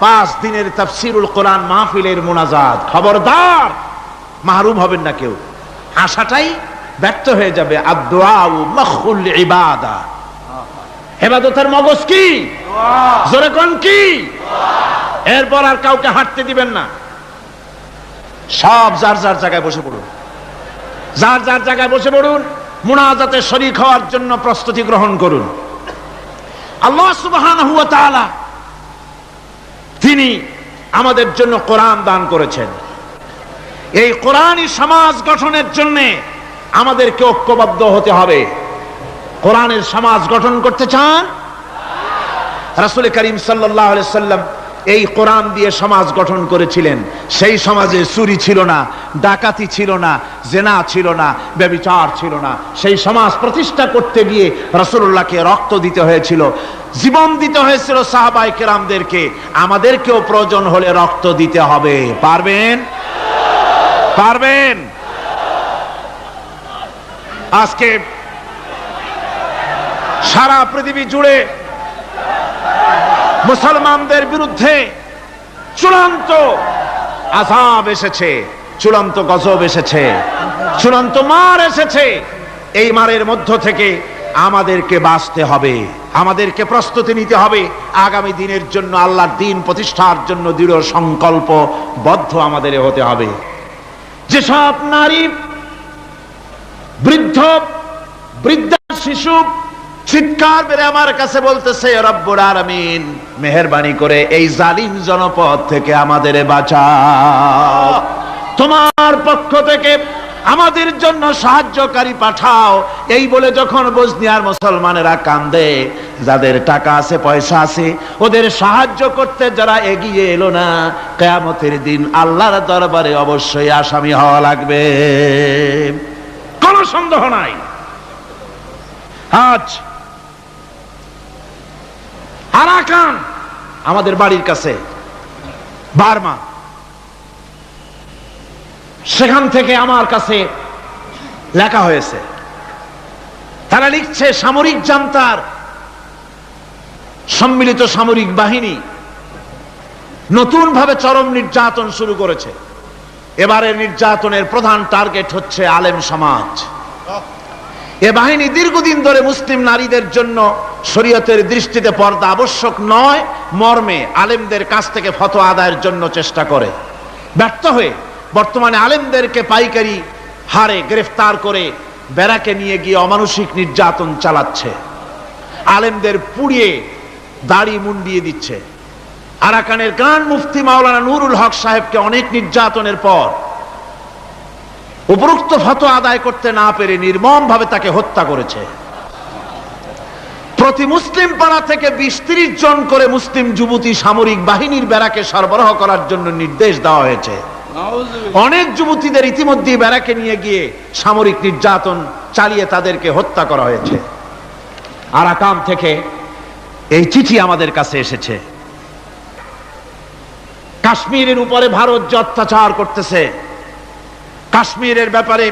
5 দিনের তাফসীরুল কোরআন মাহফিলের মোনাজাত। খবরদার মাহরুম হবেন না কেউ। আশাটাই ব্যর্থ হয়ে যাবে। আদ-দুআউ মাখুল ইবাদা। ইবাদতের মগজ কি? জোরে কোন কি? এরপর আর কাউকে হাঁটতে দিবেন না। সব যার যার জায়গায় বসে পড়ুন, যার যার জায়গায় বসে পড়ুন, মুনাজাতে শরীক হওয়ার জন্য প্রস্তুতি গ্রহণ করুন। আল্লাহ সুবহানাহু ওয়া তাআলা তিনি আমাদের জন্য কোরআন দান করেছেন। এই কোরআনই সমাজ গঠনের জন্য আমাদেরকে ঐক্যবদ্ধ হতে হবে। কোরআনের সমাজ গঠন করতে চান? রাসূল করিম সাল্লাল্লাহু আলাইহি সাল্লাম এই কোরআন দিয়ে সমাজ গঠন করেছিলেন। সেই সমাজে চুরি ছিল না, ডাকাতি ছিল না, জেনা ছিল না, ব্যভিচার ছিল না। সেই সমাজ প্রতিষ্ঠা করতে গিয়ে রাসূলুল্লাহকে রক্ত দিতে হয়েছিল, জীবন দিতে হয়েছিল সাহাবায়ে কেরামদেরকে। আমাদেরকেও প্রয়োজন হলে রক্ত দিতে হবে। পারবেন? পারবেন? আজকে সারা পৃথিবী জুড়ে মুসলমানদের বিরুদ্ধে চূড়ান্ত আযাব এসেছে, চূড়ান্ত গজব এসেছে, চূড়ান্ত মার এসেছে। এই মারের মধ্য থেকে আমাদেরকে বাঁচতে হবে, আমাদেরকে প্রস্তুতি নিতে হবে। আগামী দিনের জন্য, আল্লাহর দ্বীন প্রতিষ্ঠার জন্য দৃঢ় সংকল্পবদ্ধ আমাদের হতে হবে। যেসব নারী, বৃদ্ধা, শিশু চিৎকার বেড়ে আমার কাছে বলতেছে, রব্বুল আলামিন মেহেরবানি করে এই জালিম জনপদ থেকে আমাদের বাঁচাও, তোমার পক্ষ থেকে আমাদের জন্য সাহায্যকারী পাঠাও। এই বলে যখন বসনিয়ার মুসলমানেরা কান্দে, যাদের টাকা আছে, পয়সা আছে, ওদের সাহায্য করতে যারা এগিয়ে এলো না, কিয়ামতের দিন আল্লাহর দরবারে অবশ্যই আসামি হওয়া লাগবে, কোনো সন্দেহ নাই। আজ আরাকান আমাদের বাড়ির কাছে, বার্মা, সেখান থেকে আমার কাছে লেখা হয়েছে। তারা লিখছে, সামরিক জান্তার সম্মিলিত সামরিক বাহিনী নতুন ভাবে চরম নির্যাতন শুরু করেছে। এবারের নির্যাতনের প্রধান টার্গেট হচ্ছে আলেম সমাজ। এ বাহিনী দীর্ঘদিন ধরে মুসলিম নারীদের জন্য শরীয়তের দৃষ্টিতে পর্দা আবশ্যক নয় মর্মে আলেমদের কাছ থেকে ফতোয়া আদায়ের জন্য চেষ্টা করে। ব্যর্থ হয়ে বর্তমানে আলেমদেরকে পাইকারি হারে গ্রেফতার করে ব্যারাকে নিয়ে গিয়ে অমানুষিক নির্যাতন চালাচ্ছে, আলেমদের পুড়িয়ে দাড়ি মুন্ডিয়ে দিচ্ছে। আরাকানের গ্রান্ড মুফতি মাওলানা নুরুল হক সাহেবকে অনেক নির্যাতনের পর উপরোক্ত ফতোয়া আদায় করতে না পেরে নির্মম ভাবে তাকে হত্যা করেছে। প্রতি মুসলিম পাড়া থেকে 20-30 জন করে মুসলিম যুবতী সামরিক বাহিনীর ব্যারাকে সরবরাহ করার জন্য নির্দেশ দেওয়া হয়েছে। অনেক যুবতীদের ইতিমধ্যে ব্যারাকে নিয়ে গিয়ে সামরিক নির্যাতন চালিয়ে তাদেরকে হত্যা করা হয়েছে। আরাকান থেকে এই চিঠি আমাদের কাছে এসেছে। কাশ্মীরের উপরে ভারত যে অত্যাচার করতেছে, কাশ্মীরের ব্যাপারে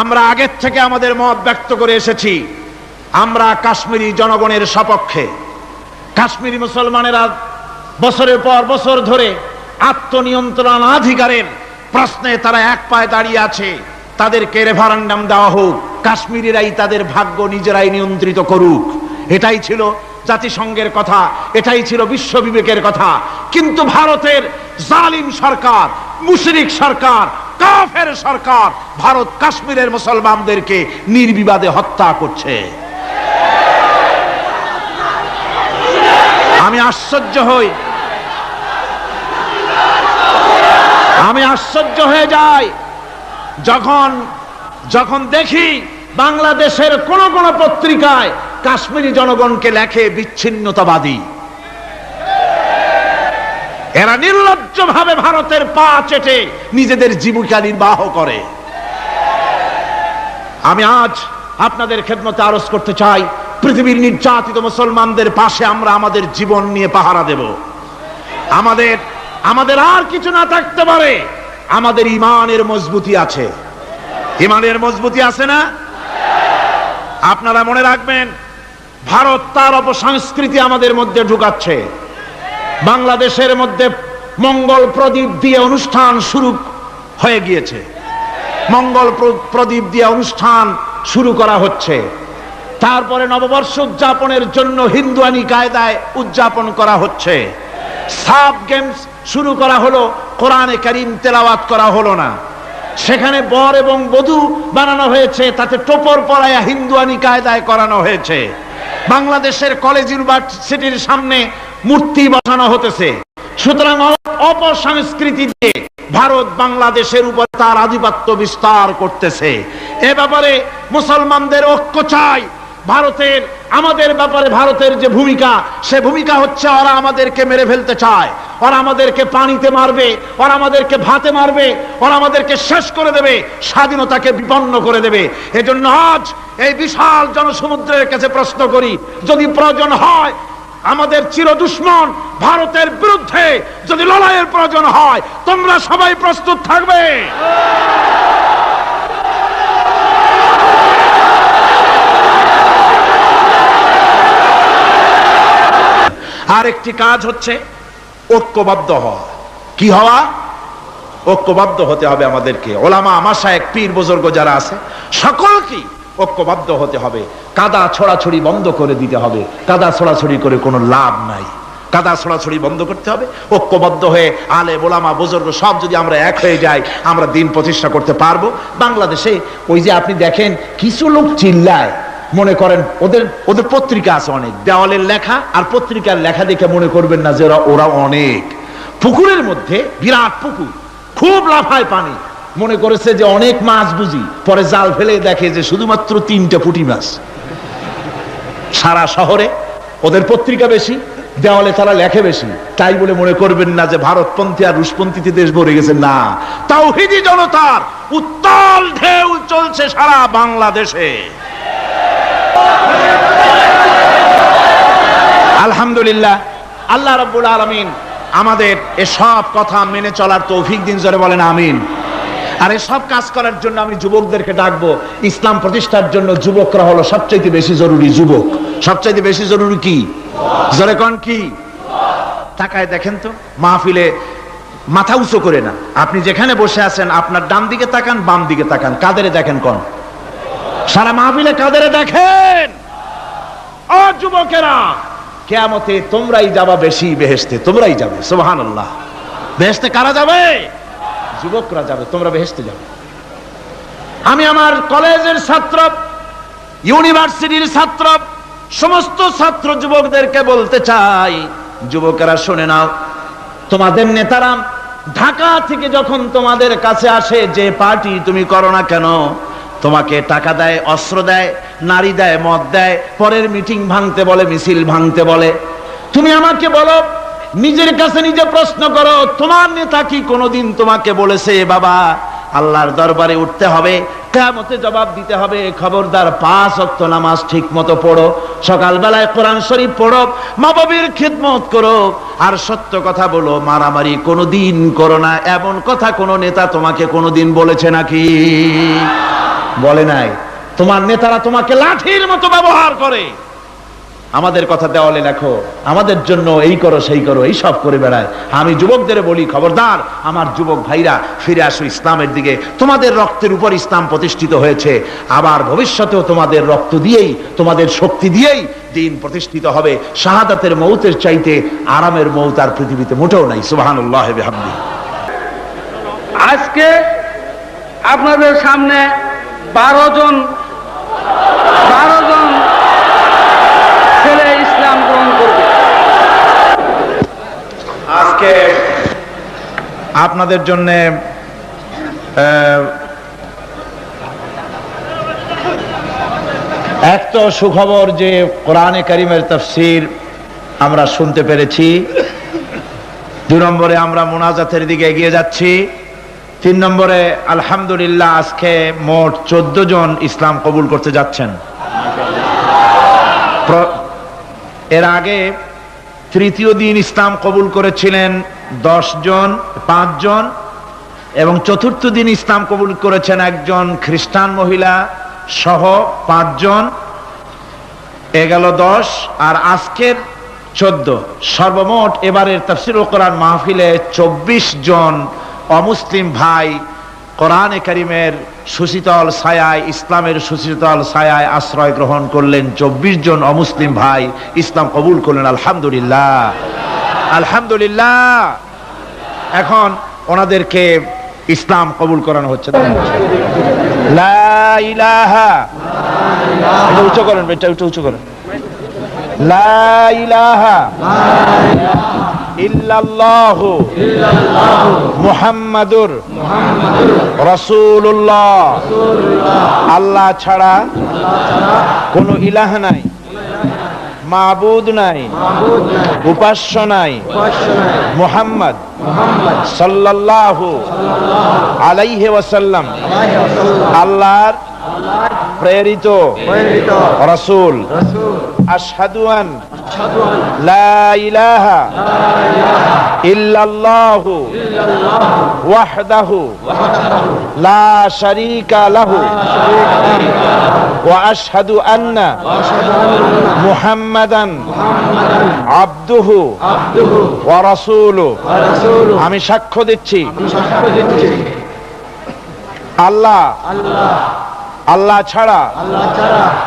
আমরা আগের থেকে আমাদের মত ব্যক্ত করে এসেছি। আমরা কাশ্মীরি জনগণের সপক্ষে। কাশ্মীরি মুসলমানেরা বছরের পর বছর ধরে আত্মনিয়ন্ত্রণাধিকারের প্রশ্নে তারা এক পায়ে দাঁড়িয়ে আছে। তাদেরকে রেফারেন্ডাম দেওয়া হোক, কাশ্মীরিরাই তাদের ভাগ্য নিজেরাই নিয়ন্ত্রিত করুক, এটাই ছিল জাতিসংঘের কথা, এটাই ছিল বিশ্ব বিবেকের কথা। কিন্তু ভারতের জালিম সরকার, মুশরিক সরকার, কাফের সরকার ভারত কাশ্মীরের মুসলমানদেরকে নির্বিবাদে হত্যা করছে। আমি আশ্চর্য হয়ে যাই যখন দেখি বাংলাদেশের কোন কোন পত্রিকায় কাশ্মীরি জনগণকে লেখে বিচ্ছিন্নতাবাদী। এরা নির্লজ্জভাবে ভারতের পা চেটে নিজেদের জীবিকা নির্বাহ করে। আমি আজ আপনাদের খেদমতে আরজ করতে চাই, পৃথিবীর নির্যাতিত মুসলমানদের পাশে আমরা আমাদের জীবন নিয়ে পাহারা দেব। আমাদের আর কিছু না থাকতে পারে, আমাদের ঈমানের মজবুতি আছে। ঈমানের মজবুতি আছে না? আপনারা মনে রাখবেন, ভারত তার অপসংস্কৃতি আমাদের মধ্যে ঢুকাচ্ছে। বাংলাদেশের মধ্যে মঙ্গল প্রদীপ দিয়ে অনুষ্ঠান শুরু হয়ে গিয়েছে, মঙ্গল প্রদীপ দিয়ে অনুষ্ঠান শুরু করা হচ্ছে। তারপরে নববর্ষ উদযাপনের জন্য হিন্দুয়ানি কায়দায় উদযাপন করা হচ্ছে। সাব গেমস শুরু করা হলো, কোরআনে কারীম তেলাওয়াত করা হলো না। সেখানে বর এবং বধূ বানানো হয়েছে, তাতে টোপর পরায়া হিন্দুয়ানি কায়দায় করানো হয়েছে। বাংলাদেশের কলেজ ইউনিভার্সিটির সামনে মূর্তি বসানো হতেছে। সুতরাং অপসংস্কৃতি দিয়ে ভারত বাংলাদেশের উপর তার আধিপত্য বিস্তার করতেছে। এ ব্যাপারে মুসলমানদের ঐক্য চাই। আমাদের ব্যাপারে ভারতের যে ভূমিকা, সে ভূমিকা হচ্ছে ওরা আমাদেরকে মেরে ফেলতে চায়, ওরা আমাদেরকে পানিতে মারবে, ওরা আমাদেরকে ভাতে মারবে, ওরা আমাদেরকে শেষ করে দেবে, স্বাধীনতাকে বিপন্ন করে দেবে। এজন্য আজ এই বিশাল জনসমুদ্রের কাছে প্রশ্ন করি, যদি প্রয়োজন হয় আমাদের চির দুশ্মন ভারতের বিরুদ্ধে যদি লড়াইয়ের প্রয়োজন হয়, তোমরা সবাই প্রস্তুত থাকবে? আরেকটি কাজ হচ্ছে ঐক্যবদ্ধ হওয়া। কি হওয়া? ঐক্যবদ্ধ হতে হবে আমাদেরকে। ওলামা, মাশায়েখ, পীর বুজুর্গ যারা আছে সকলকে ঐক্যবদ্ধ হতে হবে। কাদা ছড়াছড়ি বন্ধ করে দিতে হবে। কাদা ছড়াছড়ি করে কোনো লাভ নাই। কাদা ছড়াছড়ি বন্ধ করতে হবে। ঐক্যবদ্ধ হয়ে আলেম, ওলামা, বুজুর্গ সব যদি আমরা এক হয়ে যাই, আমরা দিন প্রতিষ্ঠা করতে পারবো। বাংলাদেশে ওই যে আপনি দেখেন কিছু লোক চিল্লায়, মনে করেন ওদের পত্রিকা আছে অনেক, দেওয়ালের লেখা আর পত্রিকার লেখা দেখে মনে করবেন না যে ওরা অনেক। পুকুরের মধ্যে বিরাট পুকুর, খুব লাফায় পানি, মনে করেছে যে অনেক মাছ বুঝি, পরে জাল ফেলে দেখে যে শুধুমাত্র 3টে পুঁটি মাছ। সারা শহরে ওদের পত্রিকা বেশি, দেওয়ালে তারা লেখে বেশি, তাই বলে মনে করবেন না যে ভারতপন্থী আর রুশপন্থীতে দেশ ভরে গেছে। না, তাওহীদি জনতার উত্তাল ঢেউ চলছে সারা বাংলাদেশে। আলহামদুলিল্লাহ, আল্লাহ রাব্বুল আলামিন আমাদের এসব কথা মেনে চলার তৌফিক দিন। জোরে বলেন আমিন। আর এসব কাজ করার জন্য আমি যুবকদেরকে ডাকবো। ইসলাম প্রতিষ্ঠার জন্য যুবকরা হলো সবচাইতে বেশি জরুরি। যুবক সবচাইতে বেশি জরুরি। কি? জোরে কোন কি? তাকায় দেখেন তো, মাহফিলে মাথা উঁচু করে না, আপনি যেখানে বসে আছেন আপনার ডান দিকে তাকান, বাম দিকে তাকান, কাদেরে দেখেন? কোন? সারা মাহফিলে কাদেরে দেখেন? ও যুবকেরা, কিয়ামতে তোমরাই যাবা বেশি বেহেশতে, তোমরাই যাবে। সুবহানাল্লাহ। বেহেশতে কারা যাবে? যুবকরা যাবে, তোমরা বেহেশতে যাবে। আমি আমার কলেজের ছাত্র, ইউনিভার্সিটির ছাত্র, সমস্ত ছাত্র যুবকদেরকে বলতে চাই, যুবকেরা শুনে নাও, তোমাদের নেতারা ঢাকা থেকে যখন তোমাদের কাছে আসে, যে পার্টি তুমি করো না কেন, তোমাকে টাকা দেয়, অস্ত্র দেয়, নারী দেয়, মদ দেয়, পরের মিটিং ভাঙতে বলে, মিছিল ভাঙতে বলে। তুমি আমাকে বলো, নিজের কাছে নিজে প্রশ্ন করো, তোমার নেতা কি কোনোদিন তোমাকে বলেছে বাবা আল্লাহর দরবারে উঠতে হবে, কিয়ামতে জবাব দিতে হবে, খবরদার 5 ওয়াক্ত নামাজ ঠিক মতো পড়ো, সকালবেলায় কোরআন শরীফ পড়ো, মা বাবার খিদমত করো, আর সত্য কথা বলো, মারামারি কোনোদিন করো না, এমন কথা কোন নেতা তোমাকে কোনোদিন বলেছে নাকি? বলে নাই। তোমার নেতারা তোমাকে লাঠির মতো ব্যবহার করে। আমাদের কথা দেওয়ালে লেখো, আমাদের জন্য এই করো সেই করো, এই সব করে বেড়ায়। আমি যুবকদের বলি, খবরদার আমার যুবক ভাইরা, ফিরে আসো ইসলামের দিকে। তোমাদের রক্তের উপর ইসলাম প্রতিষ্ঠিত হয়েছে, আবার ভবিষ্যতেও তোমাদের রক্ত দিয়েই, তোমাদের শক্তি দিয়েই দিন প্রতিষ্ঠিত হবে। শাহাদাতের মৌতের চাইতে আরামের মৌত আর পৃথিবীতে মোটেও নাই। সুবহানাল্লাহ ওয়া বিহামদিহি। আজকে আপনাদের সামনে 12 জন ছেলে ইসলাম গ্রহণ করবে। আজকে আপনাদের জন্য এক তো সুখবর যে কোরআনে কারীমের তাফসীর আমরা শুনতে পেরেছি। 2 নম্বরে আমরা মুনাজাতের দিকে এগিয়ে যাচ্ছি। 3 নম্বরে আলহামদুলিল্লাহ আজকে মোট 14 জন ইসলাম কবুল করতে যাচ্ছেন। এর আগে তৃতীয় দিন ইসলাম কবুল করেছিলেন 10 জন, 5 জন, এবং চতুর্থ দিন ইসলাম কবুল করেছেন একজন খ্রিস্টান মহিলা সহ 5 জন। এ গেল 10, আর আজকের 14। সর্বমোট এবারের তাফসীরুল কোরআন মাহফিলে 24 জন অমুসলিম ভাই কোরআনে কারীমের সুশীতল ছায়ায়, ইসলামের সুশীতল ছায়ায় আশ্রয় গ্রহণ করলেন। 24 জন অমুসলিম ভাই ইসলাম কবুল করলেন। আলহামদুলিল্লাহ, আলহামদুলিল্লাহ। এখন ওনাদেরকে ইসলাম কবুল করানো হচ্ছে। লা ইলাহা, এটা উঁচু করেন, এটা একটু উঁচু করেন। লা ইলাহা ইল্লাল্লাহু মুহাম্মাদুর রাসূলুল্লাহ। আল্লাহ ছাড়া কোনো ইলাহ নাই, মাবুদ নাই, উপাস্য নাই, মুহাম্মদ সাল্লাল্লাহু আলাইহি ওয়াসাল্লাম আল্লাহর প্রেরিত রাসূল। আশহাদু আন লা ইলাহা ইল্লাল্লাহু ওয়াহদাহু লা শারীকা লাহু ওয়া আশহাদু আন্না মুহাম্মাদান আবদুহু ওয়া রাসূলুহু। আমি সাক্ষ্য দিচ্ছি আল্লাহ আল্লাহ ছাড়া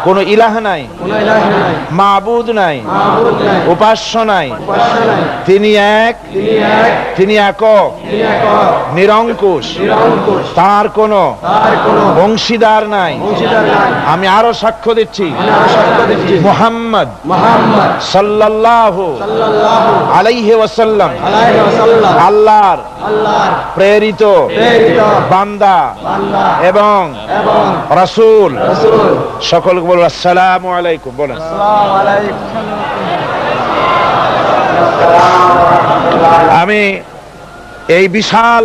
কোন ইলাহ নাই, মাবুদ নাই, উপাস্য নাই। তিনি এক, তিনি একক, নিরঙ্কুশ, তার কোনো অংশীদার নাই। আমি আরো সাক্ষ্য দিচ্ছি মুহাম্মদ সাল্লাল্লাহু আলাইহি ওয়াসাল্লাম আল্লাহর প্রেরিত বান্দা এবং রাসূল। সকলকে বলুন আসসালামু আলাইকুম। বলেন আমি এই বিশাল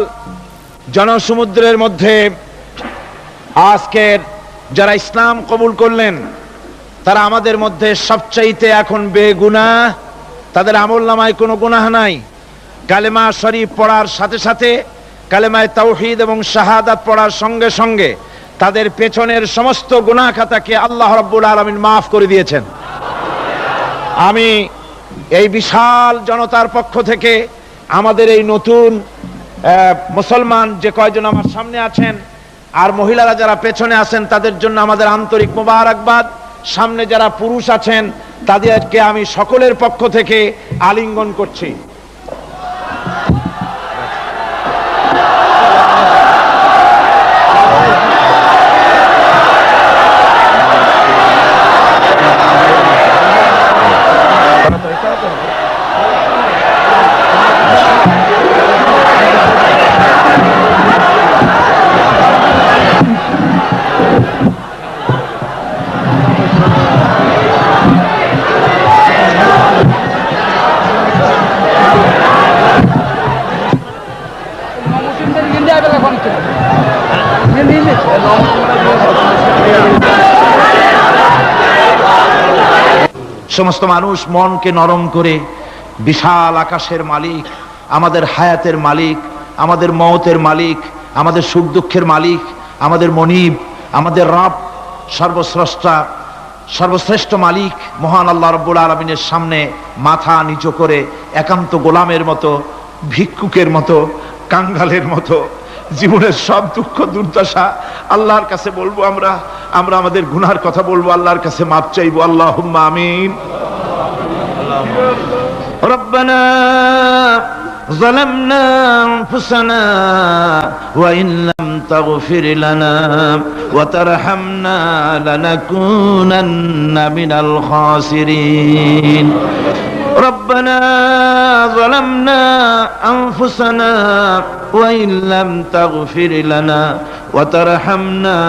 জনসমুদ্রের মধ্যে আজকের যারা ইসলাম কবুল করলেন তারা আমাদের মধ্যে সবচাইতে এখন বেগুনাহ, তাদের আমলনামায় কোনো গুনাহ নাই। কালেমা শরীফ পড়ার সাথে সাথে, কালেমায়ে তাওহীদ এবং শাহাদাত পড়ার সঙ্গে সঙ্গে তাদের পেছনের সমস্ত গুনাহ খাতাকে আল্লাহ রাব্বুল আলামিন মাফ করে দিয়েছেন। আমি এই বিশাল জনতার পক্ষ থেকে আমাদের এই নতুন মুসলমান যে কয়জন আমার সামনে আছেন আর মহিলারা যারা পেছনে আছেন তাদের জন্য আমাদের আন্তরিক মোবারকবাদ। সামনে যারা পুরুষ আছেন তাদেরকে আমি সকলের পক্ষ থেকে আলিঙ্গন করছি। সমস্ত মানুষ মনকে নরম করে বিশাল আকাশের মালিক, আমাদের হায়াতের মালিক, আমাদের মওতের মালিক, আমাদের সুখ দুঃখের মালিক, আমাদের মনিব, আমাদের রব, সর্বস্রষ্টা, সর্বশ্রেষ্ঠ মালিক মহান আল্লাহ রাব্বুল আলামিনের সামনে মাথা নিচু করে একান্ত গোলামের মতো, ভিক্ষুকের মতো, কাঙ্গালের মতো জীবনের সব দুঃখ দুর্দশা আল্লাহর কাছে বলবো। আমরা আমাদের গুনার কথা বলবো, আল্লাহর কাছে মাপ চাইবো। আল্লাহুম্মা আমিন। রব্বানা ظلمنا أنفسنا وإن لم تغفر لنا وترحمنا لنكونن من الخاسرين ربنا ظلمنا أنفسنا وإن لم تغفر لنا وترحمنا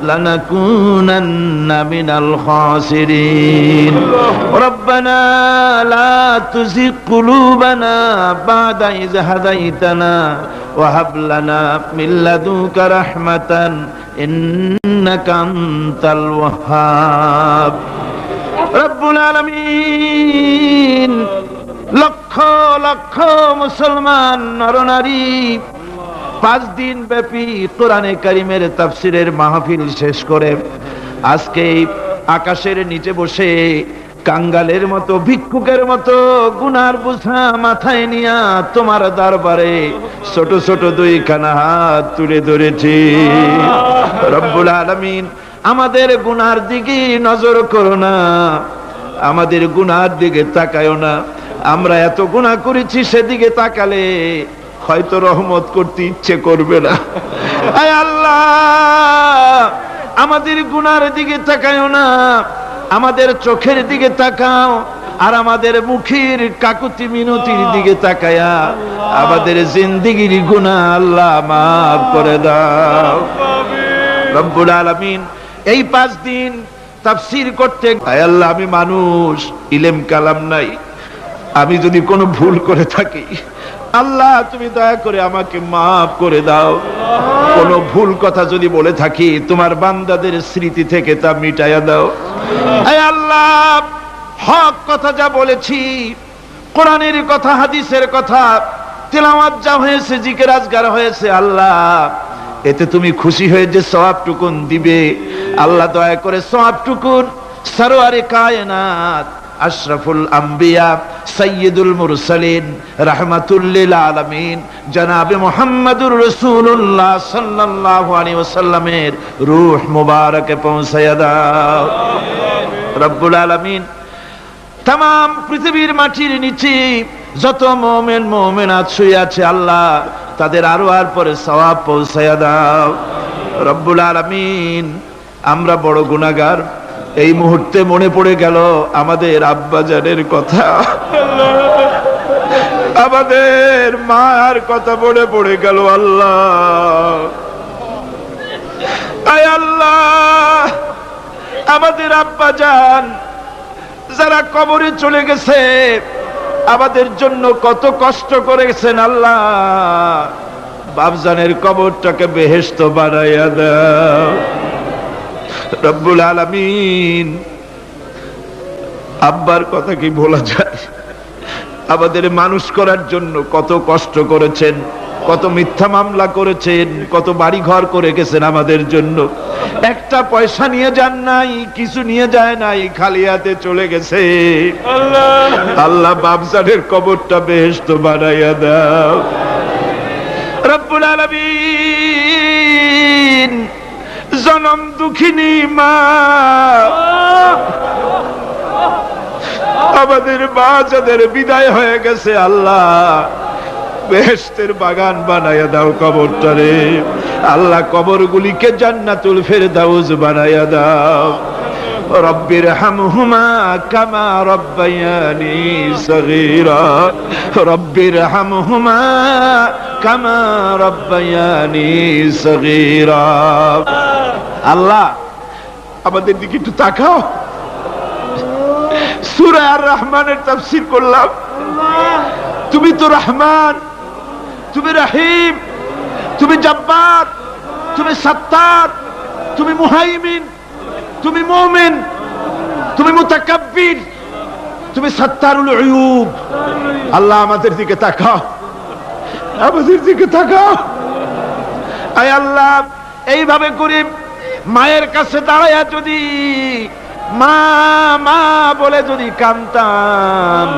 لنكونن من الخاسرين ربنا لا تزغ قلوبنا بعد إذ هديتنا وهب لنا من لدنك رحمة إنك أنت الوهاب রব্বুল আলামিন। লক্ষ লক্ষ মুসলমান নরনারী 5 দিন ব্যাপী কোরআনে কারিমের তাফসিরের মাহফিল শেষ করে আজকে আকাশের নিচে বসে কাঙ্গালের মতো, ভিক্ষুকের মতো গুনার বোঝা মাথায় নিয়া তোমার দরবারে ছোট ছোট 2খানা হাত তুলে ধরেছি। রব্বুল আলামিন, আমাদের গুনার দিকে নজর করো না, আমাদের গুনার দিকে তাকায়ও না। আমরা এত গুনাহ করেছি, সেদিকে তাকালে হয়তো রহমত করতে ইচ্ছে করবে না। আয় আল্লাহ, আমাদের গুনার দিকে তাকাও না, আমাদের চোখের দিকে তাকাও, আর আমাদের মুখের কাকুতি মিনতির দিকে তাকায়া আমাদের জিন্দেগির গুনাহ আল্লাহ মাফ করে দাও। রব্বুল আলামিন, এই 5 দিন তাফসীর করতে, আয় আল্লাহ, আমি মানুষ, ইলম কালাম নাই, আমি যদি কোনো ভুল করে থাকি আল্লাহ তুমি দয়া করে আমাকে মাফ করে দাও। কোনো ভুল কথা যদি বলে থাকি তোমার বান্দাদের স্মৃতি থেকে তা মিটাইয়া দাও। আয় আল্লাহ, হক কথা যা বলেছি, কোরআনের কথা, হাদিসের কথা, তেলাওয়াত যা হয়েছে, জিকির আজগার হয়েছে, আল্লাহ এতে তুমি খুশি হয়ে যে সওয়াবটুকুন দিবে, আল্লাহ দয়া করে সওয়াবটুকুন সরওয়ারে কায়নাত আশরাফুল আম্বিয়া সাইয়্যিদুল মুরসালিন রাহমাতুল লিল আলামিন জনাবে মুহাম্মদুর রাসূলুল্লাহ সাল্লাল্লাহু আলাইহি ওয়াসাল্লামের রূহ মুবারকে পৌঁছায়া দাও। রব্বুল আলামিন, তাম পৃথিবীর মাটির নিচে যত মুমিন মুমিনাত শুয়ে আছে আল্লাহ তাদের আরো আর পরে সওয়াব পৌঁছায়া দাও। রব্বুল আলামিন, আমরা বড় গুনাহগার, এই মুহূর্তে মনে পড়ে গেল আমাদের আব্বাজানের কথা, আমাদের মার কথা মনে পড়ে গেল। আল্লাহ, আয় আল্লাহ, আমাদের আব্বাজান যারা কবরে চলে গেছে আমাদের জন্য কত কষ্ট করেছেন, আল্লাহ বাপজানের কবরটাকে বেহেশত বানাইয়া দাও। রব্বুল আলামিন, আব্বার কথা কি বলা যায়? আমাদের মানুষ করার জন্য কত কষ্ট করেছেন, কত মিথ্যা মামলা করেছেন, কত বাড়ি ঘর করে গেছেন আমাদের জন্য। একটা পয়সা নিয়ে যান নাই, কিছু নিয়ে যায় নাই, খালি হাতে চলে গেছে। আল্লাহ বাপজানের কবরটা বেহেশত বানাইয়া দাও। রব্বুল আলামিন, জনম দুঃখিনী মা, আমাদের মা যাদের বিদায় হয়ে গেছে আল্লাহ বেহেশতের বাগান বানাইয়া দাও কবরটারে। আল্লাহ কবরগুলিকে জান্নাতুল ফেরদাউস বানাইয়া দাও। রব্বির হামহুমা কামা রব্বায়ানি সগীরা, রব্বির হামহুমা কামা রব্বায়ানি সগীরা। আল্লাহ আমাদের দিকে একটু তাকাও। সূরা আর রহমানের তাফসীর করলাম, তুমি তো রহমান, তুমি রহিম, তুমি জব্বার, তুমি সত্তার, তুমি মুহাইমিন, তুমি মুমিন, তুমি মুতাকাব্বির, তুমি সত্তারুল উয়ুব। আল্লাহ আমাদের দিকে তাকাও, আমাদের দিকে তাকাও। আয় আল্লাহ, এইভাবে করে মায়ের কাছে দাঁড়ায়া যদি মা মা বলে যদি কাঁদতাম,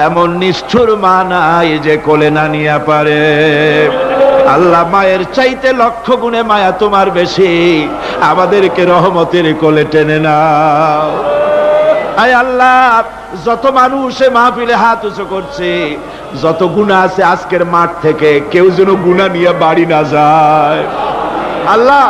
এমন নিষ্ঠুর মা নাই যে কোলে না নিয়ে পারে। আল্লাহ, মায়ের চাইতে লক্ষ গুণে মায়া তোমার বেশি, আমাদেরকে রহমতের কোলে টেনে নাও। আয় আল্লাহ, যত মানুষ মাহফিলে হাত উঁচু করছে, যত গুনাহ আছে আজকের মাঠ থেকে কেউ যেন গুনাহ নিয়ে বাড়ি না যায়। আল্লাহ,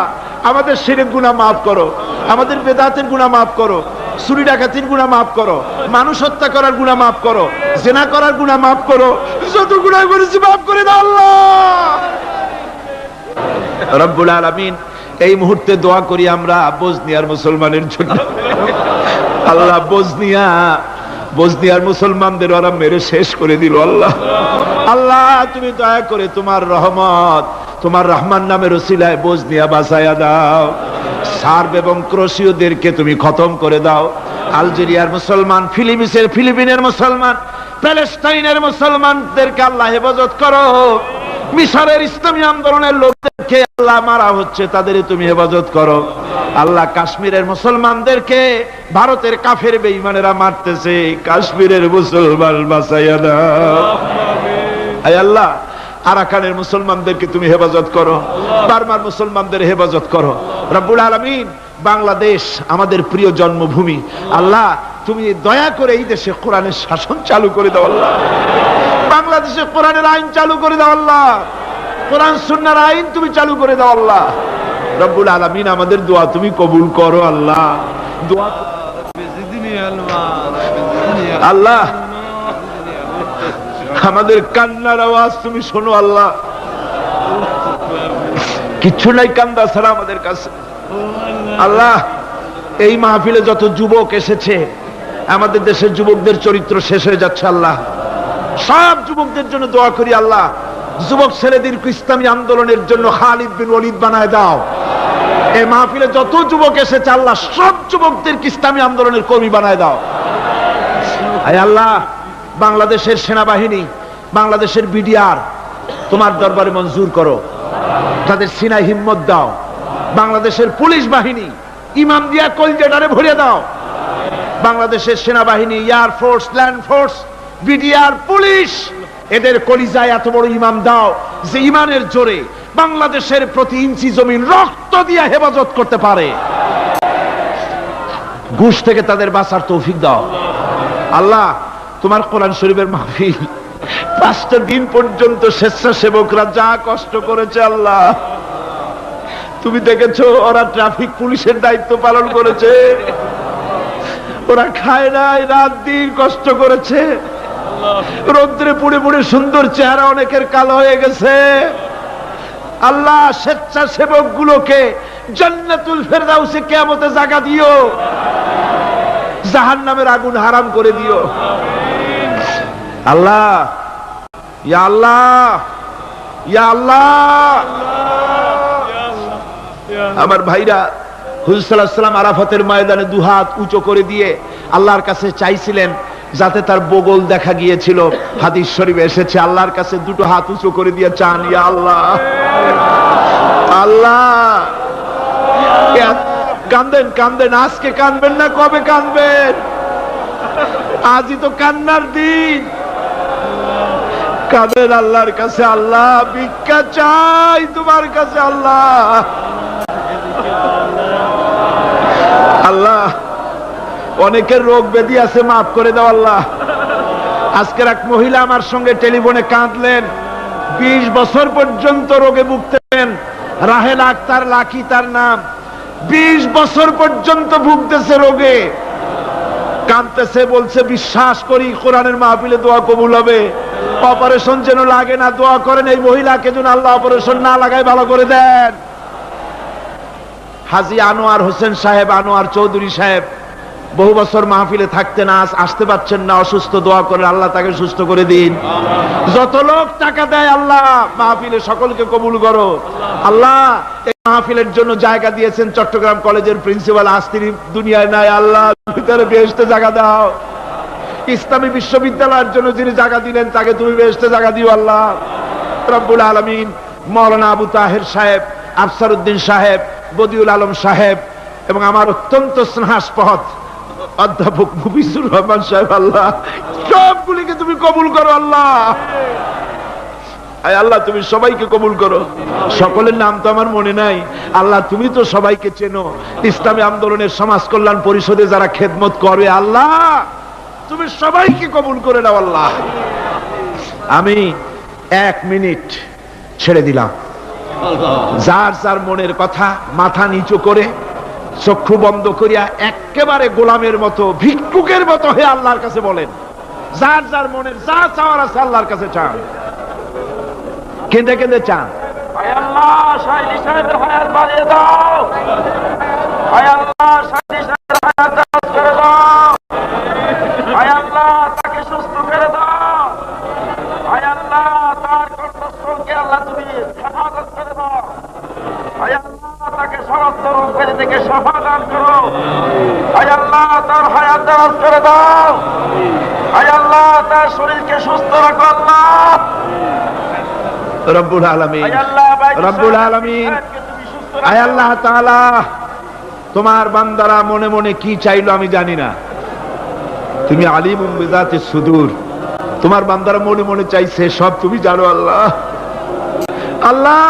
আমাদের শিরক গুনাহ মাফ করো, আমাদের বেদাতের গুনাহ মাফ করো, চুরি ডাকাতির গুনাহ মাফ করো, মানুষ হত্যা করার গুনাহ মাফ করো, জিনা করার গুনাহ মাফ করো, যত গুনাহ করেছি মাফ করে দাও আল্লাহ। রব্বুল আলামিন, এই মুহূর্তে দোয়া করি আমরা বসনিয়ার মুসলমানের জন্য। আল্লাহ, বসনিয়ার মুসলমানদের ওরা মেরে শেষ করে দিল। আল্লাহ, আল্লাহ তুমি দয়া করে তোমার রহমত, তোমার রহমান নামের ওসিলায় বসনিয়া বাঁচায়া দাও। সার্ব এবং ক্রোশীয়দেরকে তুমি খতম করে দাও। আলজেরিয়ার মুসলমান, ফিলিপিনের মুসলমান, প্যালেস্টাইনের মুসলমানদেরকে আল্লাহ হেফাজত করো। মিশরের ইসলামী আন্দোলনের লোকদেরকে আল্লাহ মারা হচ্ছে, তাদের তুমি হেফাজত করো। আল্লাহ, কাশ্মীরের মুসলমানদেরকে ভারতের কাফের বেঈমানেরা মারতেছে, কাশ্মীরের মুসলমান বাঁচাইয়া দাও। আয় আল্লাহ, আরাকানের মুসলমানদেরকে তুমি হেফাজত করো, বার্মার মুসলমানদের হেফাজত করো। রব্বুল আলামিন, বাংলাদেশ আমাদের প্রিয় জন্মভূমি, আল্লাহ তুমি দয়া করে এই দেশে কোরআনের শাসন চালু করে দাও। আল্লাহ, বাংলাদেশে কোরআনের আইন চালু করে দাও আল্লাহ, কোরআন সুন্নাহর আইন তুমি চালু করে দাও আল্লাহ। রব্বুল আলামিন আমাদের দোয়া তুমি কবুল করো আল্লাহ। দোয়া আল্লাহ, আমাদের কান্নার আওয়াজ তুমি শোনো আল্লাহ। কিচ্ছু নাই কান্দা ছাড়া আমাদের কাছে আল্লাহ। এই মাহফিলে যত যুবক এসেছে, আমাদের দেশের যুবকদের চরিত্র শেষ হয়ে যাচ্ছে আল্লাহ। সব যুবকদের জন্য দোয়া করি আল্লাহ, যুবক ছেলেদের ইসলামী আন্দোলনের জন্য খালিদ বিন ওয়ালিদ বানায় দাও। এই মাহফিলে যত যুবক এসেছে আল্লাহ, সব যুবকদের ইসলামী আন্দোলনের কর্মী বানায় দাও। আয় আল্লাহ, বাংলাদেশের সেনাবাহিনী, বাংলাদেশের বিডিআর তোমার দরবারে মঞ্জুর করো, তাদের সিনায় হিম্মত দাও। বাংলাদেশের পুলিশ বাহিনী ইমাম দিয়া কলজেটারে ভরে দাও। বাংলাদেশের সেনাবাহিনী, air force, land force, BDR, police, এদের কলিজায় এত বড় ইমাম দাও যে ইমানের জোরে বাংলাদেশের প্রতি ইঞ্চি জমিন রক্ত দিয়ে হেফাজত করতে পারে। ঘুষ থেকে তাদের বাঁচার তৌফিক দাও আল্লাহ। তোমার কোরআন শরীফের মাহফিল 5টা দিন পর্যন্ত স্বেচ্ছাসেবকরা যা কষ্ট করেছে আল্লাহ, তুমি দেখেছো। ওরা ট্রাফিক পুলিশের দায়িত্ব পালন করেছে, ওরা খায় নাই, রাত দিন কষ্ট করেছে। রৌদ্রে পুড়ে পুড়ে সুন্দর চেহারা অনেকের কালো হয়ে গেছে আল্লাহ। স্বেচ্ছাসেবক গুলোকে জান্নাতুল ফেরদাউসে কিয়ামতে জায়গা দিও, জাহান্নামের আগুন হারাম করে দিও আল্লাহ। ইয়া আল্লাহ, ইয়া আল্লাহ। আমার ভাইরা হুজুর সাল্লাল্লাহু আলাইহি ওয়াসাল্লাম আরাফাতের ময়দানে দুহাত উঁচু করে দিয়ে আল্লাহর কাছে চাইছিলেন, যাতে তার বগল দেখা গিয়েছিল। হাদিস শরীফে এসেছে, আল্লাহর কাছে দুটো হাত উঁচু করে দিয়ে চান, ইয়া আল্লাহ। আল্লাহ, কান্দেন কান্দেন, আজকে কানবেন না, কবে কানবেন? আজই তো কান্নার দিন। কাঁদেন আল্লাহর কাছে, আল্লাহ ভিক্ষা চাই তোমার কাছে আল্লাহ। আল্লাহ, অনেকের রোগ ব্যাধি আছে, মাফ করে দাও আল্লাহ। আজকের এক মহিলা আমার সঙ্গে টেলিফোনে কাঁদলেন, 20 বছর পর্যন্ত রোগে ভুগতেন। রাহেল আক্তার লাকি তার নাম। 20 বছর পর্যন্ত ভুগতেছে রোগে, কাঁদতেছে, বলছে বিশ্বাস করি কোরআনের মাহফিলে দোয়া কবুল হবে, অপারেশন যেন লাগে না, দোয়া করেন এই মহিলাকে যেন আল্লাহ অপারেশন না লাগায় ভালো করে দেন। হাজী আনোয়ার হোসেন সাহেব, আনোয়ার চৌধুরী সাহেব বহু বছর মাহফিলে থাকতেন, আজ আসতে পারছেন না, অসুস্থ। দোয়া করে আল্লাহ তাকে সুস্থ করে দিন। যত লোক টাকা দেয় আল্লাহ মাহফিলে সকলকে কবুল করো আল্লাহ। এই মাহফিলের জন্য জায়গা দিয়েছেন চট্টগ্রাম কলেজের প্রিন্সিপাল, আস্তির দুনিয়ায় নাই আল্লাহ, ভিতরে বেহেশতে জায়গা দাও। ইসলামী বিশ্ববিদ্যালয়ের জন্য যিনি জায়গা দিলেন তাকে তুমি বেহেশতে জায়গা দিও আল্লাহ রব্বুল আলামিন। মাওলানা আবু তাহের সাহেব, আফসার উদ্দিন সাহেব, বদিউল আলম সাহেব এবং আমার অত্যন্ত স্নেহাস্পদ অধ্যাপক মুফিজুর রহমান সাহেব, আল্লাহ সবগুলিকে তুমি কবুল করো আল্লাহ। আয় আল্লাহ, তুমি সবাইকে কবুল করো। সকলের নাম তো আমার মনে নাই আল্লাহ, তুমি তো সবাইকে চেনো। ইসলামী আন্দোলনের সমাজ কল্যাণ পরিষদে যারা খেদমত করে আল্লাহ, তুমি সবাইকে কবুল করে নাও আল্লাহ। আমি 1 মিনিট ছেড়ে দিলাম। যার যার মনের কথা মাথা নিচু করে চক্ষু বন্ধ করিয়া একেবারে গোলামের মতো, ভিক্ষুকের মতো হয়ে আল্লাহর কাছে বলেন। যার যার মনের যা চাওয়ার আছে আল্লাহর কাছে চান, কেঁদে কেঁদে চান। আয় আল্লাহ, শাহিদ সাহেবের হায়াত বাড়িয়ে দাও। আয় আল্লাহ, শাহিদ সাহেবের হায়াত দারাজ করে দাও। আয় আল্লাহ, তাকে সুস্থ করে দাও। আয় আল্লাহ, তার কণ্ঠস্বরকে আল্লাহ তুমি হেফাজত করে দাও। আয় আল্লাহ, তাকে সমস্ত রোগ ব্যাধি থেকে শিফা দান করো। আয় আল্লাহ, তার হায়াত দারাজ করে দাও। আয় আল্লাহ, তার শরীরকে সুস্থ রাখো আল্লাহ রব্বুল আলামিন। রব্বুল আলামিন, আয় আল্লাহ তাআলা, তোমার বান্দারা মনে মনে কি চাইলো আমি জানি না, তুমি আলিমুম বিযাতিস সুদূর। তোমার বান্দারা মনে মনে চাইছে সব তুমি জানো আল্লাহ। আল্লাহ,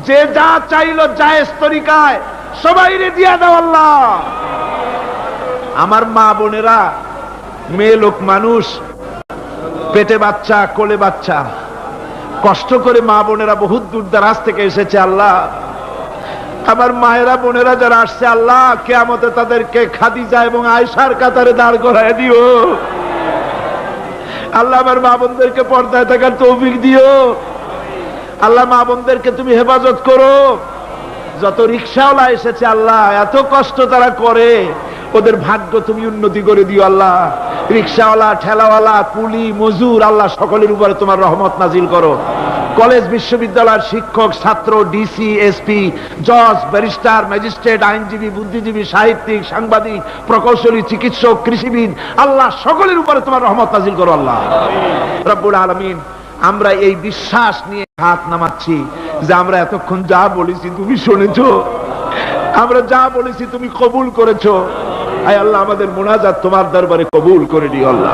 যে যা চাইলো জায়েজ তরিকায় সবাইরে দিয়া দাও আল্লাহ। আমার মা বোনেরা, মেয়ে লোক মানুষ, পেটে বাচ্চা, কোলে বাচ্চা, কষ্ট করে মা বোনেরা বহুত দূর দারাজ থেকে এসেছে। আল্লাহ, আমার মায়েরা বোনেরা যারা আসছে, আল্লাহ কিয়ামতে তাদেরকে খাদিজা এবং আয়েশার কাতারে দাঁড় করায় দিও। আল্লাহ, আমার মা বোনদেরকে পর্দায় থাকার তৌফিক দিও। আল্লাহ, মা বোনদেরকে তুমি হেফাজত করো। যত রিকশাওয়ালা এসেছে আল্লাহ, এত কষ্ট তারা করে, ওদের ভাগ্য তুমি উন্নতি করে দিও। আল্লাহ, রিকশাওয়ালা, ঠেলাওয়ালা, কুলি, মজুর, আল্লাহ সকলের উপরে তোমার রহমত নাজিল করো। কলেজ বিশ্ববিদ্যালয়ের শিক্ষক, ছাত্র, ডিসি, এসপি, জজ, ব্যারিস্টার, ম্যাজিস্ট্রেট, আইনজীবী, বুদ্ধিজীবী, সাহিত্যিক, সাংবাদিক, প্রকৌশলী, চিকিৎসক, কৃষিবিদ, আল্লাহ সকলের উপরে তোমার রহমত নাজিল করো। আল্লাহ রব্বুল আলামিন, আমরা এই বিশ্বাস নিয়ে হাত নামাচ্ছি যে আমরা এতক্ষণ যা বলেছি তুমি শুনেছো, আমরা যা বলেছি তুমি কবুল করেছো। আয় আল্লাহ, আমাদের মুনাজাত তোমার দরবারে কবুল করে দিও। আল্লাহ,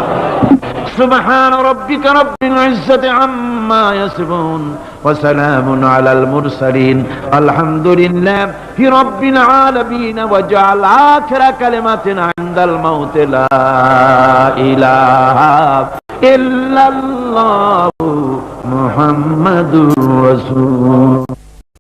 সুবহান রাব্বিকা রাব্বিল ইজ্জাতি আম্মা ইয়াসিফুন ওয়া সালামুন আলাল মুরসালিন আলহামদুলিল্লাহি রাব্বিল আলামিন ওয়া জাআল আখিরা কালিমাতিনা ইনদাল মাউত লা ইলাহা ইল্লাল্লাহু মুহাম্মাদুর রাসূল।